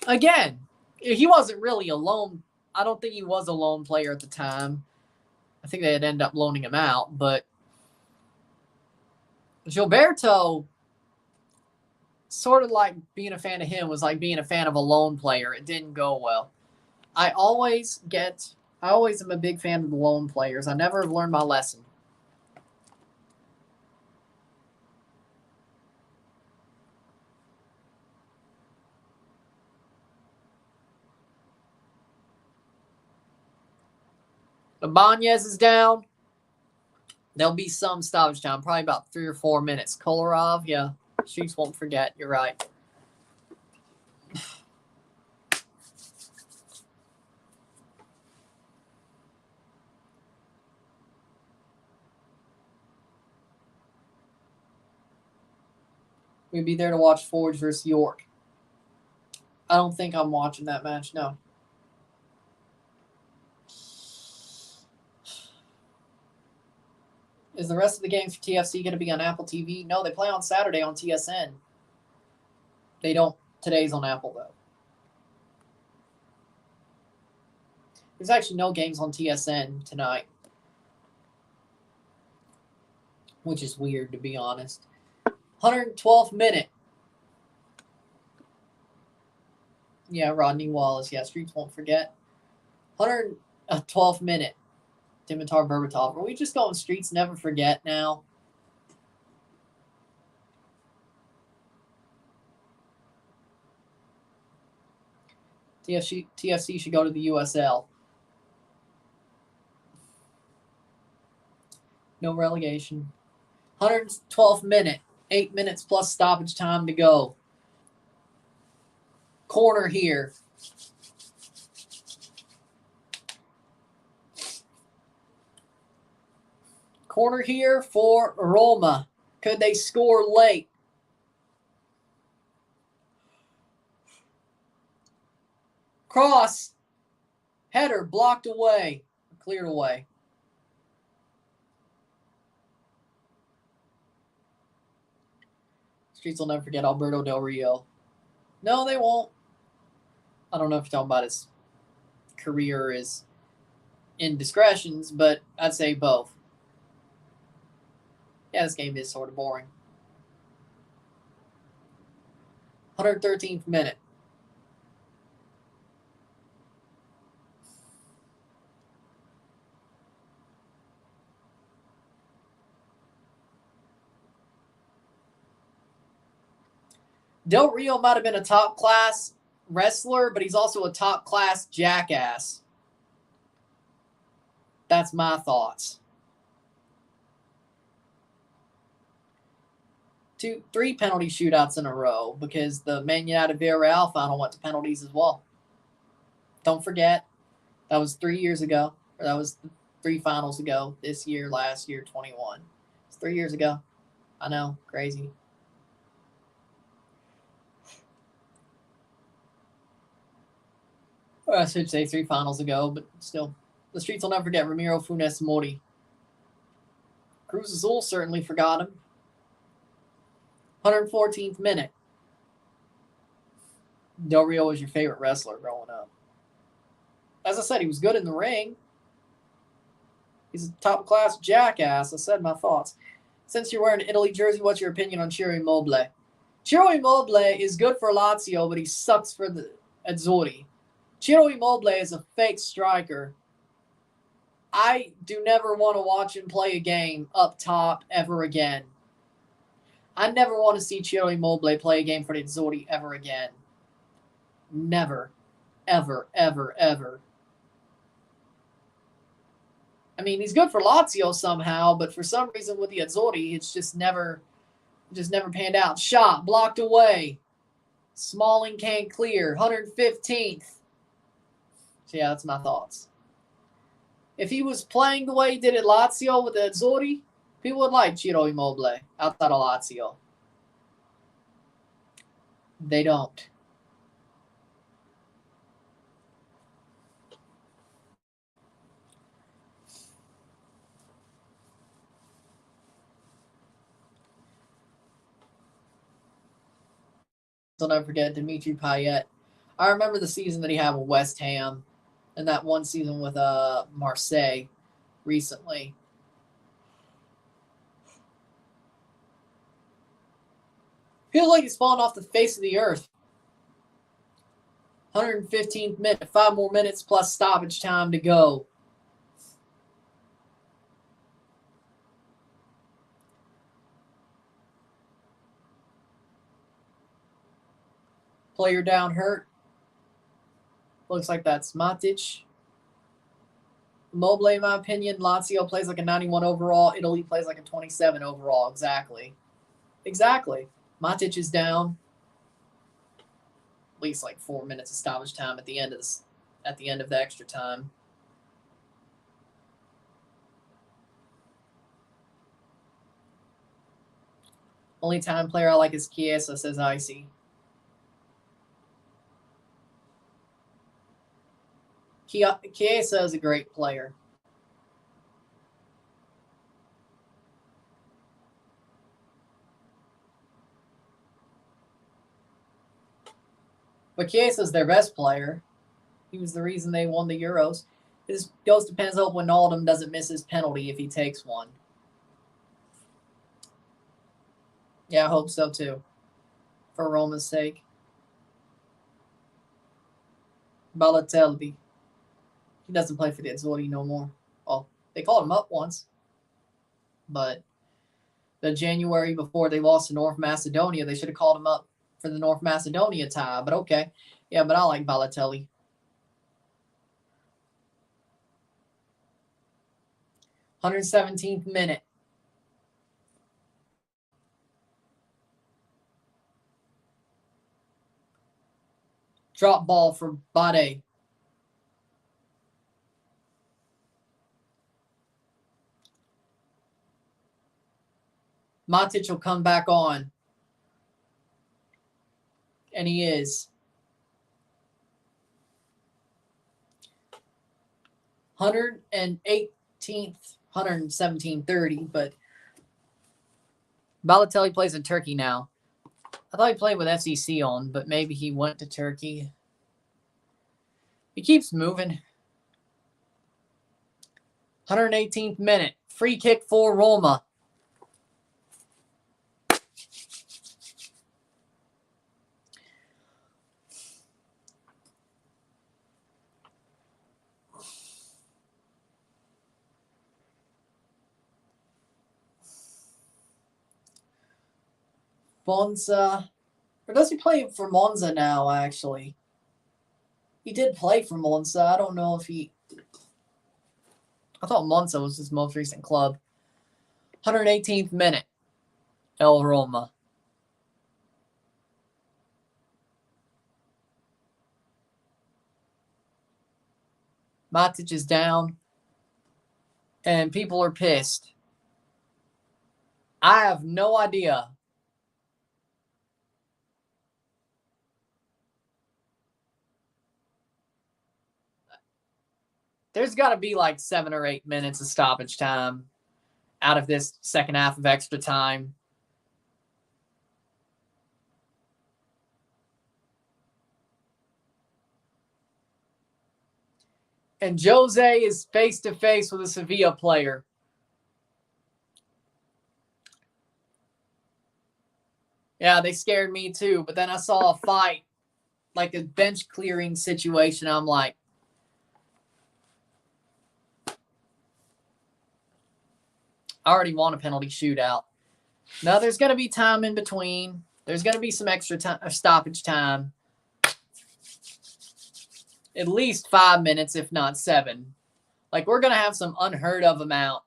Again, he wasn't really a lone. I don't think he was a lone player at the time. I think they'd end up loaning him out, but Gilberto, sort of like being a fan of him was like being a fan of a lone player. It didn't go well. I always am a big fan of the lone players. I never have learned my lesson. Ibanez is down. There'll be some stoppage time, probably about 3 or 4 minutes. Kolarov, yeah. Streets won't forget. You're right. We'd be there to watch Forge versus York. I don't think I'm watching that match, no. Is the rest of the games for TFC going to be on Apple TV? No, they play on Saturday on TSN. They don't. Today's on Apple, though. There's actually no games on TSN tonight, which is weird, to be honest. 112th minute. Yeah, Rodney Wallace. Yeah, Streets won't forget. 112th minute. Dimitar Berbatov. Are we just going Streets never forget now? TFC should go to the USL. No relegation. 112th minute. 8 minutes plus stoppage time to go. Corner here. Corner here for Roma. Could they score late? Cross. Header blocked away. Cleared away. Streets will never forget Alberto Del Rio. No, they won't. I don't know if you're talking about his career or his indiscretions, but I'd say both. Yeah, this game is sort of boring. 113th minute. Del Rio might have been a top-class wrestler, but he's also a top-class jackass. That's my thoughts. 3 penalty shootouts in a row because the Man United Villarreal final went to penalties as well. Don't forget, that was 3 years ago. Or that was 3 finals ago. This year, last year, 21. It's 3 years ago. I know, crazy. Or I should say 3 finals ago, but still. The streets will never forget Ramiro Funes Mori. Cruz Azul certainly forgot him. 114th minute. Del Rio was your favorite wrestler growing up. As I said, he was good in the ring. He's a top-class jackass. I said my thoughts. Since you're wearing an Italy jersey, what's your opinion on Ciro Immobile? Ciro Immobile is good for Lazio, but he sucks for the Azzurri. Ciro Immobile is a fake striker. I do never want to watch him play a game up top ever again. I never want to see Ciro Immobile play a game for the Azzurri ever again. Never. Ever, ever, ever. I mean, he's good for Lazio somehow, but for some reason with the Azzurri, it's just never panned out. Shot, blocked away. Smalling can't clear. 115th. So yeah, that's my thoughts. If he was playing the way he did at Lazio with the Azzurri, people would like Ciro Immobile outside of Lazio. They don't. I'll never forget Dimitri Payet. I remember the season that he had with West Ham and that one season with Marseille recently. Feels like he's fallen off the face of the earth. 115th minute, 5 more minutes plus stoppage time to go. Player down hurt. Looks like that's Matic. Immobile, in my opinion, Lazio plays like a 91 overall. Italy plays like a 27 overall. Exactly. Matic is down. At least like 4 minutes of stoppage time at the end of the extra time. Only time player I like is Chiesa, says Icy. Chiesa is a great player. But Chiesa is their best player. He was the reason they won the Euros. This goes to Pens hope Wijnaldum doesn't miss his penalty if he takes one. Yeah, I hope so too. For Roma's sake. Balotelli. He doesn't play for the Azzurri no more. Well, they called him up once. But the January before they lost to North Macedonia, they should have called him up for the North Macedonia tie. But okay. Yeah, but I like Balotelli. 117th minute. Drop ball for Bade. Matic will come back on. And he is. 118th, 117.30, but Balotelli plays in Turkey now. I thought he played with FCC on, but maybe he went to Turkey. He keeps moving. 118th minute. Free kick for Roma. Bonsa Or does he play for Monza now, actually? He did play for Monza. I don't know if he... I thought Monza was his most recent club. 118th minute. El Roma. Matic is down. And people are pissed. I have no idea. There's got to be like 7 or 8 minutes of stoppage time out of this second half of extra time. And Jose is face-to-face with a Sevilla player. Yeah, they scared me too. But then I saw a fight, like a bench clearing situation. I'm like, I already want a penalty shootout. No, there's going to be time in between. There's going to be some extra time, stoppage time. At least 5 minutes, if not 7. Like, we're going to have some unheard of amount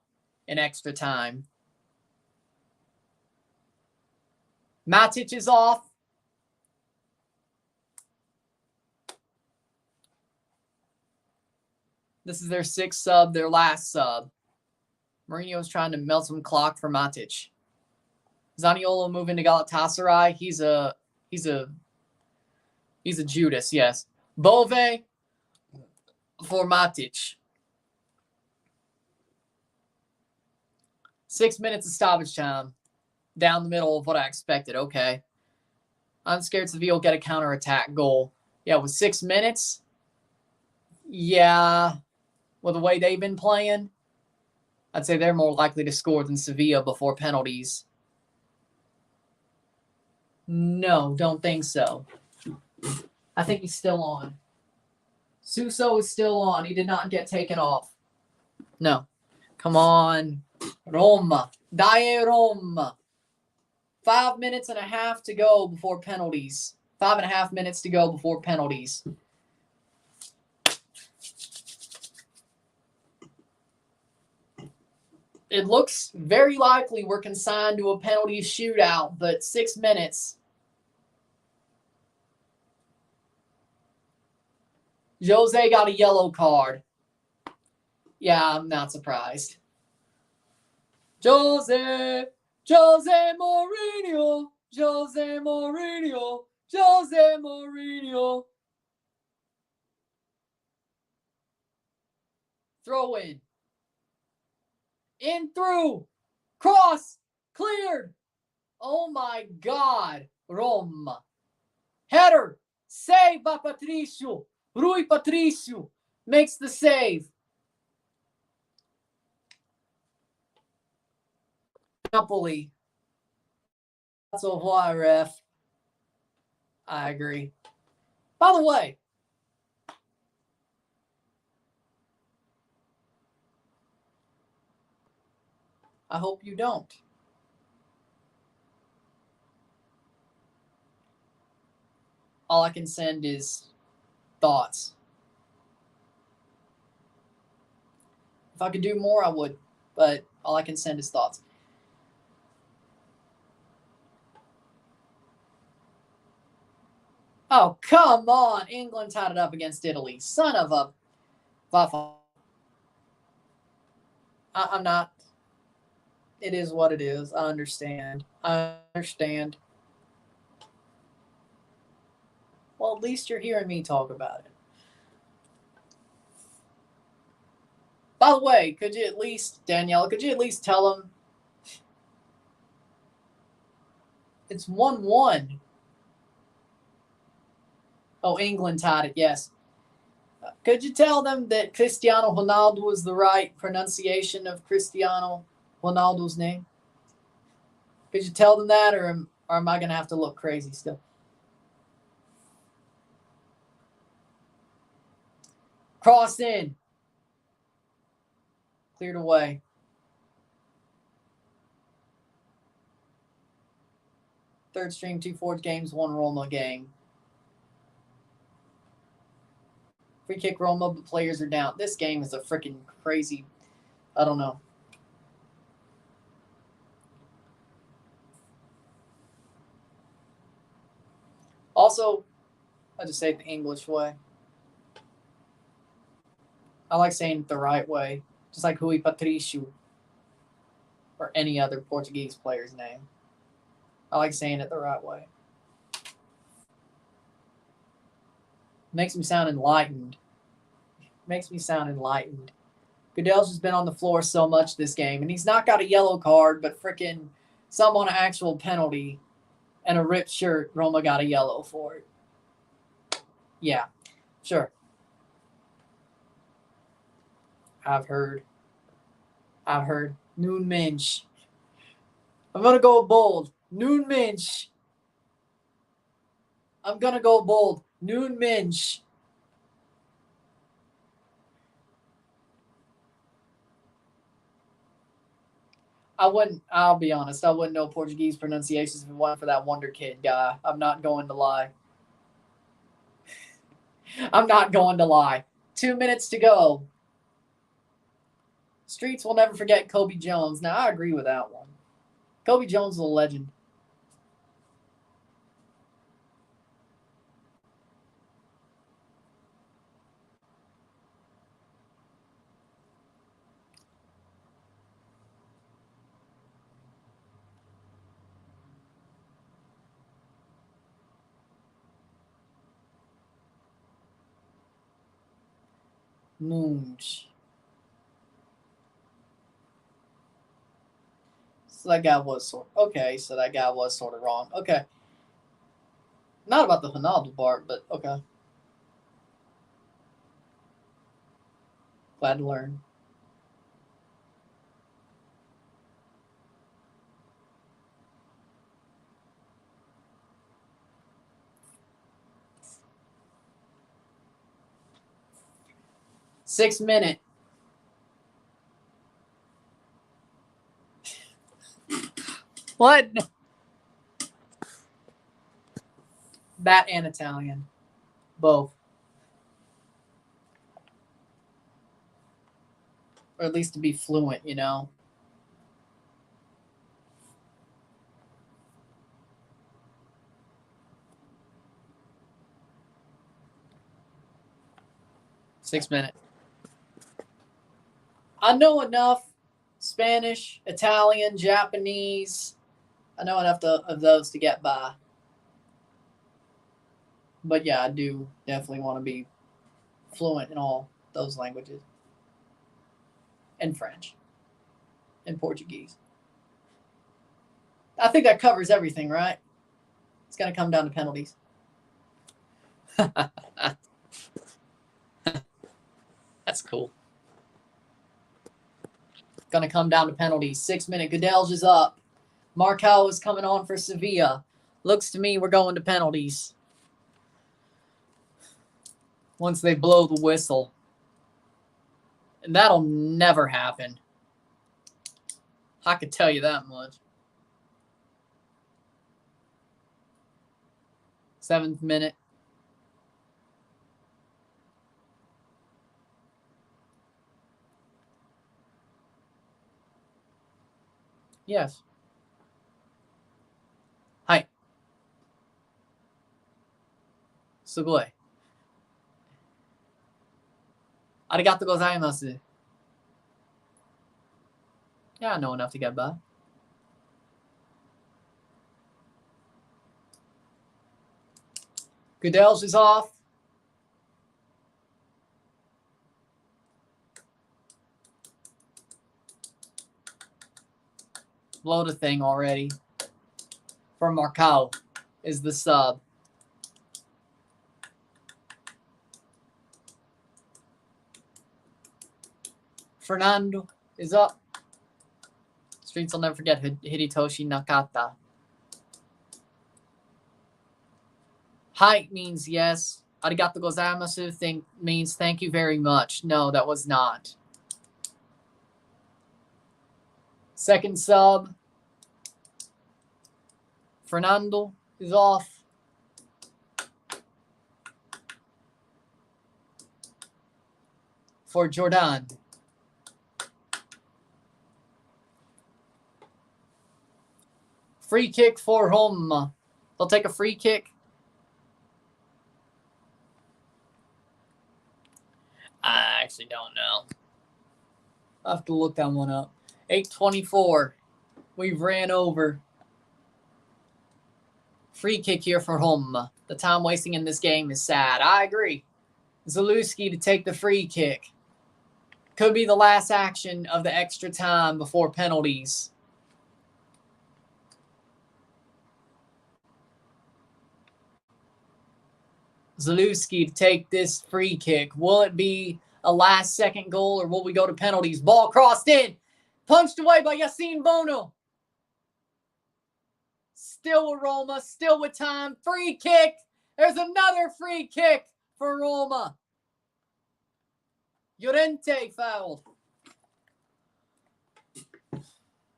in extra time. Matic is off. This is their 6th sub, their last sub. Mourinho's trying to melt some clock for Matic. Zaniolo moving to Galatasaray. He's a Judas, yes. Bove for Matic. 6 minutes of stoppage time. Down the middle of what I expected. Okay. I'm scared Sevilla will get a counterattack goal. Yeah, with 6 minutes. Yeah. With the way they've been playing, I'd say they're more likely to score than Sevilla before penalties. No, don't think so. I think he's still on. Suso is still on. He did not get taken off. No. Come on. Roma. Dai Roma. 5 minutes and a half to go before penalties. 5.5 minutes to go before penalties. It looks very likely we're consigned to a penalty shootout, but 6 minutes. Jose got a yellow card. Yeah, I'm not surprised. Jose Mourinho, Jose Mourinho, Jose Mourinho. Throw in. In through. Cross. Cleared. Oh my God. Roma. Header. Save by Patricio. Rui Patricio makes the save. Napoli. That's a why, ref. I agree. By the way, I hope you don't. All I can send is thoughts. If I could do more, I would. But all I can send is thoughts. Oh, come on. England tied it up against Italy. Son of a... I'm not... It is what it is. I understand. Well, at least you're hearing me talk about it. By the way, could you at least, Danielle, could you at least tell them it's 1-1? Oh, England tied it, yes. Could you tell them that Cristiano Ronaldo was the right pronunciation of Cristiano Ronaldo's name? Could you tell them that, or am I going to have to look crazy still? Cross in. Cleared away. Third stream, 2 Forge games, 1 Roma game. Free kick Roma, but players are down. This game is a freaking crazy. I don't know. Also, I just say it the English way. I like saying it the right way. Just like Rui Patricio or any other Portuguese player's name. I like saying it the right way. Makes me sound enlightened. Makes me sound enlightened. Goodell's just been on the floor so much this game, and he's not got a yellow card, but freaking some on an actual penalty and a ripped shirt, Roma got a yellow for it. Yeah, sure. I've heard. Noon Minch. I'm going to go bold. Noon Minch. I'm going to go bold. Noon Minch. I'll be honest, I wouldn't know Portuguese pronunciations if it wasn't for that Wonder Kid guy. I'm not going to lie. I'm not going to lie. 2 minutes to go. Streets will never forget Kobe Jones. Now, I agree with that one. Kobe Jones is a legend. Moons. So that guy was sort of, okay, so that guy was sort of wrong. Okay. Not about the Ronaldo part, but okay. Glad to learn. Six-minute. What? That and Italian. Both. Or at least to be fluent, you know? Six-minute. I know enough Spanish, Italian, Japanese. I know enough of those to get by. But yeah, I do definitely want to be fluent in all those languages. And French. And Portuguese. I think that covers everything, right? It's going to come down to penalties. That's cool. Going to come down to penalties. 6-minute. Goodell's is up. Marcao is coming on for Sevilla. Looks to me we're going to penalties. Once they blow the whistle. And that'll never happen. I could tell you that much. 7th minute. Yes. Hi. Sugoi. Arigatou gozaimasu. Yeah, I know enough to get by. Goodell's is off. Blow the thing already. For Marcao is the sub. Fernando is up. Streets will never forget Hidetoshi Nakata. Hi means yes. Arigatou gozaimasu means thank you very much. No, that was not. Second sub Fernando is off. For Jordan. Free kick for Roma. They'll take a free kick. I actually don't know. I'll have to look that one up. 8:24. We've ran over. Free kick here for Roma. The time wasting in this game is sad. I agree. Zalewski to take the free kick. Could be the last action of the extra time before penalties. Zalewski to take this free kick. Will it be a last-second goal, or will we go to penalties? Ball crossed in. Punched away by Yassine Bono. Still with Roma. Still with time. Free kick. There's another free kick for Roma. Llorente fouled.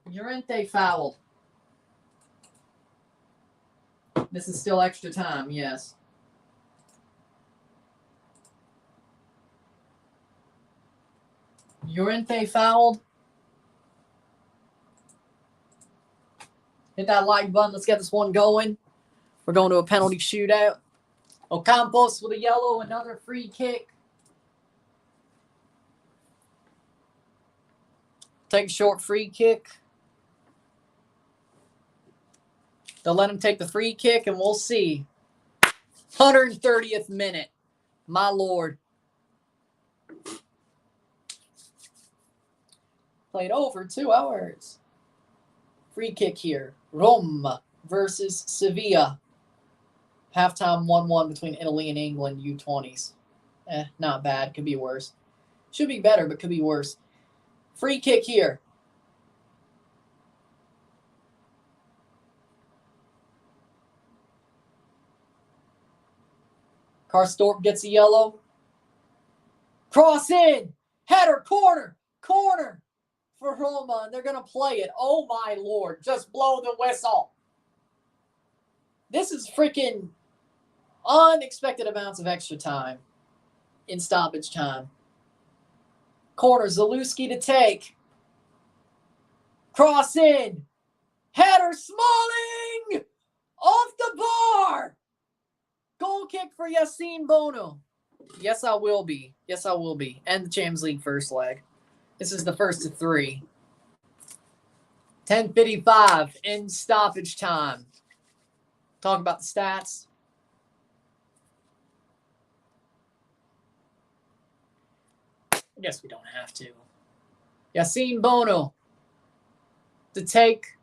Llorente fouled. This is still extra time, yes. Llorente fouled. Hit that like button. Let's get this one going. We're going to a penalty shootout. Ocampos with a yellow, another free kick. Take a short free kick. They'll let him take the free kick, and we'll see. 130th minute. My lord. Played over 2 hours. Free kick here. Roma versus Sevilla. Halftime 1-1 between Italy and England, U20s. Not bad. Could be worse. Should be better, but could be worse. Free kick here. Karsdorp gets a yellow. Cross in. Header. Corner. Corner for Roma. And they're going to play it. Oh, my Lord. Just blow the whistle. This is freaking unexpected amounts of extra time in stoppage time. Corner. Zalewski to take. Cross in. Header. Smalling. Off the bar. Goal kick for Yassine Bono. Yes, I will be. Yes, I will be. And the Champions League first leg. This is the first of 3. 10:55 in stoppage time. Talk about the stats. I guess we don't have to. Yassine Bono to take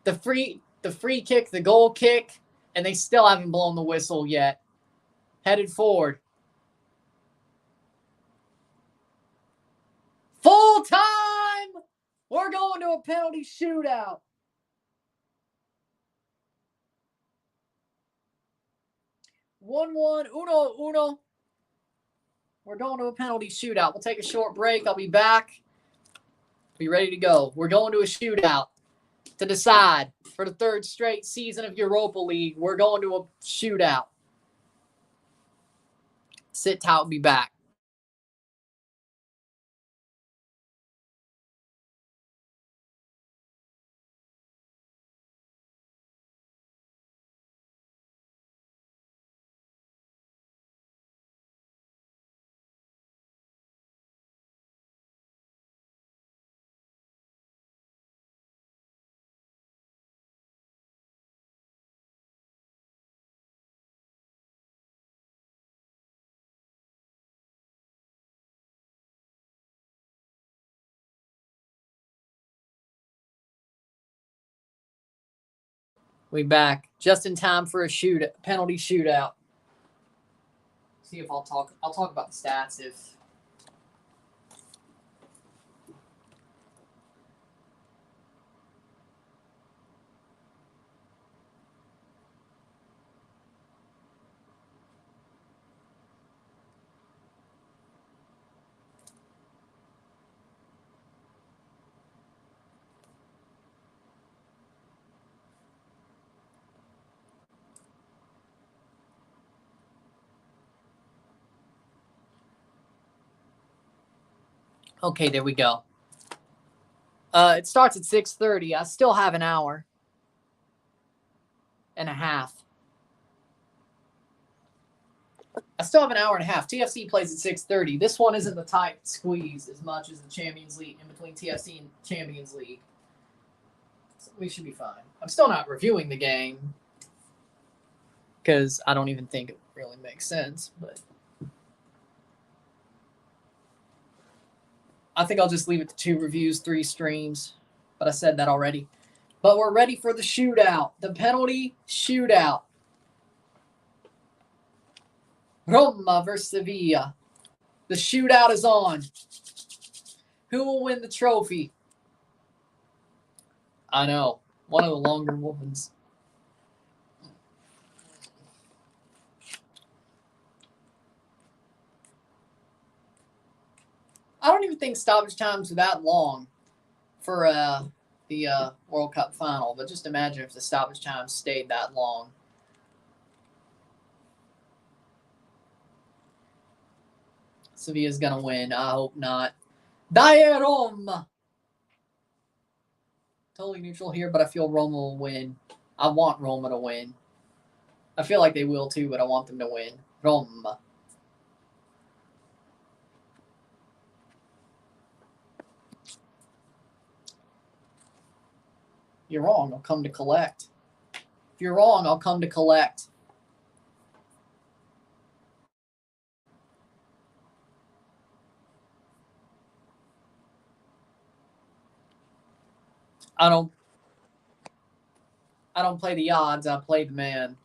the free kick, the goal kick, and they still haven't blown the whistle yet. Headed forward. Full time! We're going to a penalty shootout. One, uno. We're going to a penalty shootout. We'll take a short break. I'll be back. Be ready to go. We're going to a shootout to decide for the 3rd straight season of Europa League. We're going to a shootout. Sit tight. We'll be back. We back just in time for a penalty shootout. See if I'll talk about the stats if Okay, there we go. It starts at 6:30. I still have an hour and a half. I still have an hour and a half. TFC plays at 6:30. This one isn't the tight squeeze as much as the Champions League, in between TFC and Champions League. So we should be fine. I'm still not reviewing the game because I don't even think it really makes sense. But I think I'll just leave it to 2 reviews, 3 streams. But I said that already. But we're ready for the shootout, the penalty shootout. Roma versus Sevilla. The shootout is on. Who will win the trophy? I know. One of the longer ones. I don't even think stoppage times are that long for the World Cup final. But just imagine if the stoppage time stayed that long. Sevilla's going to win. I hope not. Dai Roma! Totally neutral here, but I feel Roma will win. I want Roma to win. I feel like they will too, but I want them to win. Roma. You're wrong. I'll come to collect. If you're wrong, I'll come to collect. I don't play the odds. I play the man.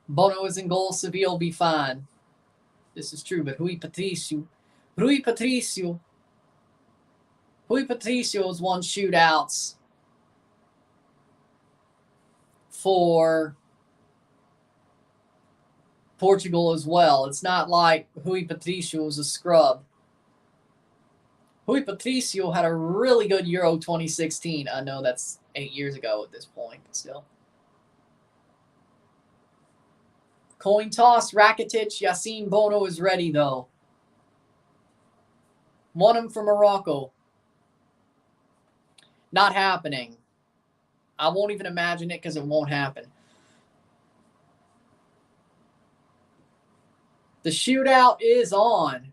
Bono is in goal. Sevilla will be fine. This is true, but Rui Patricio has won shootouts for Portugal as well. It's not like Rui Patricio was a scrub. Rui Patricio had a really good Euro 2016. I know that's 8 years ago at this point, but still. Coin toss, Rakitic, Yassine Bono is ready, though. Won him for Morocco. Not happening. I won't even imagine it because it won't happen. The shootout is on.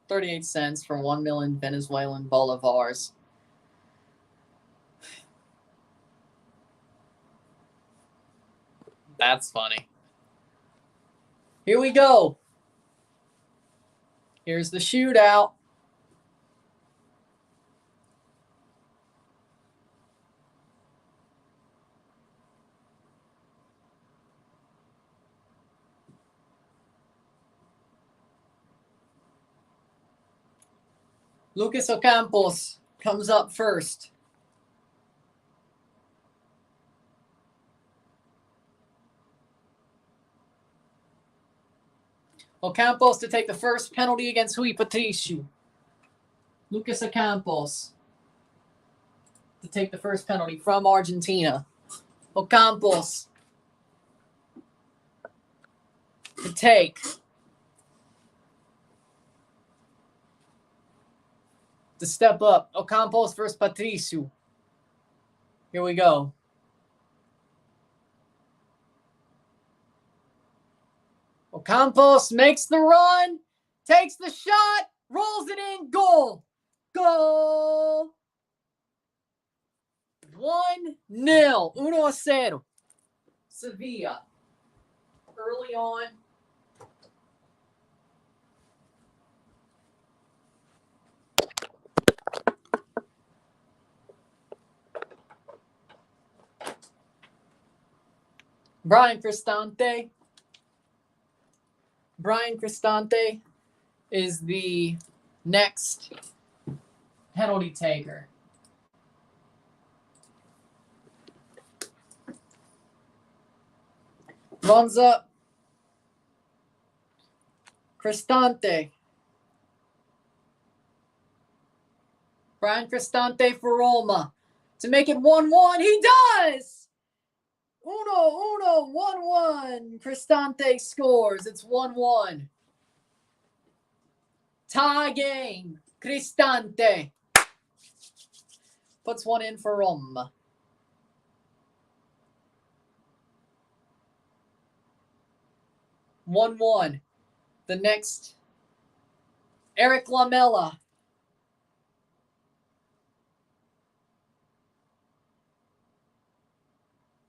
$0.38 for 1 million Venezuelan bolivars. That's funny. Here we go. Here's the shootout. Lucas Ocampos comes up first. Ocampos to take the first penalty against Rui Patricio. Lucas Ocampos to take the first penalty from Argentina. Ocampos to take to step up. Ocampos versus Patricio. Here we go. Ocampos makes the run, takes the shot, rolls it in, goal. Goal. 1-0. 1-0. Sevilla. Early on. Brian Cristante. Brian Cristante is the next penalty taker. Runs up. Cristante. Brian Cristante for Roma. To make it 1-1. He does! 1-1. Cristante scores. It's 1-1. Tie game. Cristante puts one in for Roma. (1-1). The next, Eric Lamela.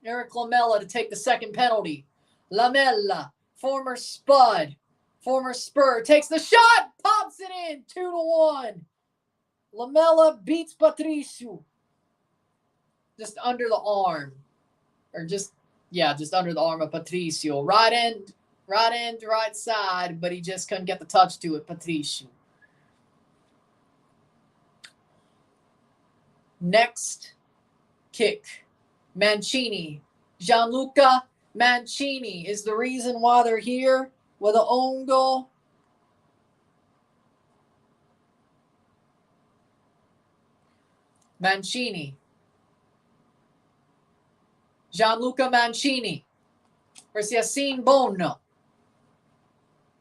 Eric Lamela to take the second penalty. Lamela, former Spud, former Spur, takes the shot, pops it in, 2-1. Lamela beats Patricio. Just under the arm. Or just under the arm of Patricio. Right end, right side, but he just couldn't get the touch to it, Patricio. Next kick. Mancini. Gianluca Mancini is the reason why they're here with an own goal. Mancini. Gianluca Mancini versus Yassine Bono.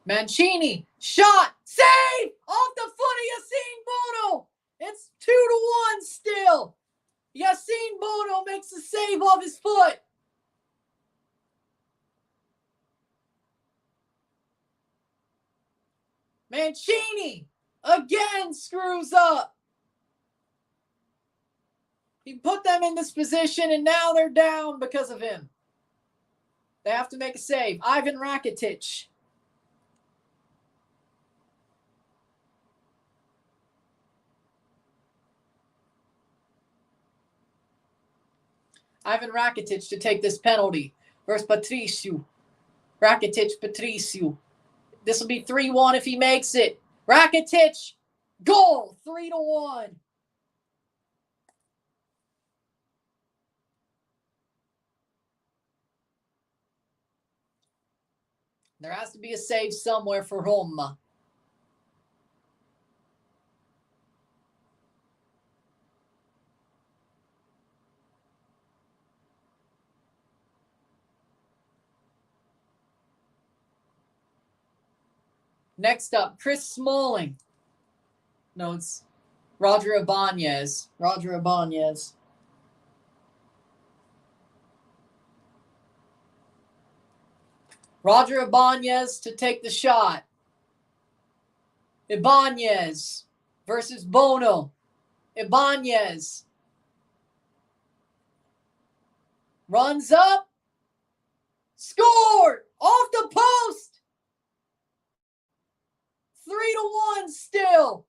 Mancini. Shot. Save! Off the foot of Yassine Bono. It's 2-1 still. Yassine Bono makes the save off his foot. Mancini again screws up. He put them in this position, and now they're down because of him. They have to make a save. Ivan Rakitic. Ivan Rakitic to take this penalty versus Patricio. Rakitic, Patricio. This will be 3-1 if he makes it. Rakitic, goal, 3-1. There has to be a save somewhere for Roma. Next up, Chris Smalling. No, it's Roger Ibanez. Roger Ibanez to take the shot. Ibanez versus Bono. Ibanez runs up. Scored! Off the post! 3-1 still.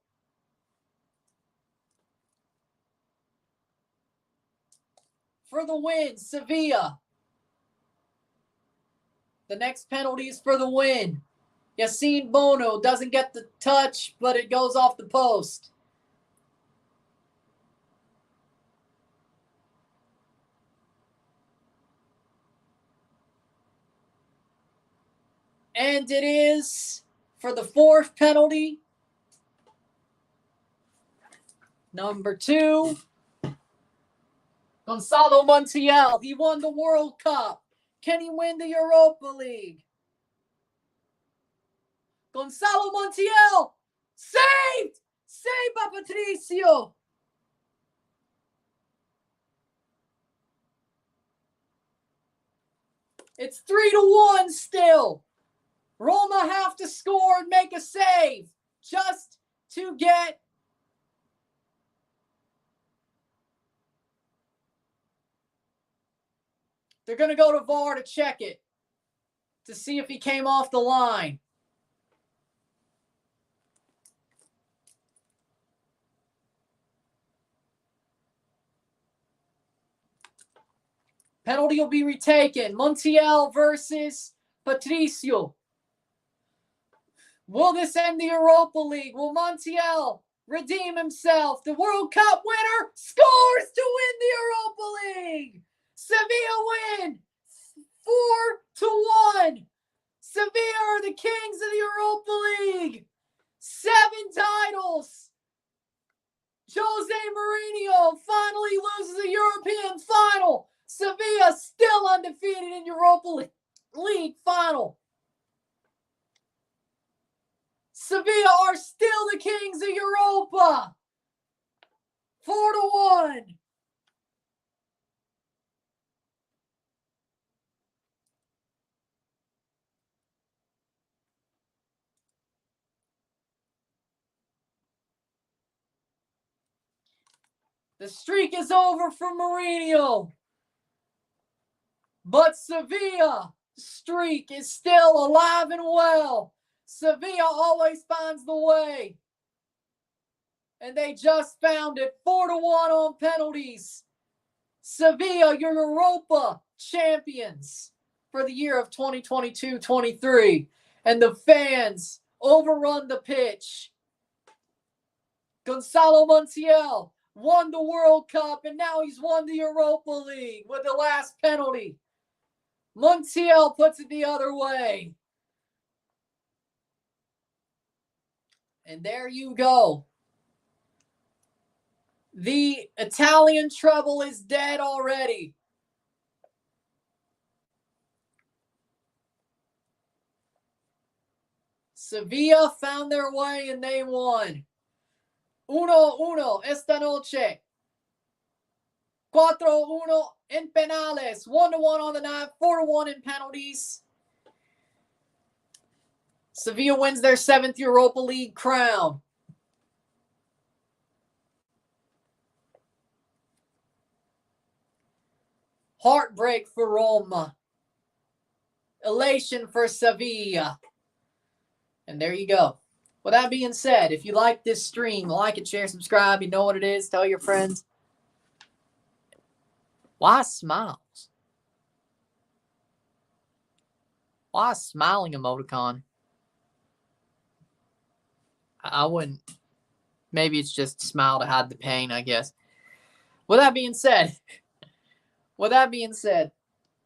For the win, Sevilla. The next penalty is for the win. Yassine Bono doesn't get the touch, but it goes off the post. And it is for the fourth penalty. Number 2. Gonzalo Montiel. He won the World Cup. Can he win the Europa League? Gonzalo Montiel. Saved! Saved by Patricio. It's 3-1 still. Roma have to score and make a save just to get they're going to go to VAR to check it to see if he came off the line. Penalty will be retaken. Montiel versus Patricio. Will this end the Europa League? Will Montiel redeem himself? The World Cup winner scores to win the Europa League. Sevilla win 4-1. Sevilla are the kings of the Europa League. 7 titles. Jose Mourinho finally loses a European final. Sevilla still undefeated in Europa League final. Sevilla are still the kings of Europa. 4-1. The streak is over for Mourinho. But Sevilla streak is still alive and well. Sevilla always finds the way. And they just found it. 4-1 on penalties. Sevilla, your Europa champions for the year of 2022-23. And the fans overrun the pitch. Gonzalo Montiel won the World Cup, and now he's won the Europa League with the last penalty. Montiel puts it the other way. And there you go. The Italian treble is dead already. Sevilla found their way and they won. 1-1 esta noche. 4-1 in penales. 1-1 on the night. 4-1 in penalties. Sevilla wins their 7th Europa League crown. Heartbreak for Roma. Elation for Sevilla. And there you go. With that being said, if you like this stream, like it, share, subscribe. You know what it is. Tell your friends. Why smiles? Why a smiling emoticon? I wouldn't. Maybe it's just a smile to hide the pain, I guess. With that being said,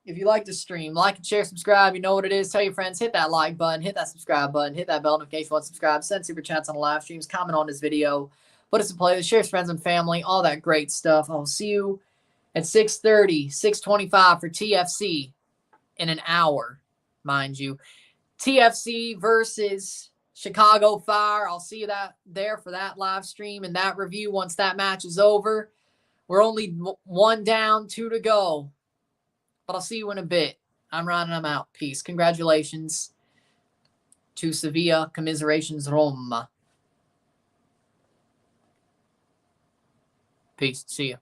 if you like the stream, like and share, subscribe. You know what it is. Tell your friends. Hit that like button. Hit that subscribe button. Hit that bell notification button. Subscribe. Send super chats on the live streams. Comment on this video. Put us in playlist. Share with friends and family. All that great stuff. I'll see you at 6:30, 6:25 for TFC in an hour, mind you. TFC versus Chicago Fire. I'll see you there for that live stream and that review once that match is over. We're only 1 down, 2 to go. But I'll see you in a bit. I'm Ron and I'm out. Peace. Congratulations to Sevilla. Commiserations, Roma. Peace. See ya.